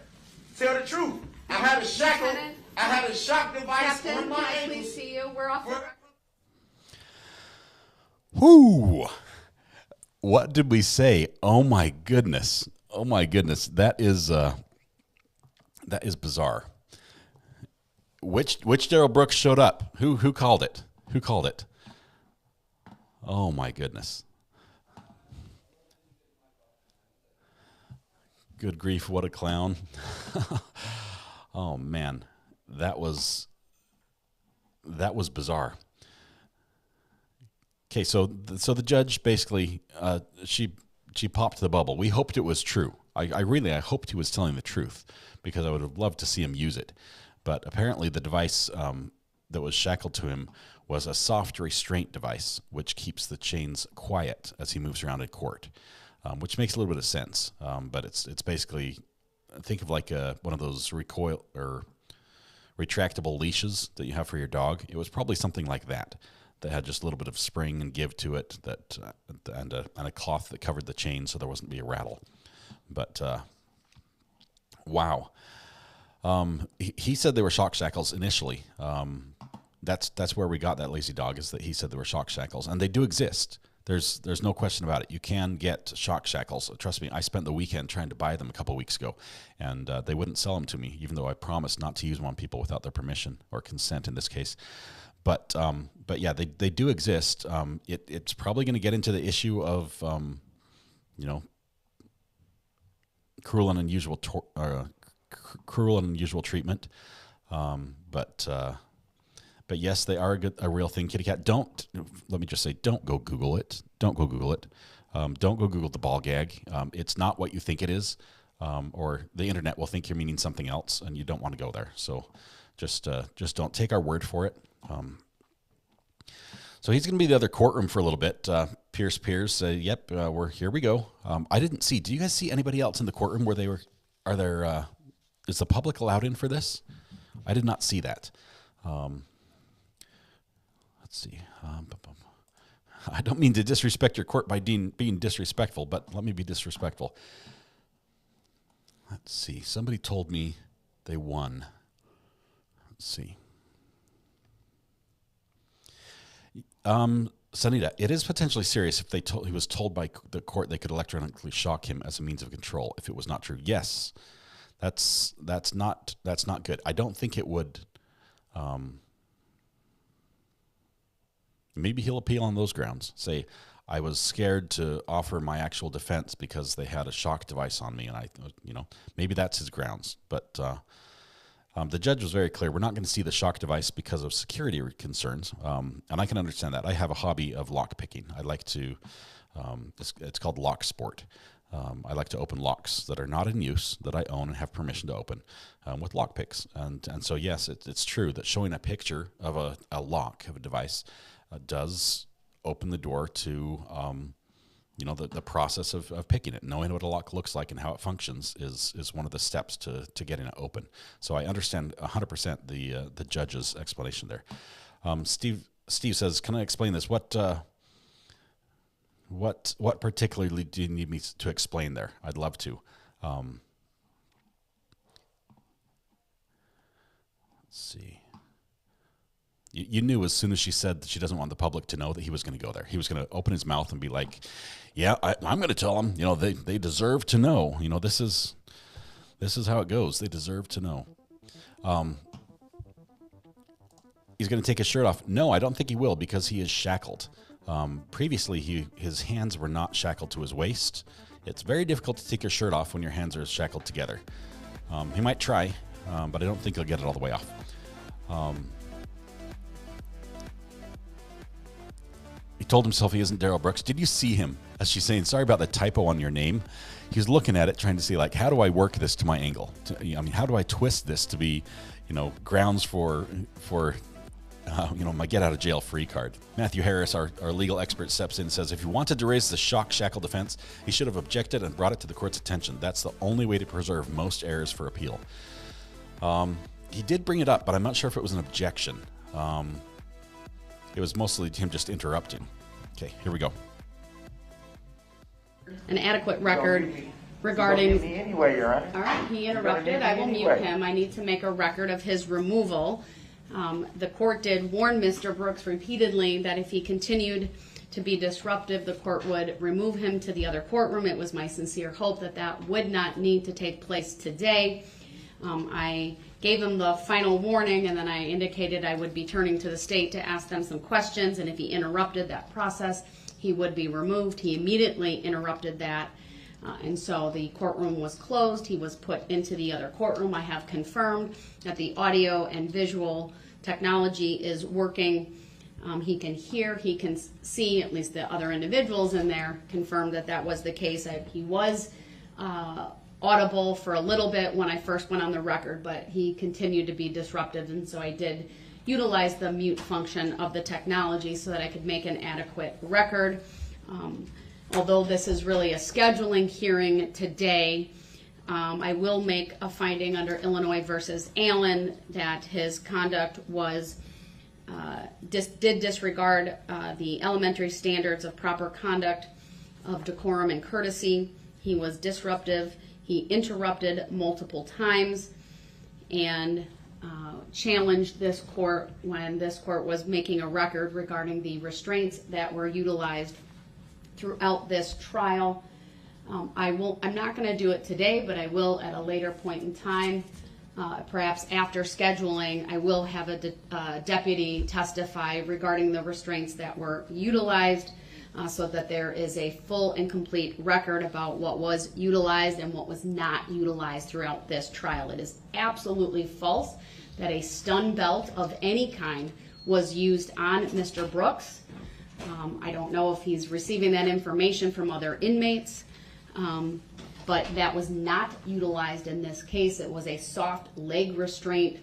E: Tell the truth. I had a shackle.
C: Lieutenant?
E: I had a shock device
C: Captain,
E: on
C: can
E: my
C: I
E: ankles.
C: please see you? We're off the record.
A: Whoo! What did we say? Oh my goodness! Oh my goodness! That is bizarre. Which Darrell Brooks showed up? Who called it? Who called it? Oh my goodness! Good grief! What a clown! Oh man, that was bizarre. Okay, so the judge basically she popped the bubble. We hoped it was true. I hoped he was telling the truth because I would have loved to see him use it. But apparently the device that was shackled to him was a soft restraint device, which keeps the chains quiet as he moves around in court, which makes a little bit of sense. But it's basically, think of like one of those recoil or retractable leashes that you have for your dog. It was probably something like that had just a little bit of spring and give to it, and a cloth that covered the chain so there wasn't be a rattle. But wow, he said they were shock shackles initially. That's where we got that lazy dog, is that he said they were shock shackles, and they do exist. There's no question about it. You can get shock shackles. Trust me, I spent the weekend trying to buy them a couple of weeks ago, and they wouldn't sell them to me, even though I promised not to use them on people without their permission or consent in this case. But yeah, they do exist. It's probably going to get into the issue of cruel and unusual But yes, they are a real thing, kitty cat. Let me just say, don't go Google it. Don't go Google it. Don't go Google the ball gag. It's not what you think it is, or the internet will think you're meaning something else, and you don't want to go there. So just don't take our word for it. So he's going to be in the other courtroom for a little bit. Pierce, yep, here we go. I didn't see. Do you guys see anybody else in the courtroom where they were? Is the public allowed in for this? I did not see that. Let's see. I don't mean to disrespect your court by being disrespectful, but let me be disrespectful. Let's see. Somebody told me they won. Let's see. Sanita, it is potentially serious if he was told by the court they could electronically shock him as a means of control if it was not true. Yes, that's not good. I don't think it would. Maybe he'll appeal on those grounds. Say, I was scared to offer my actual defense because they had a shock device on me, and maybe that's his grounds. But the judge was very clear. We're not going to see the shock device because of security concerns, and I can understand that. I have a hobby of lock picking. I like to. It's called lock sport. I like to open locks that are not in use, that I own and have permission to open with lock picks. And so, yes, it's true that showing a picture of a lock of a device does open the door to, the process of picking it. Knowing what a lock looks like and how it functions is one of the steps to getting it open. So I understand 100% the judge's explanation there. Steve says, can I explain this? What particularly do you need me to explain there? I'd love to. Let's see. You knew as soon as she said that she doesn't want the public to know that he was going to go there. He was going to open his mouth and be like, yeah, I'm going to tell them, they deserve to know. This is how it goes. They deserve to know. He's going to take his shirt off. No, I don't think he will, because he is shackled. Previously, his hands were not shackled to his waist. It's very difficult to take your shirt off when your hands are shackled together. He might try, but I don't think he'll get it all the way off. He told himself he isn't Darrell Brooks. Did you see him as she's saying, sorry about the typo on your name? He's looking at it, trying to see, how do I work this to my angle? How do I twist this to be, grounds for my get out of jail free card. Matthew Harris, our legal expert, steps in and says, if he wanted to raise the shock shackle defense, he should have objected and brought it to the court's attention. That's the only way to preserve most errors for appeal. He did bring it up, but I'm not sure if it was an objection. It was mostly him just interrupting. Okay, here we go.
C: An adequate record regarding...
B: Anyway, Your Honor.
C: All right, he interrupted. I will mute him. I need to make a record of his removal. The court did warn Mr. Brooks repeatedly that if he continued to be disruptive, the court would remove him to the other courtroom. It was my sincere hope that would not need to take place today. I gave him the final warning, and then I indicated I would be turning to the state to ask them some questions, and if he interrupted that process, he would be removed. He immediately interrupted that, and so the courtroom was closed. He was put into the other courtroom. I have confirmed that the audio and visual technology is working. He can hear, he can see, at least the other individuals in there confirmed that was the case. He was audible for a little bit when I first went on the record, but he continued to be disruptive, and so I did utilize the mute function of the technology so that I could make an adequate record. Although this is really a scheduling hearing today, I will make a finding under Illinois versus Allen that his conduct was did disregard the elementary standards of proper conduct, of decorum and courtesy. He was disruptive. He interrupted multiple times and challenged this court when this court was making a record regarding the restraints that were utilized throughout this trial. I'm not going to do it today, but I will at a later point in time. Perhaps after scheduling, I will have a deputy testify regarding the restraints that were utilized, so that there is a full and complete record about what was utilized and what was not utilized throughout this trial. It is absolutely false that a stun belt of any kind was used on Mr. Brooks. I don't know if he's receiving that information from other inmates, but that was not utilized in this case. It was a soft leg restraint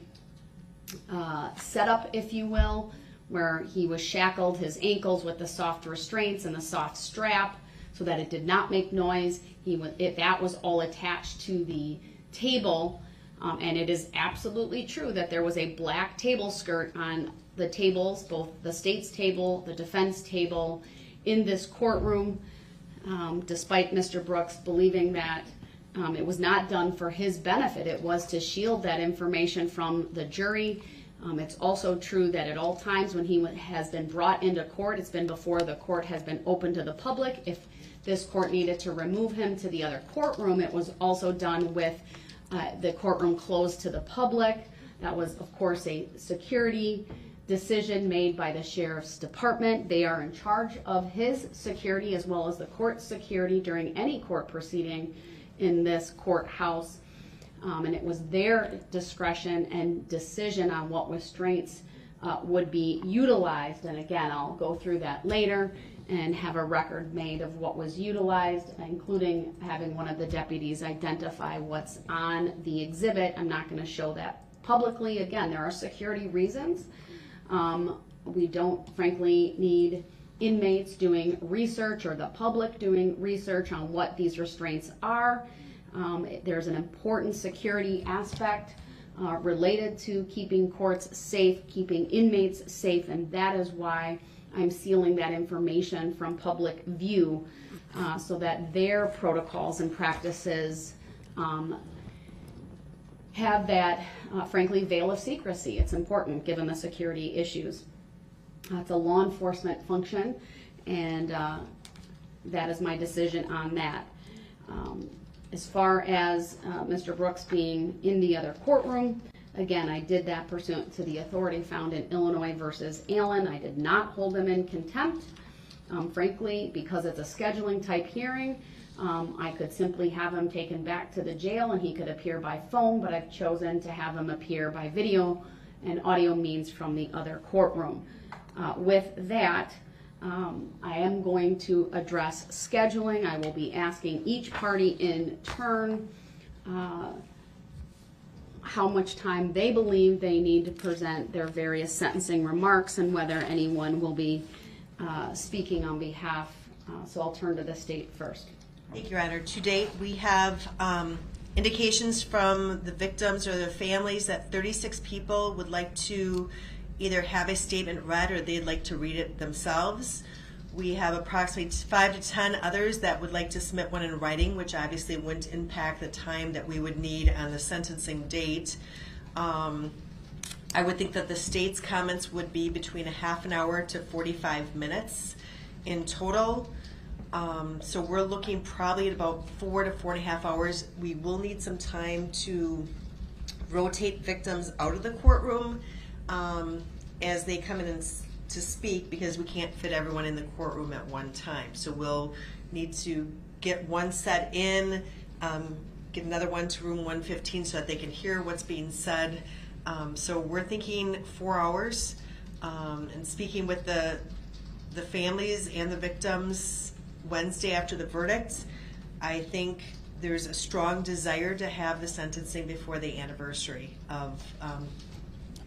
C: setup, if you will, where he was shackled his ankles with the soft restraints and the soft strap so that it did not make noise. That was all attached to the table, and it is absolutely true that there was a black table skirt on the tables, both the state's table, the defense table, in this courtroom, despite Mr. Brooks believing that it was not done for his benefit. It was to shield that information from the jury. It's also true that at all times when he has been brought into court, it's been before the court has been open to the public. If this court needed to remove him to the other courtroom, it was also done with the courtroom closed to the public. That was, of course, a security decision made by the sheriff's department. They are in charge of his security as well as the court's security during any court proceeding in this courthouse. And it was their discretion and decision on what restraints would be utilized. And again, I'll go through that later and have a record made of what was utilized, including having one of the deputies identify what's on the exhibit. I'm not going to show that publicly. Again, there are security reasons. We don't, frankly, need inmates doing research or the public doing research on what these restraints are. There's an important security aspect related to keeping courts safe, keeping inmates safe, and that is why I'm sealing that information from public view so that their protocols and practices have that, frankly, veil of secrecy. It's important given the security issues. It's a law enforcement function, and that is my decision on that. As far as Mr. Brooks being in the other courtroom, again, I did that pursuant to the authority found in Illinois versus Allen. I did not hold him in contempt. Frankly, because it's a scheduling type hearing, I could simply have him taken back to the jail and he could appear by phone, but I've chosen to have him appear by video and audio means from the other courtroom. With that, I am going to address scheduling. I will be asking each party in turn how much time they believe they need to present their various sentencing remarks and whether anyone will be speaking on behalf. So I'll turn to the state first.
D: Thank you, Your Honor. To date, we have indications from the victims or their families that 36 people would like to either have a statement read or they'd like to read it themselves. We have approximately 5 to 10 others that would like to submit one in writing, which obviously wouldn't impact the time that we would need on the sentencing date. I would think that the state's comments would be between a half an hour to 45 minutes in total. So we're looking probably at about 4 to 4.5 hours. We will need some time to rotate victims out of the courtroom as they come in to speak, because we can't fit everyone in the courtroom at one time. So we'll need to get one set in, get another one to room 115 so that they can hear what's being said. So we're thinking 4 hours, and speaking with the families and the victims Wednesday after the verdict. I think there's a strong desire to have the sentencing before the anniversary of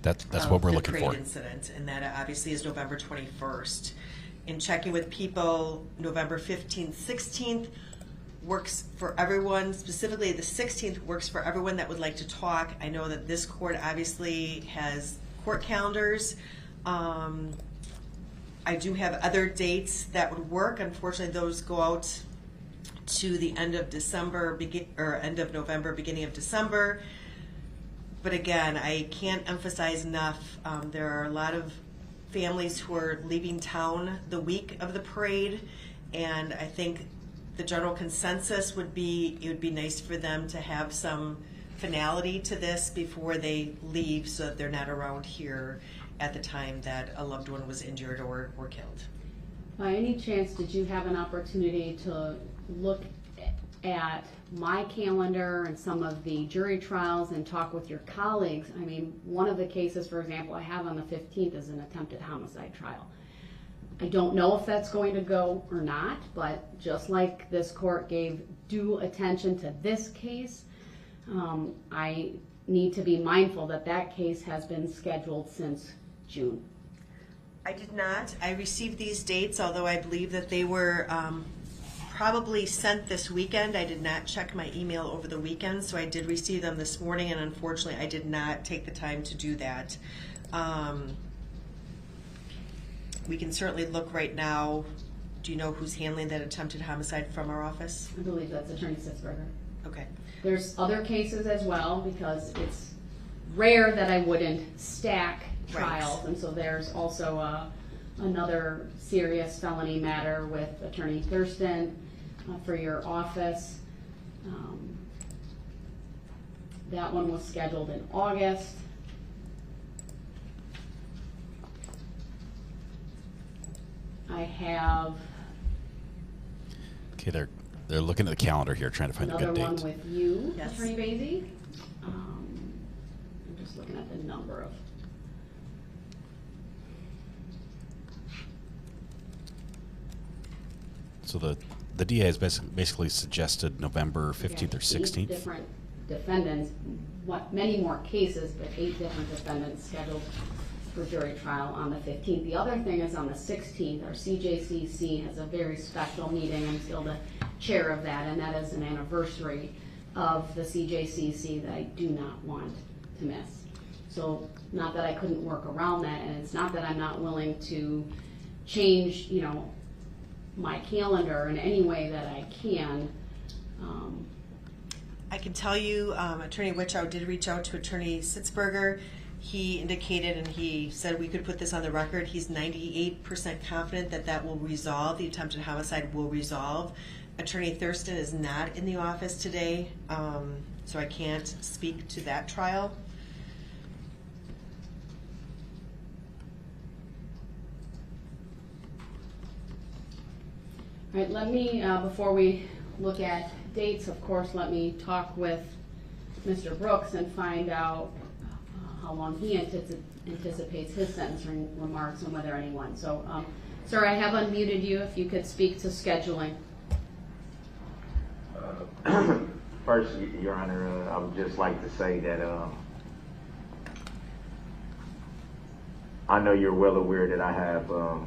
A: That's what we're looking
D: the
A: for.
D: parade incident, and that obviously is November 21st. In checking with people, November 15th, 16th works for everyone. Specifically, the 16th works for everyone that would like to talk. I know that this court obviously has court calendars. I do have other dates that would work. Unfortunately, those go out to the end of December, end of November, beginning of December. But again, I can't emphasize enough, there are a lot of families who are leaving town the week of the parade, and I think the general consensus would be it would be nice for them to have some finality to this before they leave so that they're not around here at the time that a loved one was injured or killed.
C: By any chance, did you have an opportunity to look at my calendar and some of the jury trials and talk with your colleagues, I mean, one of the cases, for example, I have on the 15th is an attempted homicide trial. I don't know if that's going to go or not, but just like this court gave due attention to this case, I need to be mindful that that case has been scheduled since June.
D: I did not. I received these dates, although I believe that they were probably sent this weekend. I did not check my email over the weekend, so I did receive them this morning, and unfortunately I did not take the time to do that. We can certainly look right now. Do you know who's handling that attempted homicide from our office?
C: I believe that's Attorney Sitzberger.
D: Okay.
C: There's other cases as well, because it's rare that I wouldn't stack trials, and so there's also another serious felony matter with Attorney Thurston for your office. That one was scheduled in August. I have
A: Okay, they're looking at the calendar here, trying to find a
C: another
A: good
C: one
A: date.
C: with you,
D: Yes.
C: Attorney Basie. I'm just looking at the number of.
A: So the DA has basically suggested November 15th or 16th.
C: 8 different defendants, many more cases, but 8 different defendants scheduled for jury trial on the 15th. The other thing is on the 16th, our CJCC has a very special meeting. I'm still the chair of that, and that is an anniversary of the CJCC that I do not want to miss. So not that I couldn't work around that, and it's not that I'm not willing to change, my calendar in any way that I can.
D: I can tell you, Attorney Witchow did reach out to Attorney Sitzberger. He indicated, and he said we could put this on the record, he's 98% confident that that will resolve, the attempted homicide will resolve. Attorney Thurston is not in the office today, so I can't speak to that trial.
C: All right, let me, before we look at dates, of course, let me talk with Mr. Brooks and find out how long he anticipates his sentencing remarks and whether anyone. So, sir, I have unmuted you. If you could speak to scheduling.
E: First, Your Honor, I would just like to say that I know you're well aware that I have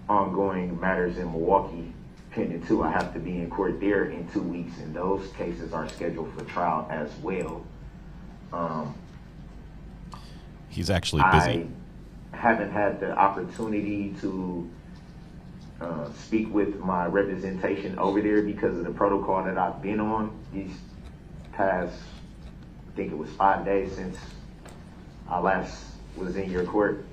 E: ongoing matters in Milwaukee pending too. I have to be in court there in 2 weeks, and those cases are scheduled for trial as well.
A: He's actually busy.
E: I haven't had the opportunity to speak with my representation over there because of the protocol that I've been on these past, I think it was 5 days since I last was in your court.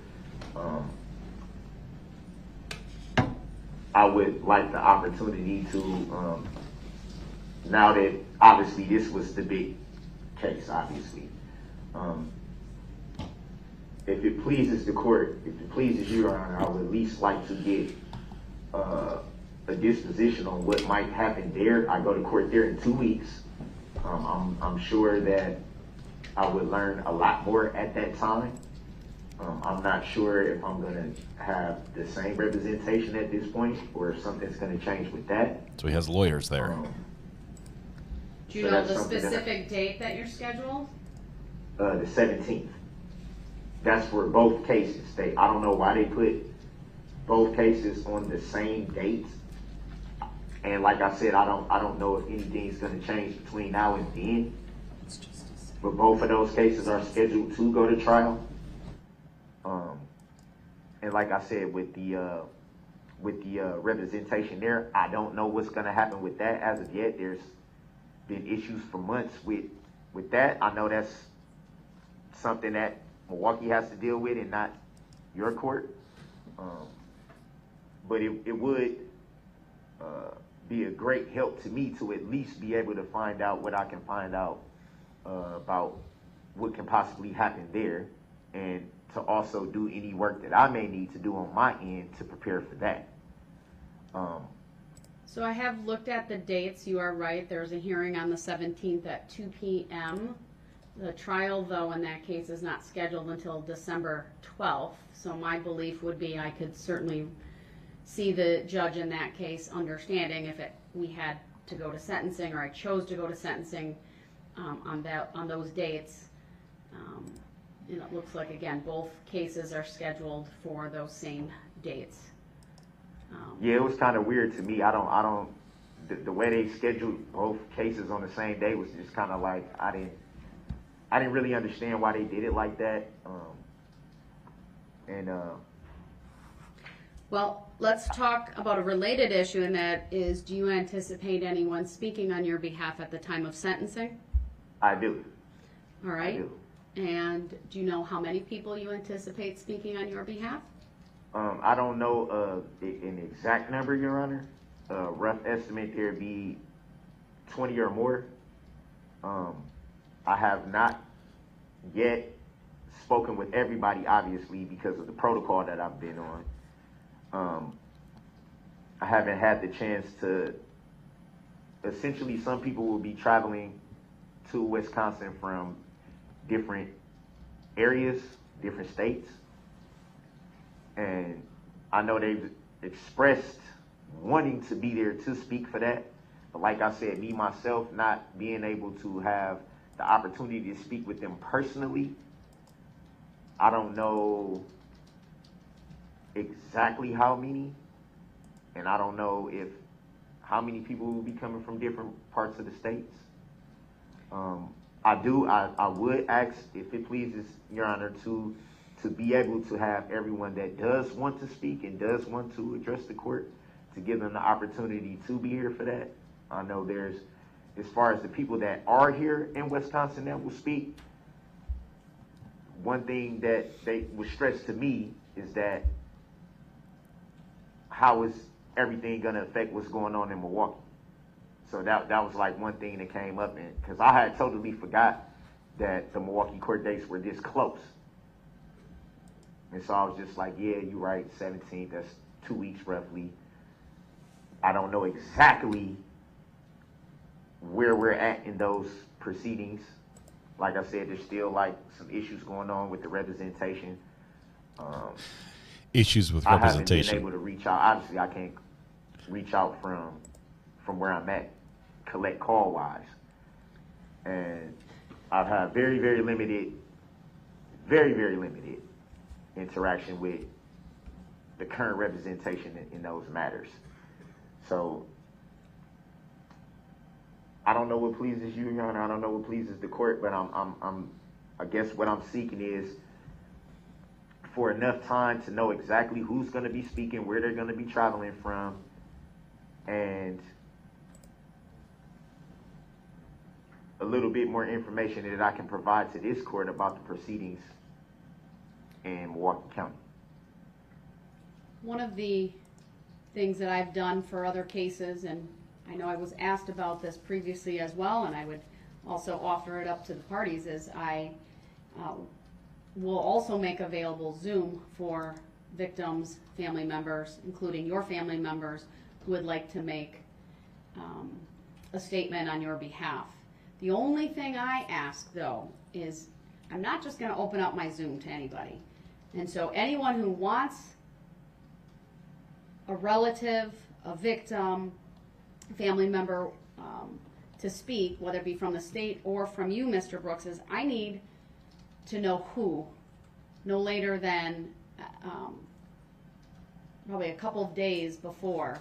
E: I would like the opportunity to, now that obviously this was the big case, obviously. If it pleases the court, if it pleases you, Your Honor, I would at least like to get a disposition on what might happen there. I go to court there in 2 weeks. I'm sure that I would learn a lot more at that time. I'm not sure if I'm going to have the same representation at this point or if something's going to change with that.
A: So he has lawyers there.
C: Do you know the specific date that you're scheduled?
E: The 17th. That's for both cases. I don't know why they put both cases on the same date. And like I said, I don't know if anything's going to change between now and then. But both of those cases are scheduled to go to trial. And like I said, with the representation there, I don't know what's going to happen with that as of yet. There's been issues for months with that. I know that's something that Milwaukee has to deal with and not your court. But it would be a great help to me to at least be able to find out what I can find out about what can possibly happen there, and to also do any work that I may need to do on my end to prepare for that.
C: So I have looked at the dates. You are right. There's a hearing on the 17th at 2 p.m. The trial, though, in that case is not scheduled until December 12th. So my belief would be I could certainly see the judge in that case understanding if we had to go to sentencing, or I chose to go to sentencing on those dates. And it looks like, again, both cases are scheduled for those same dates.
E: Yeah, it was kind of weird to me. The way they scheduled both cases on the same day was just kind of like, I didn't really understand why they did it like that.
C: Well, let's talk about a related issue, and that is, do you anticipate anyone speaking on your behalf at the time of sentencing?
E: I do.
C: All right.
E: I do.
C: And do you know how many people you anticipate speaking on your behalf?
E: I don't know an exact number, Your Honor. Rough estimate, there'd be 20 or more. I have not yet spoken with everybody, obviously, because of the protocol that I've been on. I haven't had the chance to. Essentially, some people will be traveling to Wisconsin from different areas, different states. And I know they've expressed wanting to be there to speak for that. But like I said, me, myself, not being able to have the opportunity to speak with them personally, I don't know exactly how many. And I don't know how many people will be coming from different parts of the states. I would ask, if it pleases Your Honor, to be able to have everyone that does want to speak and does want to address the court, to give them the opportunity to be here for that. I know there's, as far as the people that are here in Wisconsin that will speak, one thing that they was stressed to me is that how is everything going to affect what's going on in Milwaukee? So that was like one thing that came up, because I had totally forgot that the Milwaukee court dates were this close. And so I was just like, yeah, you're right, 17th, that's 2 weeks roughly. I don't know exactly where we're at in those proceedings. Like I said, there's still like some issues going on with the representation.
A: Issues with
E: I haven't
A: representation.
E: been able to reach out. Obviously, I can't reach out from where I'm at, collect call wise. And I've had very, very limited interaction with the current representation in those matters. So I don't know what pleases you, Your Honor. I don't know what pleases the court, but I guess what I'm seeking is for enough time to know exactly who's going to be speaking, where they're going to be traveling from, and a little bit more information that I can provide to this court about the proceedings in Milwaukee County.
C: One of the things that I've done for other cases, and I know I was asked about this previously as well, and I would also offer it up to the parties, is I will also make available Zoom for victims, family members, including your family members, who would like to make a statement on your behalf. The only thing I ask, though, is I'm not just going to open up my Zoom to anybody. And so anyone who wants a relative, a victim, family member to speak, whether it be from the state or from you, Mr. Brooks, is I need to know who, no later than probably a couple of days before.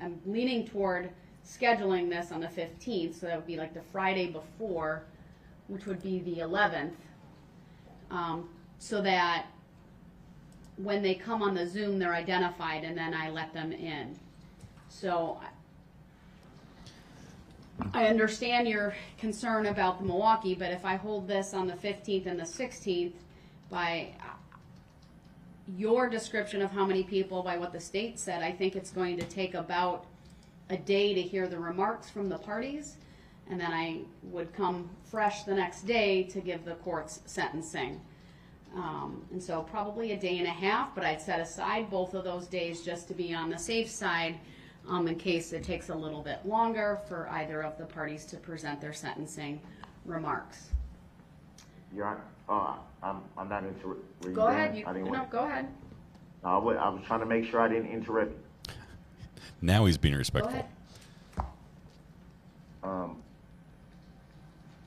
C: I'm leaning toward scheduling this on the 15th, so that would be like the Friday before, which would be the 11th, so that when they come on the Zoom, they're identified, and then I let them in. So I understand your concern about the Milwaukee, but if I hold this on the 15th and the 16th, by your description of how many people, by what the state said, I think it's going to take about a day to hear the remarks from the parties, and then I would come fresh the next day to give the court's sentencing. And so probably a day and a half, but I'd set aside both of those days just to be on the safe side. in case it takes a little bit longer for either of the parties to present their sentencing remarks.
E: Your Honor, I'm not interrupting.
C: Go ahead. Go ahead.
E: I was trying to make sure I didn't interrupt you.
A: Now he's being
C: Go
A: respectful.
C: ahead.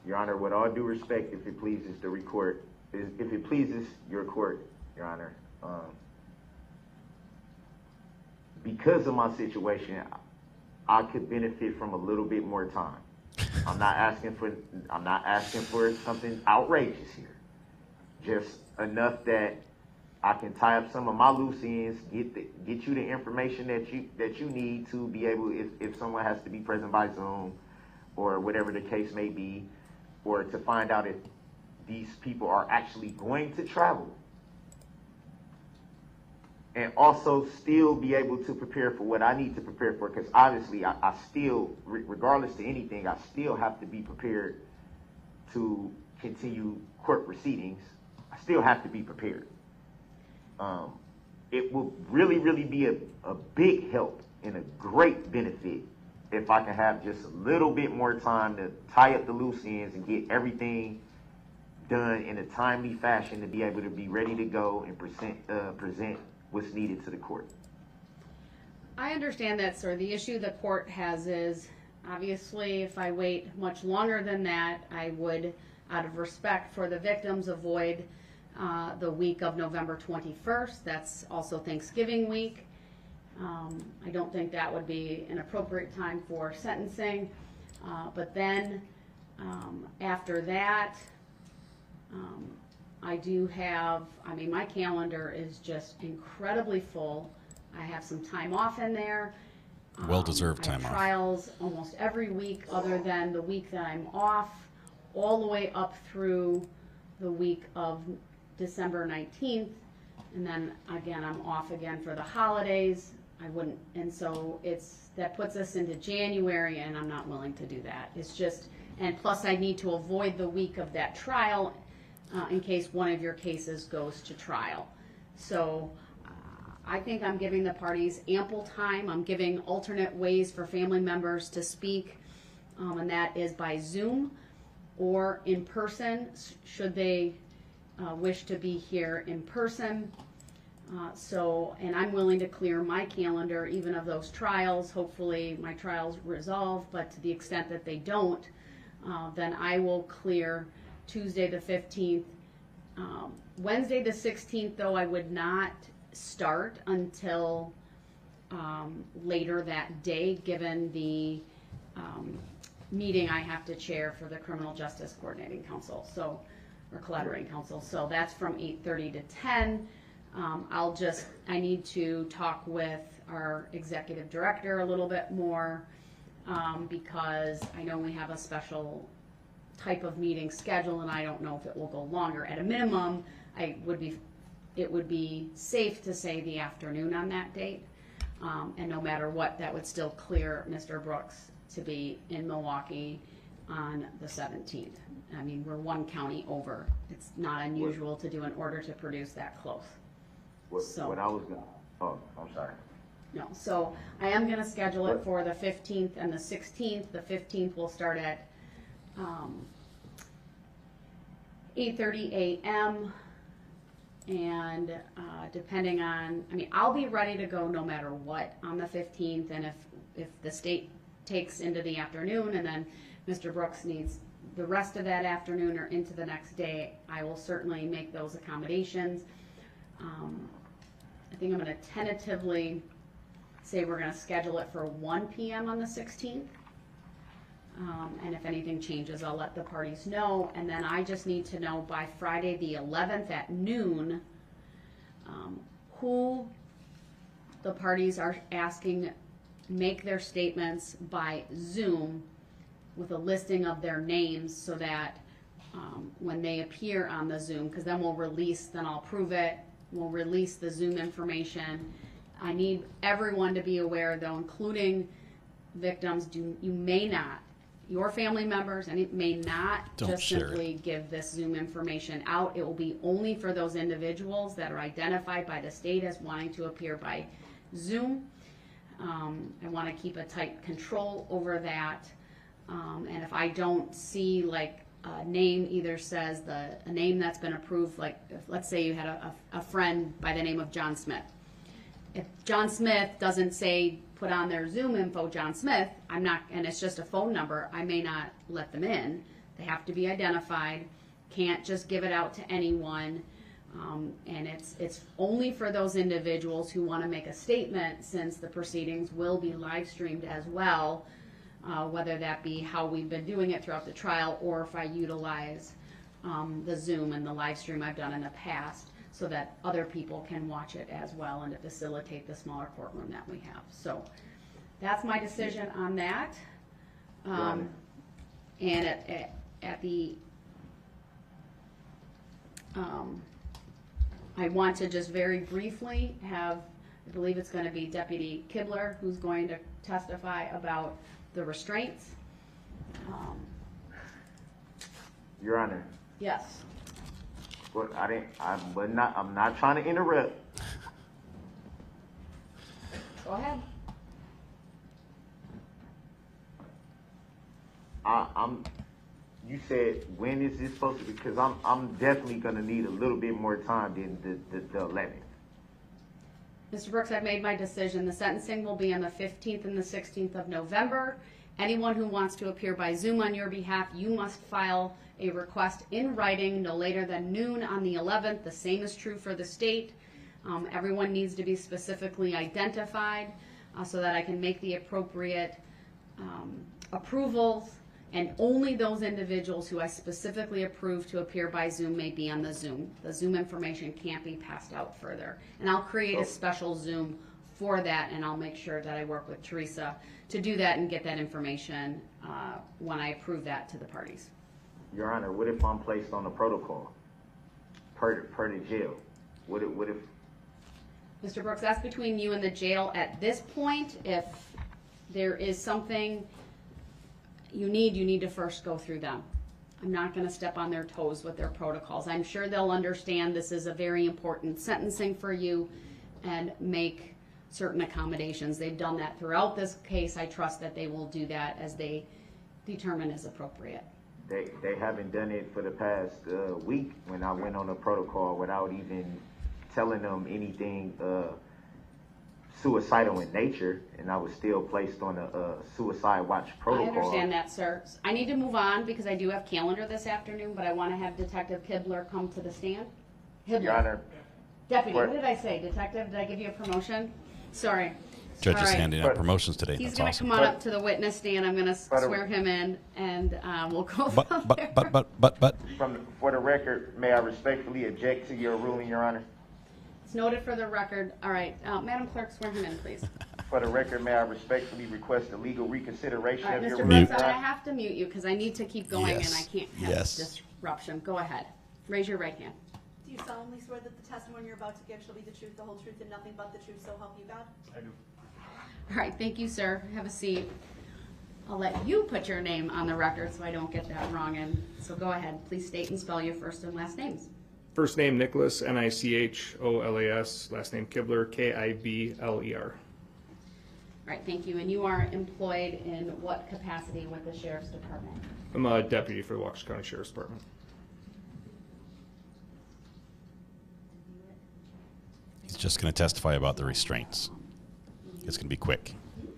E: Your Honor, with all due respect, if it pleases your court, Your Honor, because of my situation, I could benefit from a little bit more time. I'm not asking for something outrageous here. Just enough that I can tie up some of my loose ends, get you the information that you need to be able, if someone has to be present by Zoom or whatever the case may be, or to find out if these people are actually going to travel. And also still be able to prepare for what I need to prepare for, because obviously I still, regardless to anything, I still have to be prepared to continue court proceedings. I still have to be prepared. It will really, really be a big help and a great benefit if I can have just a little bit more time to tie up the loose ends and get everything done in a timely fashion to be able to be ready to go and present what's needed to the court.
C: I understand that, sir. The issue the court has is, obviously, if I wait much longer than that, I would, out of respect for the victims, avoid the week of November 21st. That's also Thanksgiving week. I don't think that would be an appropriate time for sentencing. But then, after that, I do have, my calendar is just incredibly full. I have some time off in there.
A: Well-deserved
C: I have
A: time off.
C: trials almost every week other than the week that I'm off, all the way up through the week of December 19th. And then again, I'm off again for the holidays. And so that puts us into January, and I'm not willing to do that. It's just, and plus I need to avoid the week of that trial in case one of your cases goes to trial. So I think I'm giving the parties ample time. I'm giving alternate ways for family members to speak, and that is by Zoom or in person, should they wish to be here in person. And I'm willing to clear my calendar even of those trials. Hopefully my trials resolve, but to the extent that they don't, then I will clear Tuesday the 15th. Wednesday the 16th, though, I would not start until later that day, given the meeting I have to chair for the Criminal Justice Coordinating Council, or Collaborating Council. So that's from 8:30 to 10. I need to talk with our executive director a little bit more, because I know we have a special type of meeting schedule, and I don't know if it will go longer. At a minimum, it would be safe to say the afternoon on that date, and no matter what, that would still clear Mr. Brooks to be in Milwaukee on the 17th. We're one county over. It's not unusual to do an order to produce that close.
E: I'm sorry.
C: No, so I am going to schedule it for the 15th and the 16th. The 15th will start at 8:30 a.m. and depending on, I'll be ready to go no matter what on the 15th, and if the state takes into the afternoon and then Mr. Brooks needs the rest of that afternoon or into the next day, I will certainly make those accommodations. I think I'm going to tentatively say we're going to schedule it for 1 p.m. on the 16th. And if anything changes, I'll let the parties know. And then I just need to know by Friday the 11th at noon who the parties are asking make their statements by Zoom with a listing of their names, so that when they appear on the Zoom, because then I'll approve it, we'll release the Zoom information. I need everyone to be aware, though, including victims, your family members, and it may not just simply give this Zoom information out. It will be only for those individuals that are identified by the state as wanting to appear by Zoom. I want to keep a tight control over that. And if I don't see like a name either says a name that's been approved, like if, let's say you had a friend by the name of John Smith. If John Smith doesn't say put on their Zoom info John Smith, I'm not, and it's just a phone number, I may not let them in. They have to be identified. Can't just give it out to anyone. And it's only for those individuals who want to make a statement, since the proceedings will be live streamed as well, whether that be how we've been doing it throughout the trial, or if I utilize the Zoom and the live stream I've done in the past, so that other people can watch it as well, and to facilitate the smaller courtroom that we have. So that's my decision on that. And at the I want to just very briefly have, I believe it's going to be Deputy Kibler who's going to testify about the restraints.
E: Your Honor.
C: Yes.
E: Well, I'm not trying to interrupt.
C: Go ahead.
E: You said, when is this supposed to be? Because I'm definitely going to need a little bit more time than the 11th.
C: Mr. Brooks, I've made my decision. The sentencing will be on the 15th and the 16th of November. Anyone who wants to appear by Zoom on your behalf, you must file a request in writing no later than noon on the 11th. The same is true for the state. Everyone needs to be specifically identified so that I can make the appropriate approvals, and only those individuals who I specifically approve to appear by Zoom may be on the Zoom. The Zoom information can't be passed out further. And I'll create a special Zoom for that, and I'll make sure that I work with Teresa to do that and get that information when I approve that to the parties.
E: Your Honor, what if I'm placed on a protocol per the jail? What if?
C: Mr. Brooks, that's between you and the jail at this point. If there is something you need to first go through them. I'm not going to step on their toes with their protocols. I'm sure they'll understand this is a very important sentencing for you and make certain accommodations. They've done that throughout this case. I trust that they will do that as they determine is appropriate.
E: They haven't done it for the past week when I went on a protocol without even telling them anything suicidal in nature, and I was still placed on a suicide watch protocol.
C: I understand that, sir. I need to move on because I do have calendar this afternoon, but I want to have Detective Kibler come to the stand. Kibler.
E: Your Honor.
C: Deputy, what did I say? Detective, did I give you a promotion? Sorry.
A: Judge is
C: All right.
A: handing out promotions today.
C: He's
A: That's
C: going to
A: awesome.
C: come on up to the witness stand. I'm going to swear him in, and we'll go from there.
A: But.
E: For the record, may I respectfully object to your ruling, Your Honor?
C: It's noted for the record. All right. Madam Clerk, swear him in, please.
E: For the record, may I respectfully request a legal reconsideration
C: All right,
E: of your
C: Mr.
E: ruling,
C: Brooks,
E: Your
C: I
E: Honor?
C: have to mute you because I need to keep going,
A: Yes.
C: and I can't have
A: Yes.
C: disruption. Go ahead. Raise your right hand.
F: Do you solemnly swear that the testimony you're about to give shall be the truth, the whole truth, and nothing but the truth, so help you God?
E: I do.
C: All right, thank you, sir. Have a seat. I'll let you put your name on the record so I don't get that wrong. And so go ahead. Please state and spell your first and last names.
G: First name Nicholas, Nicholas. Last name Kibler, Kibler.
C: All right, thank you. And you are employed in what capacity with the Sheriff's Department?
G: I'm a deputy for the Waukesha County Sheriff's Department.
A: He's just going to testify about the restraints. It's going to be quick.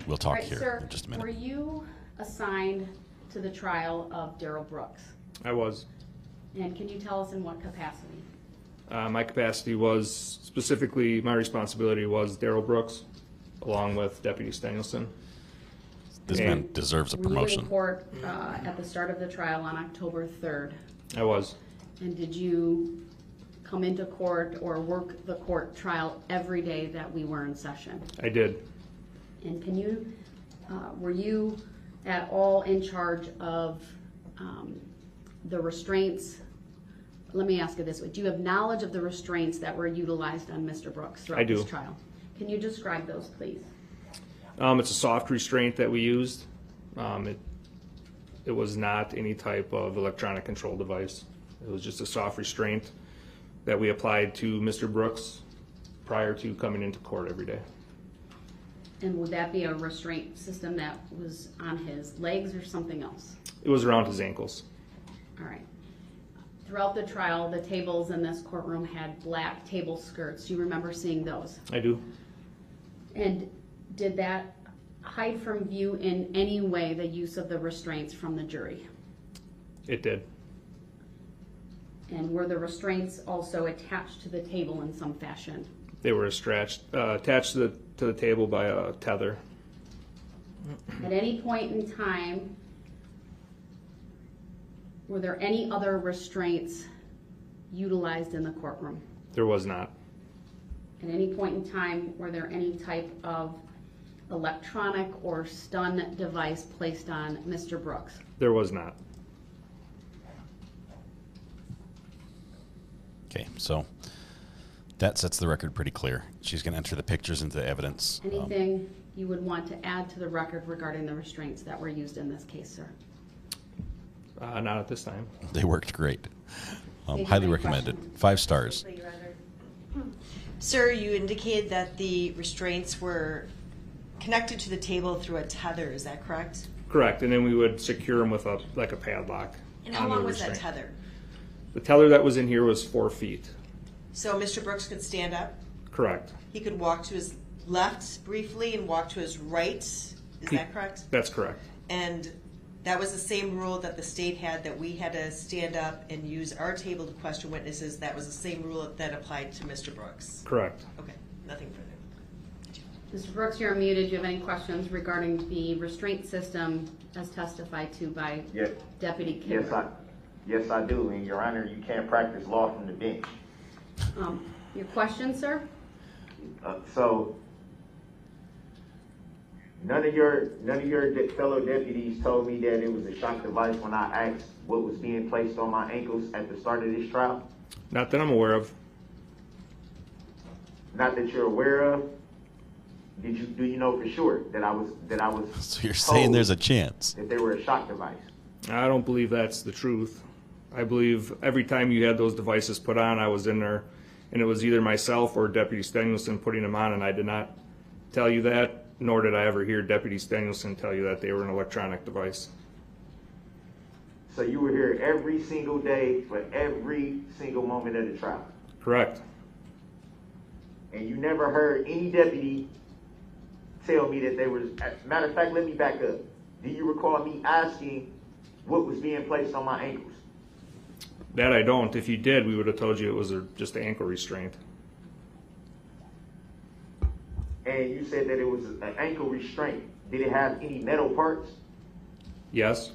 A: We'll talk
C: All right,
A: here
C: sir,
A: in just a
C: were
A: minute.
C: you assigned to the trial of Darrell Brooks?
G: I was.
C: And can you tell us in what capacity?
G: My capacity was, specifically, my responsibility was Darrell Brooks, along with Deputy Stanielson.
A: This man deserves a
C: Were you in
A: promotion.
C: court at the start of the trial on October 3rd?
G: I was.
C: And did you come into court or work the court trial every day that we were in session?
G: I did.
C: And can you, were you at all in charge of the restraints? Let me ask you this way. Do you have knowledge of the restraints that were utilized on Mr. Brooks
G: I
C: throughout
G: do.
C: this trial? Can you describe those, please?
G: It's a soft restraint that we used. It was not any type of electronic control device. It was just a soft restraint that we applied to Mr. Brooks prior to coming into court every day.
C: And would that be a restraint system that was on his legs or something else?
G: It was around his ankles.
C: All right. Throughout the trial, the tables in this courtroom had black table skirts. Do you remember seeing those?
G: I do.
C: And did that hide from view in any way the use of the restraints from the jury?
G: It did.
C: And were the restraints also attached to the table in some fashion?
G: They were attached to the table by a tether.
C: At any point in time, were there any other restraints utilized in the courtroom?
G: There was not.
C: At any point in time, were there any type of electronic or stun device placed on Mr. Brooks?
G: There was not.
A: Okay, so that sets the record pretty clear. She's going to enter the pictures into the evidence.
C: Anything you would want to add to the record regarding the restraints that were used in this case, sir?
G: Not at this time.
A: They worked great.
C: Thank you.
A: Highly
C: Any
A: recommended.
C: questions?
A: 5 stars.
D: Sir, you indicated that the restraints were connected to the table through a tether, is that correct?
G: Correct, and then we would secure them with a padlock.
D: And how
G: on the
D: long was that
G: restraint.
D: tether?
G: The tether that was in here was 4 feet.
D: So Mr. Brooks could stand up,
G: Correct.
D: he could walk to his left briefly and walk to his right, is that correct?
G: That's correct.
D: And that was the same rule that the state had, that we had to stand up and use our table to question witnesses. That was the same rule that applied to Mr. Brooks.
G: Correct.
D: Okay, nothing further.
C: Mr. Brooks, you're muted. Do you have any questions regarding the restraint system as testified to by
E: Yes.
C: Deputy Kimber?
E: Yes, I do. And Your Honor, you can't practice law from the bench.
C: Your question, sir?
E: So none of your fellow deputies told me that it was a shock device when I asked what was being placed on my ankles at the start of this trial.
G: Not that I'm aware of.
E: Not that you're aware of. Do you know for sure that I was
A: So you're saying there's a chance.
E: that they were a shock device?
G: I don't believe that's the truth. I believe every time you had those devices put on, I was in there, and it was either myself or Deputy Stengelson putting them on, and I did not tell you that, nor did I ever hear Deputy Stengelson tell you that they were an electronic device.
E: So you were here every single day for every single moment of the trial,
G: Correct.
E: and you never heard any deputy tell me that they were. Matter of fact, let me back up. Do you recall me asking what was being placed on my ankles?
G: That I don't. If you did, we would have told you it was just an ankle restraint.
E: And you said that it was an ankle restraint. Did it have any metal parts?
G: Yes.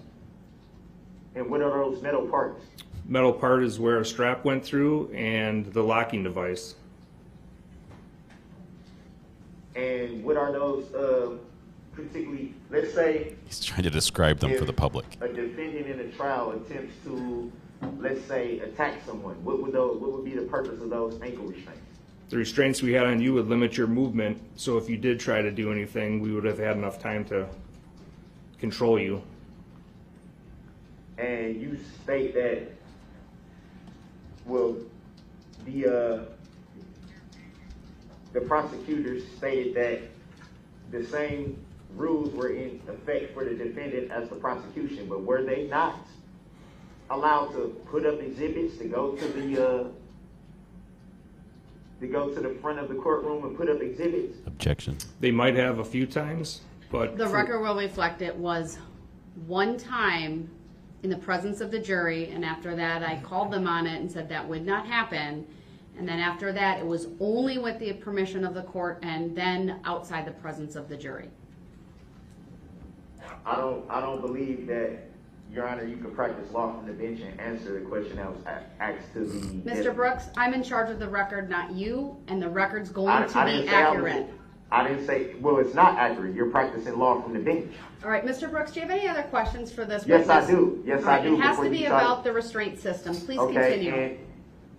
E: And what are those metal parts?
G: Metal part is where a strap went through and the locking device.
E: And what are those, particularly, let's say
A: He's trying to describe them for the public.
E: a defendant in a trial attempts to, let's say, attack someone. What would be the purpose of those ankle restraints?
G: The restraints we had on you would limit your movement, so if you did try to do anything, we would have had enough time to control you.
E: And you state that, well, the prosecutors stated that the same rules were in effect for the defendant as the prosecution, but were they not allowed to put up exhibits to go to the front of the courtroom and put up exhibits?
A: Objection.
G: They might have a few times, but
C: The record will reflect it was one time in the presence of the jury, and after that I called them on it and said that would not happen. And then after that, it was only with the permission of the court and then outside the presence of the jury.
E: I don't believe that, Your Honor, you can practice law from the bench and answer the question that was asked to the...
C: Mr. Brooks, I'm in charge of the record, not you, and the record's going
E: I
C: to
E: didn't
C: be
E: say I was-
C: accurate.
E: I didn't say, well, it's not accurate. You're practicing law from the bench.
C: All right, Mr. Brooks, do you have any other questions for this
E: Yes, I
C: witness?
E: do. Yes,
C: All right,
E: I do.
C: It has
E: Before
C: to
E: you
C: be
E: start-
C: about the restraint system. Please
E: Okay,
C: continue.
E: and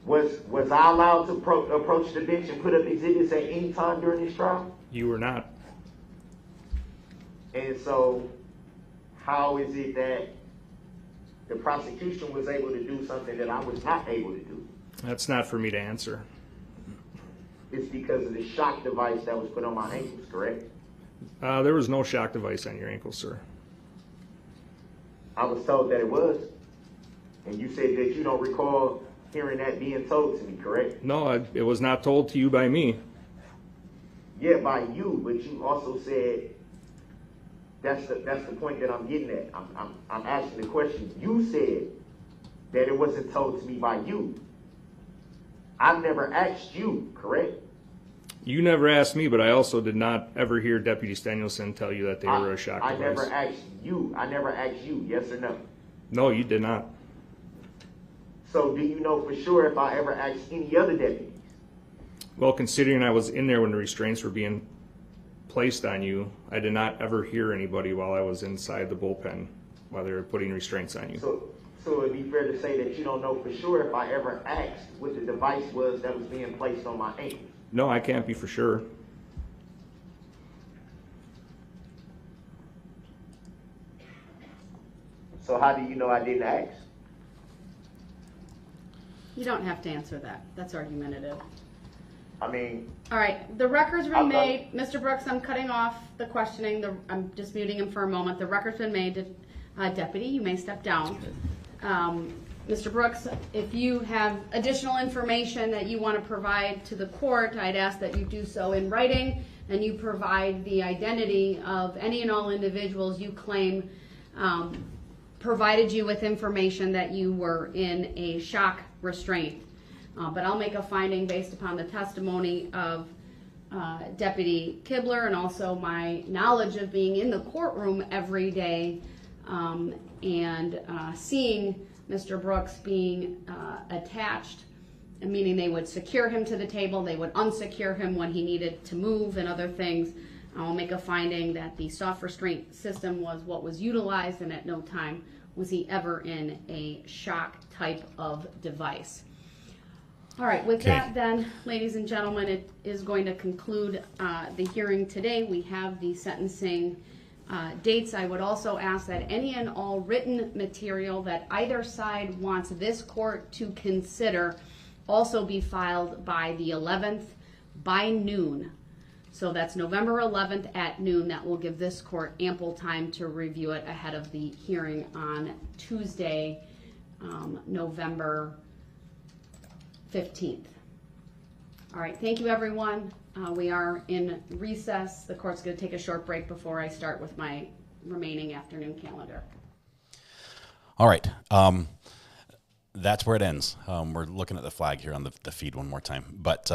E: was I allowed to approach the bench and put up exhibits at any time during this trial?
G: you were not.
E: And so, how is it that the prosecution was able to do something that I was not able to do?
G: That's not for me to answer.
E: It's because of the shock device that was put on my ankles, correct?
G: There was no shock device on your ankle, sir.
E: I was told that it was. And you said that you don't recall hearing that being told to me, correct?
G: No, it was not told to you by me.
E: Yeah, by you, but you also said that's the point that I'm getting at. I'm asking the question. You said that it wasn't told to me by you. I've never asked you, correct?
G: You never asked me, but I also did not ever hear Deputy Stengelson tell you that they were a shock
E: I
G: device.
E: never asked you. I never asked you, yes or no.
G: No, you did not.
E: So do you know for sure if I ever asked any other deputies?
G: Well, considering I was in there when the restraints were being placed on you, I did not ever hear anybody while I was inside the bullpen while they were putting restraints on you.
E: So it'd be fair to say that you don't know for sure if I ever asked what the device was that was being placed on my ankle.
G: No, I can't be for sure.
E: So how do you know I didn't ask?
C: You don't have to answer that. That's argumentative.
E: I mean,
C: All right, the record's been
E: I'll-
C: made. Mr. Brooks, I'm cutting off the questioning. I'm just muting him for a moment. The record's been made. Deputy, you may step down. Mr. Brooks, if you have additional information that you want to provide to the court, I'd ask that you do so in writing and you provide the identity of any and all individuals you claim provided you with information that you were in a shock restraint. But I'll make a finding based upon the testimony of Deputy Kibler and also my knowledge of being in the courtroom every day and seeing Mr. Brooks being attached, meaning they would secure him to the table, they would unsecure him when he needed to move and other things. I'll make a finding that the soft restraint system was what was utilized and at no time was he ever in a shock type of device. All right, with that then, ladies and gentlemen, it is going to conclude the hearing today. We have the sentencing dates. I would also ask that any and all written material that either side wants this court to consider also be filed by the 11th by noon. So that's November 11th at noon. That will give this court ample time to review it ahead of the hearing on Tuesday, November 15th. All right, thank you everyone. We are in recess. The court's going to take a short break before I start with my remaining afternoon calendar.
A: All right. That's where it ends. We're looking at the flag here on the feed one more time. But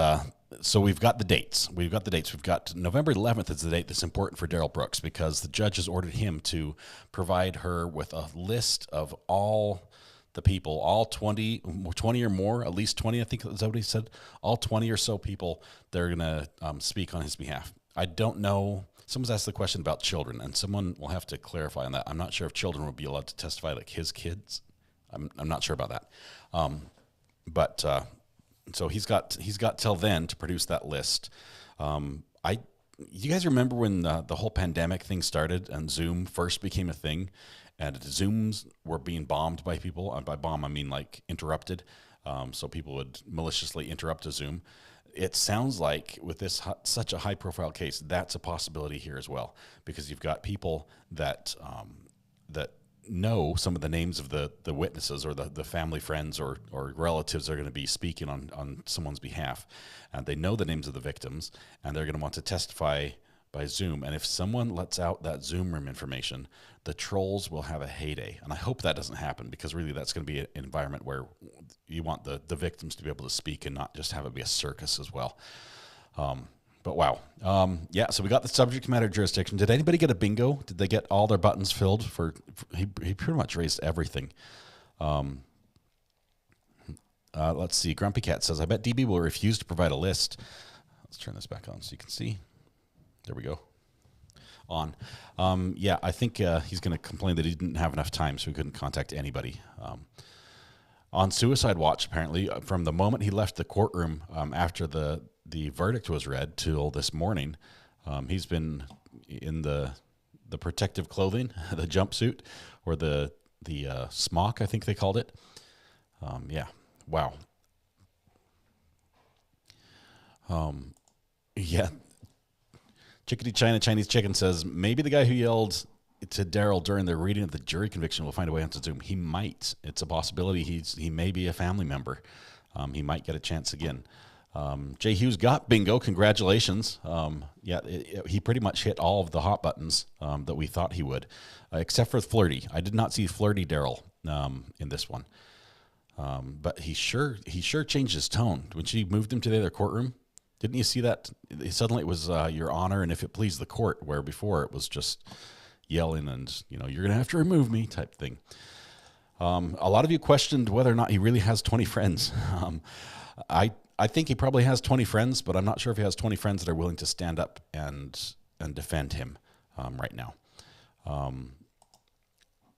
A: so we've got the dates. We've got November 11th is the date that's important for Darrell Brooks because the judge has ordered him to provide her with a list of all the people, all 20 or more, at least 20, I think that's what he said, all 20 or so people that are going to speak on his behalf. I don't know. Someone's asked the question about children, and someone will have to clarify on that. I'm not sure if children would be allowed to testify like his kids. I'm not sure about that. So he's got till then to produce that list. You guys remember when the whole pandemic thing started and Zoom first became a thing? And Zooms were being bombed by people. And by bomb, I mean like interrupted. So people would maliciously interrupt a Zoom. It sounds like with this such a high-profile case, that's a possibility here as well, because you've got people that that know some of the names of the witnesses or the family, friends, or relatives that are going to be speaking on someone's behalf, and they know the names of the victims, and they're going to want to testify by Zoom. And if someone lets out that Zoom room information, the trolls will have a heyday. And I hope that doesn't happen, because really that's going to be an environment where you want the victims to be able to speak and not just have it be a circus as well. But wow. Yeah, so we got the subject matter jurisdiction. Did anybody get a bingo? Did they get all their buttons filled? He pretty much raised everything. Let's see. Grumpy Cat says, I bet DB will refuse to provide a list. Let's turn this back on so you can see. There we go. On. Yeah, I think he's going to complain that he didn't have enough time, so he couldn't contact anybody. On suicide watch, apparently, from the moment he left the courtroom after the verdict was read till this morning, he's been in the protective clothing, the jumpsuit, or the smock, I think they called it. Yeah, wow. Yeah. Chickadee China Chinese Chicken says, maybe the guy who yelled to Darrell during the reading of the jury conviction will find a way onto Zoom. He might. It's a possibility. He may be a family member. He might get a chance again. Jay Hughes got bingo. Congratulations. He pretty much hit all of the hot buttons that we thought he would, except for flirty. I did not see flirty Darrell in this one. But he sure changed his tone. When she moved him to the other courtroom, didn't you see that? Suddenly it was Your Honor, and if it please the court, where before it was just yelling and, you're going to have to remove me type thing. A lot of you questioned whether or not he really has 20 friends. I think he probably has 20 friends, but I'm not sure if he has 20 friends that are willing to stand up and defend him right now.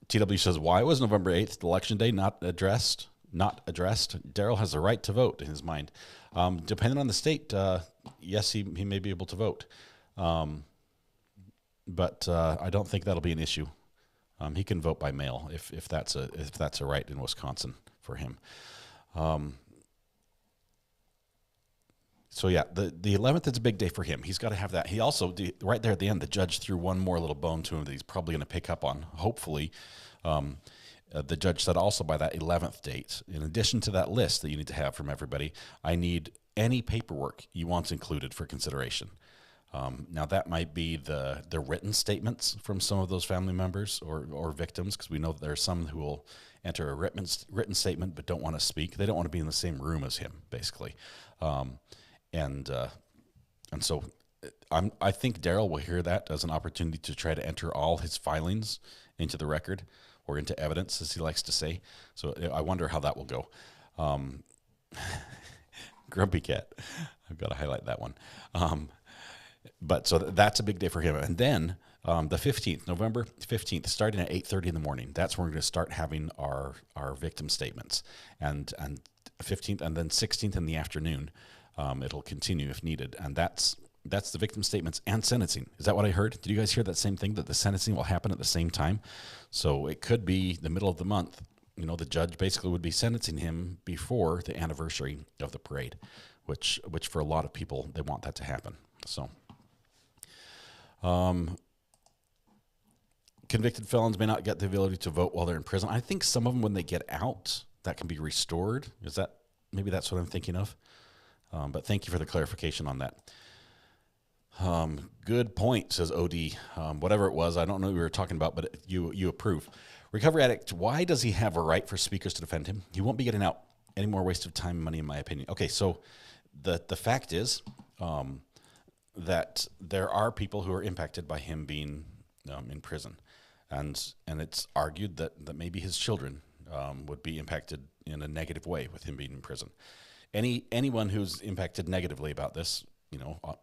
A: TW says, why was November 8th, election day, not addressed? Darrell has the right to vote in his mind. Depending on the state, yes, he may be able to vote. But I don't think that'll be an issue. He can vote by mail if that's a right in Wisconsin for him. So yeah, the 11th is a big day for him. He's got to have that. He also, right there at the end, the judge threw one more little bone to him that he's probably going to pick up on. Hopefully, the judge said also by that 11th date, in addition to that list that you need to have from everybody, I need any paperwork you want included for consideration. Now that might be the written statements from some of those family members or victims, because we know that there are some who will enter a written statement but don't want to speak. They don't want to be in the same room as him, basically. And so I think Darrell will hear that as an opportunity to try to enter all his filings into the record or into evidence, as he likes to say. So I wonder how that will go. Grumpy Cat. I've got to highlight that one. But so that's a big day for him. And then the 15th, November 15th, starting at 8:30 in the morning, that's when we're going to start having our victim statements. And 15th and then 16th in the afternoon, it'll continue if needed. And that's the victim statements and sentencing. Is that what I heard? Did you guys hear that same thing, that the sentencing will happen at the same time? So it could be the middle of the month. The judge basically would be sentencing him before the anniversary of the parade, which for a lot of people, they want that to happen. So convicted felons may not get the ability to vote while they're in prison. I think some of them, when they get out, that can be restored. Maybe that's what I'm thinking of. But thank you for the clarification on that. Good point, says OD. Whatever it was, I don't know what we were talking about, but you approve. Recovery addict, why does he have a right for speakers to defend him? He won't be getting out. Any more waste of time and money, in my opinion. Okay, so the fact is that there are people who are impacted by him being in prison. And it's argued that maybe his children would be impacted in a negative way with him being in prison. Anyone who's impacted negatively about this,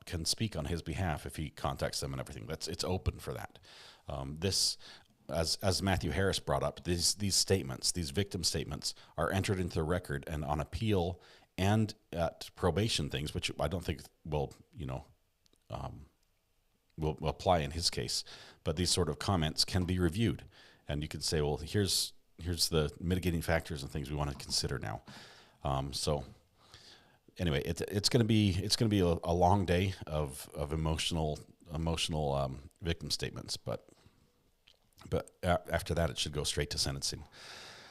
A: can speak on his behalf if he contacts them and everything. It's open for that. This, as Matthew Harris brought up, these statements, these victim statements, are entered into the record and on appeal and at probation things, which I don't think will apply in his case. But these sort of comments can be reviewed, and you can say, well, here's the mitigating factors and things we want to consider now. So anyway, it's going to be a long day of emotional victim statements, but after that it should go straight to sentencing.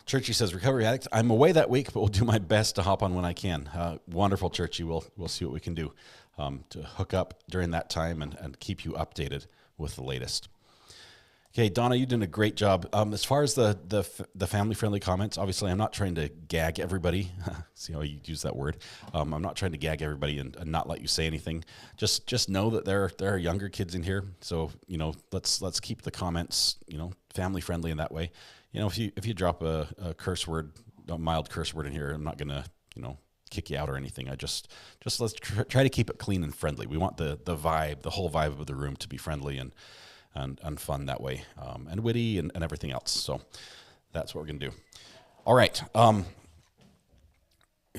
A: Churchy says, recovery addict, I'm away that week, but will do my best to hop on when I can. Wonderful, Churchy. We'll see what we can do to hook up during that time and keep you updated with the latest. Okay, Donna, you're doing a great job. As far as the family-friendly comments, obviously I'm not trying to gag everybody. See how you use that word? I'm not trying to gag everybody and not let you say anything. Just know that there are younger kids in here, so let's keep the comments family-friendly in that way. If you drop a curse word, a mild curse word in here, I'm not gonna kick you out or anything. I just let's try to keep it clean and friendly. We want the vibe, the whole vibe of the room to be friendly and fun that way, and witty and everything else. So that's what we're going to do. All right.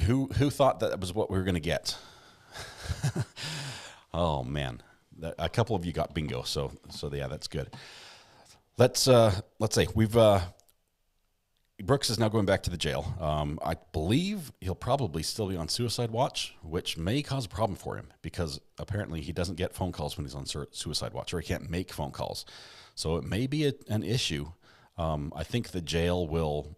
A: Who thought that was what we were going to get? Oh, man. A couple of you got bingo, so yeah, that's good. Let's say we've Brooks is now going back to the jail. I believe he'll probably still be on suicide watch, which may cause a problem for him because apparently he doesn't get phone calls when he's on suicide watch, or he can't make phone calls. So it may be an issue. I think the jail will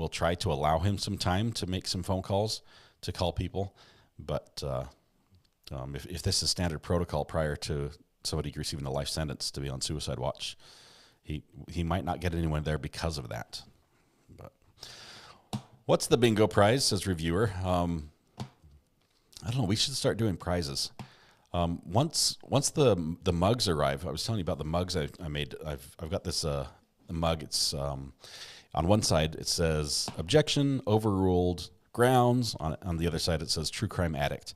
A: try to allow him some time to make some phone calls, to call people. But if this is standard protocol prior to somebody receiving a life sentence to be on suicide watch, he might not get anyone there because of that. But what's the bingo prize, says reviewer? I don't know. We should start doing prizes. Once the mugs arrive, I was telling you about the mugs I made. I've got this mug. It's on one side it says objection, overruled, grounds. On the other side it says true crime addict.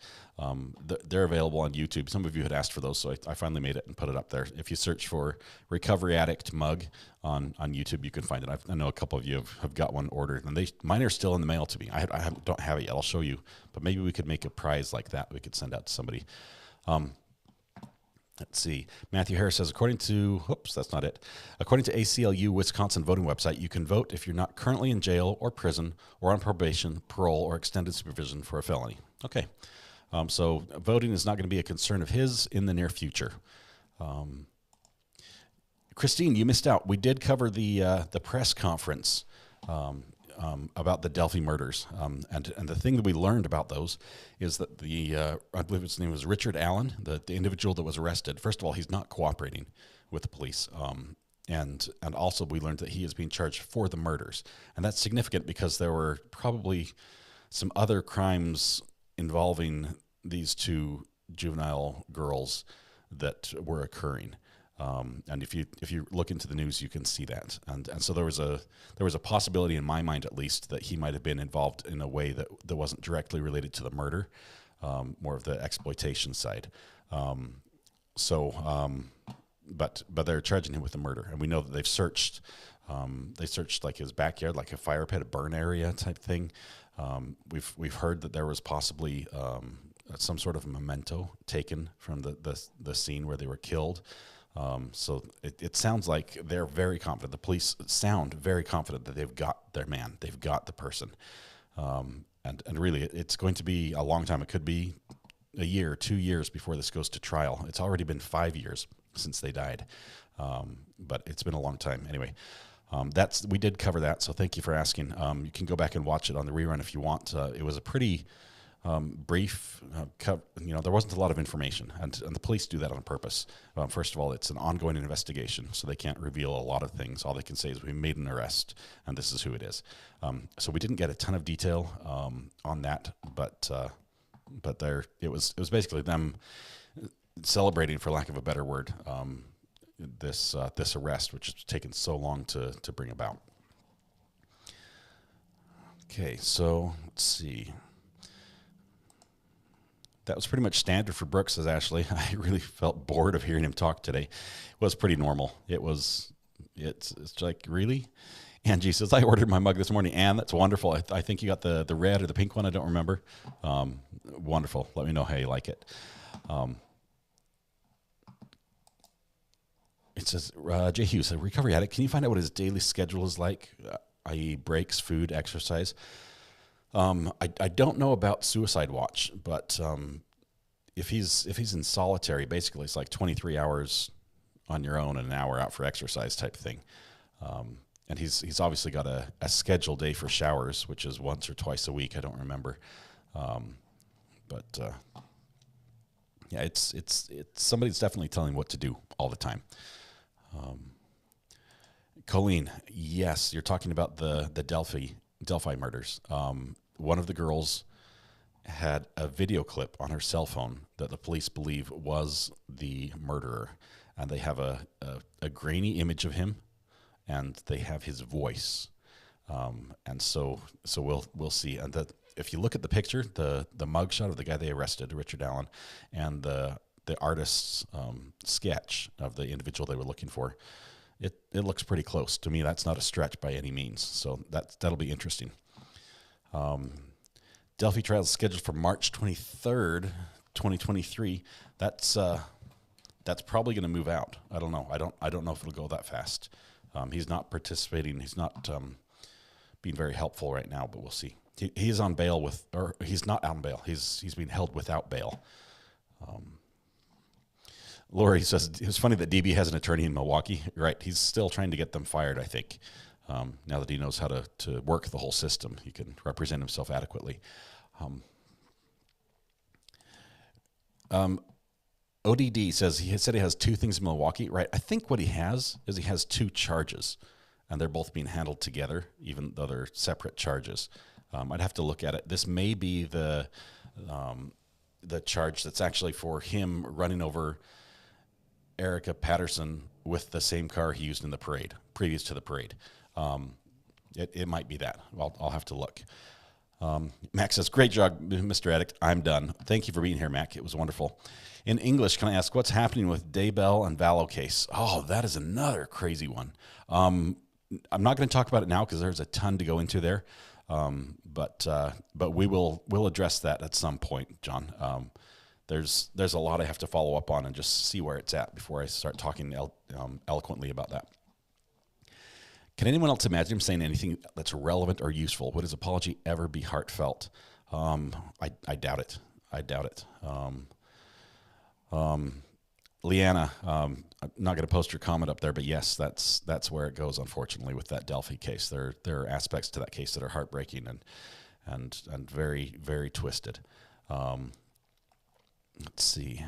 A: They're available on YouTube. Some of you had asked for those, so I finally made it and put it up there. If you search for recovery addict mug on YouTube, you can find it. I know a couple of you have got one ordered, and mine are still in the mail to me. I don't have it yet. I'll show you, but maybe we could make a prize like that we could send out to somebody. Let's see. Matthew Harris says, according to ACLU Wisconsin voting website, you can vote if you're not currently in jail or prison or on probation, parole, or extended supervision for a felony. Okay. So voting is not going to be a concern of his in the near future. Christine, you missed out. We did cover the press conference about the Delphi murders, and the thing that we learned about those is that I believe his name was Richard Allen, the individual that was arrested. First of all, he's not cooperating with the police, and also we learned that he is being charged for the murders, and that's significant because there were probably some other crimes involving these two juvenile girls that were occurring. And if you look into the news, you can see that. And so there was a possibility in my mind, at least, that he might have been involved in a way that wasn't directly related to the murder, more of the exploitation side. But they're charging him with the murder, and we know that they've searched. They searched like his backyard, like a fire pit, a burn area type thing. We've heard that there was possibly some sort of memento taken from the scene where they were killed. So it sounds like they're very confident. The police sound very confident that they've got their man. They've got the person. And really, it's going to be a long time. It could be a year, 2 years before this goes to trial. It's already been 5 years since they died. But it's been a long time. Anyway, we did cover that. So thank you for asking. You can go back and watch it on the rerun if you want. It was a pretty brief, there wasn't a lot of information, and the police do that on purpose. First of all, it's an ongoing investigation, so they can't reveal a lot of things. All they can say is we made an arrest, and this is who it is. So we didn't get a ton of detail on that, but it was basically them celebrating, for lack of a better word, this arrest, which has taken so long to bring about. Okay, so let's see. That was pretty much standard for Brooks, says Ashley. I really felt bored of hearing him talk today. It was pretty normal. It's like, really? Angie says, I ordered my mug this morning. Anne, that's wonderful. I think you got the red or the pink one. I don't remember. Wonderful. Let me know how you like it. It says, Jay Hughes, a recovery addict, can you find out what his daily schedule is like, i.e. breaks, food, exercise? I don't know about suicide watch, but if he's in solitary, basically it's like 23 hours on your own and an hour out for exercise type thing. And he's obviously got a scheduled day for showers, which is once or twice a week. I don't remember. Yeah, it's somebody's definitely telling him what to do all the time. Colleen, yes, you're talking about the Delphi murders. One of the girls had a video clip on her cell phone that the police believe was the murderer, and they have a grainy image of him, and they have his voice, and so we'll see. And that if you look at the picture, the mugshot of the guy they arrested, Richard Allen, and the artist's sketch of the individual they were looking for, it looks pretty close to me. That's not a stretch by any means. So that'll be interesting. Delphi trial is scheduled for March 23rd, 2023. That's probably going to move out. I don't know. I don't know if it'll go that fast. He's not participating. He's not being very helpful right now, but we'll see. He is on bail or he's not on bail. He's being held without bail. Lori says, it was funny that DB has an attorney in Milwaukee. Right. He's still trying to get them fired, I think. Now that he knows how to work the whole system, he can represent himself adequately. ODD says he has 2 things in Milwaukee. Right. I think what he has is he has 2 charges, and they're both being handled together, even though they're separate charges. I'd have to look at it. This may be the charge that's actually for him running over Erica Patterson with the same car he used in the parade, previous to the parade. It might be that. I'll have to look. Mac says, great job, Mr. Addict. I'm done. Thank you for being here, Mac. It was wonderful. In English, can I ask what's happening with Daybell and Vallow case? Oh, that is another crazy one. I'm not going to talk about it now because there's a ton to go into there. But we'll address that at some point, John. There's a lot I have to follow up on and just see where it's at before I start talking eloquently about that. Can anyone else imagine him saying anything that's relevant or useful? Would his apology ever be heartfelt? I doubt it. Leanna, I'm not going to post your comment up there, but yes, that's where it goes. Unfortunately, with that Delphi case, there are aspects to that case that are heartbreaking and very, very twisted. Let's see.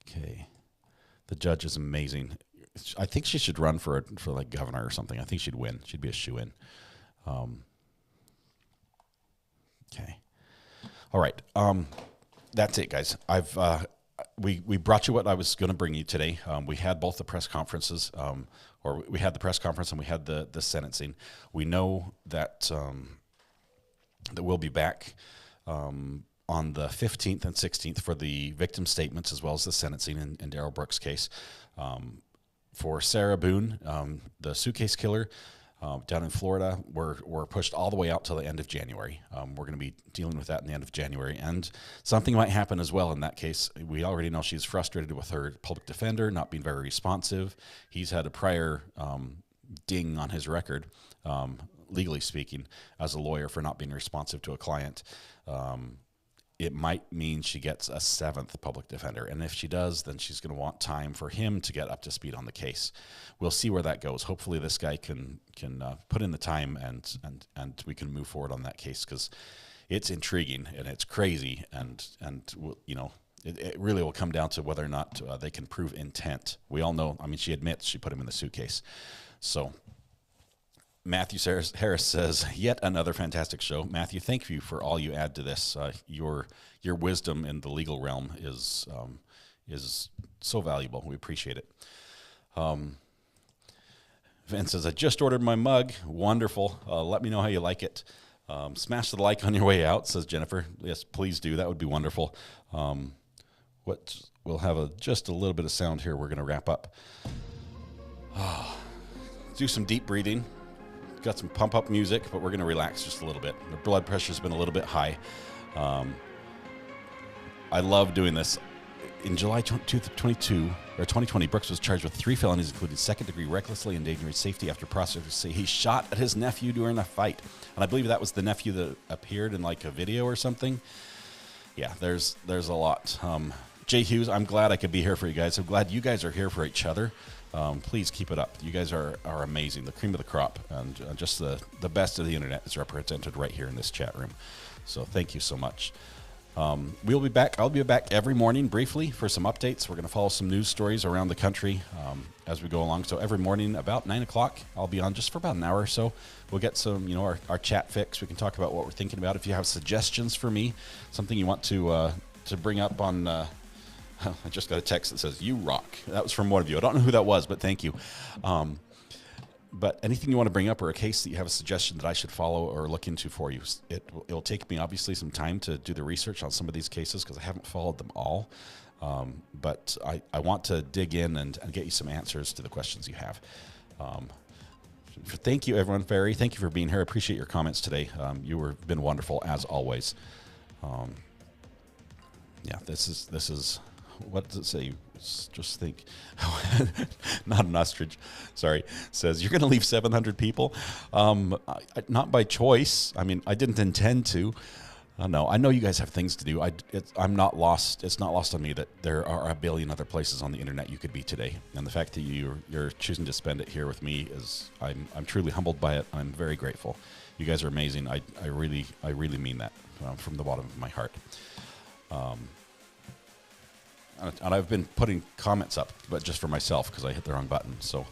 A: Okay, the judge is amazing. I think she should run for like governor or something. I think she'd win. She'd be a shoo-in. Okay. All right. That's it, guys. We brought you what I was going to bring you today. We had both the press conferences, or we had the press conference and we had the sentencing. We know that that we'll be back on the 15th and 16th for the victim statements as well as the sentencing in Darrell Brooks' case. For Sarah Boone, the suitcase killer down in Florida, we're pushed all the way out till the end of January. We're going to be dealing with that in the end of January, and something might happen as well in that case. We already know she's frustrated with her public defender not being very responsive. He's had a prior ding on his record, legally speaking, as a lawyer for not being responsive to a client. It might mean she gets a 7th public defender. And if she does, then she's going to want time for him to get up to speed on the case. We'll see where that goes. Hopefully this guy can put in the time and we can move forward on that case, because it's intriguing and it's crazy. And you know, it really will come down to whether or not they can prove intent. We all know, I mean, she admits she put him in the suitcase. So Matthew Harris says, yet another fantastic show. Matthew, thank you for all you add to this. Your wisdom in the legal realm is so valuable. We appreciate it. Vince says, I just ordered my mug. Wonderful. Let me know how you like it. Smash the like on your way out, says Jennifer. Yes, please do. That would be wonderful. We'll have just a little bit of sound here. We're going to wrap up. Do some deep breathing. Got some pump up music, but we're going to relax just a little bit. The blood pressure's been a little bit high. I love doing this. In July 2020, Brooks was charged with 3 felonies, including second-degree recklessly endangering safety after prosecutors say he shot at his nephew during a fight. And I believe that was the nephew that appeared in like a video or something. Yeah, there's a lot. Jay Hughes, I'm glad I could be here for you guys. I'm glad you guys are here for each other. Please keep it up. You guys are amazing, the cream of the crop, and just the best of the internet is represented right here in this chat room. So thank you so much. We'll be back. I'll be back every morning briefly for some updates. We're going to follow some news stories around the country as we go along. So every morning about 9 o'clock, I'll be on just for about an hour or so. We'll get some, our chat fix. We can talk about what we're thinking about. If you have suggestions for me, something you want to bring up on. I just got a text that says, you rock. That was from one of you. I don't know who that was, but thank you. But anything you want to bring up or a case that you have a suggestion that I should follow or look into for you, it will take me obviously some time to do the research on some of these cases because I haven't followed them all. But I want to dig in and get you some answers to the questions you have. Thank you, everyone. Ferry, thank you for being here. I appreciate your comments today. You have been wonderful as always. Yeah, this is what does it say? Just think. Not an ostrich. Sorry. Says you're going to leave 700 people. Not by choice. I mean, I didn't intend to. No, I know you guys have things to do. I'm not lost. It's not lost on me that there are a billion other places on the internet you could be today, and the fact that you're choosing to spend it here with me is I'm truly humbled by it. I'm very grateful. You guys are amazing. I really mean that from the bottom of my heart. And I've been putting comments up, but just for myself because I hit the wrong button. So,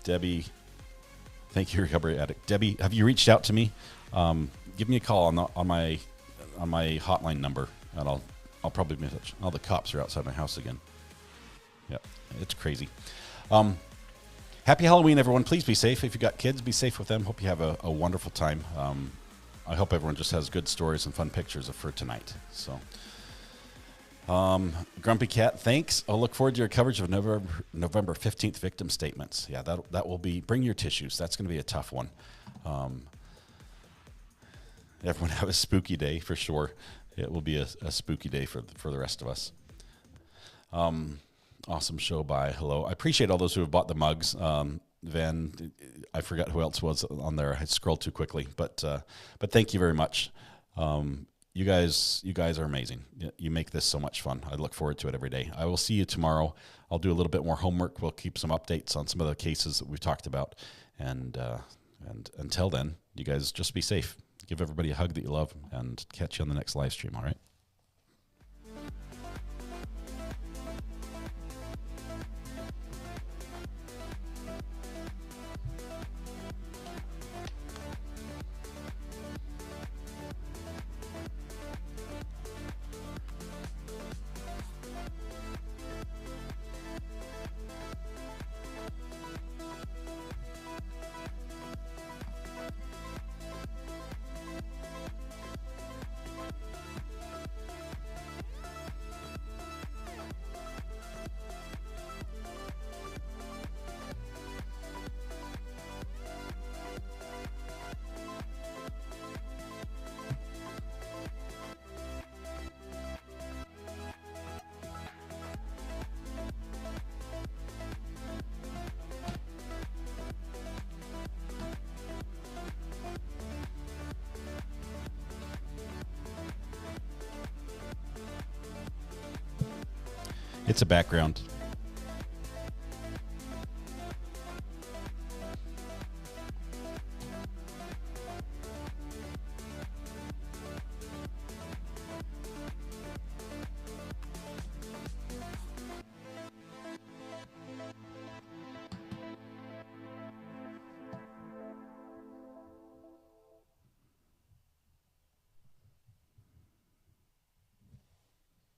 A: Debbie, thank you, Recovery Addict. Debbie, have you reached out to me? Give me a call on my hotline number, and I'll probably be in touch. Oh, the cops are outside my house again. Yep, it's crazy. Happy Halloween, everyone. Please be safe. If you got kids, be safe with them. Hope you have a wonderful time. I hope everyone just has good stories and fun pictures for tonight. So. Grumpy Cat, thanks. I'll look forward to your coverage of November 15th victim statements. Yeah, that will be, bring your tissues. That's going to be a tough one. Everyone have a spooky day for sure. It will be a spooky day for the rest of us. Awesome show. Bye. Hello. I appreciate all those who have bought the mugs. Van, I forgot who else was on there. I scrolled too quickly, but thank you very much. You guys are amazing. You make this so much fun. I look forward to it every day. I will see you tomorrow. I'll do a little bit more homework. We'll keep some updates on some of the cases that we've talked about. And until then, you guys just be safe. Give everybody a hug that you love, and catch you on the next live stream. All right. It's a background.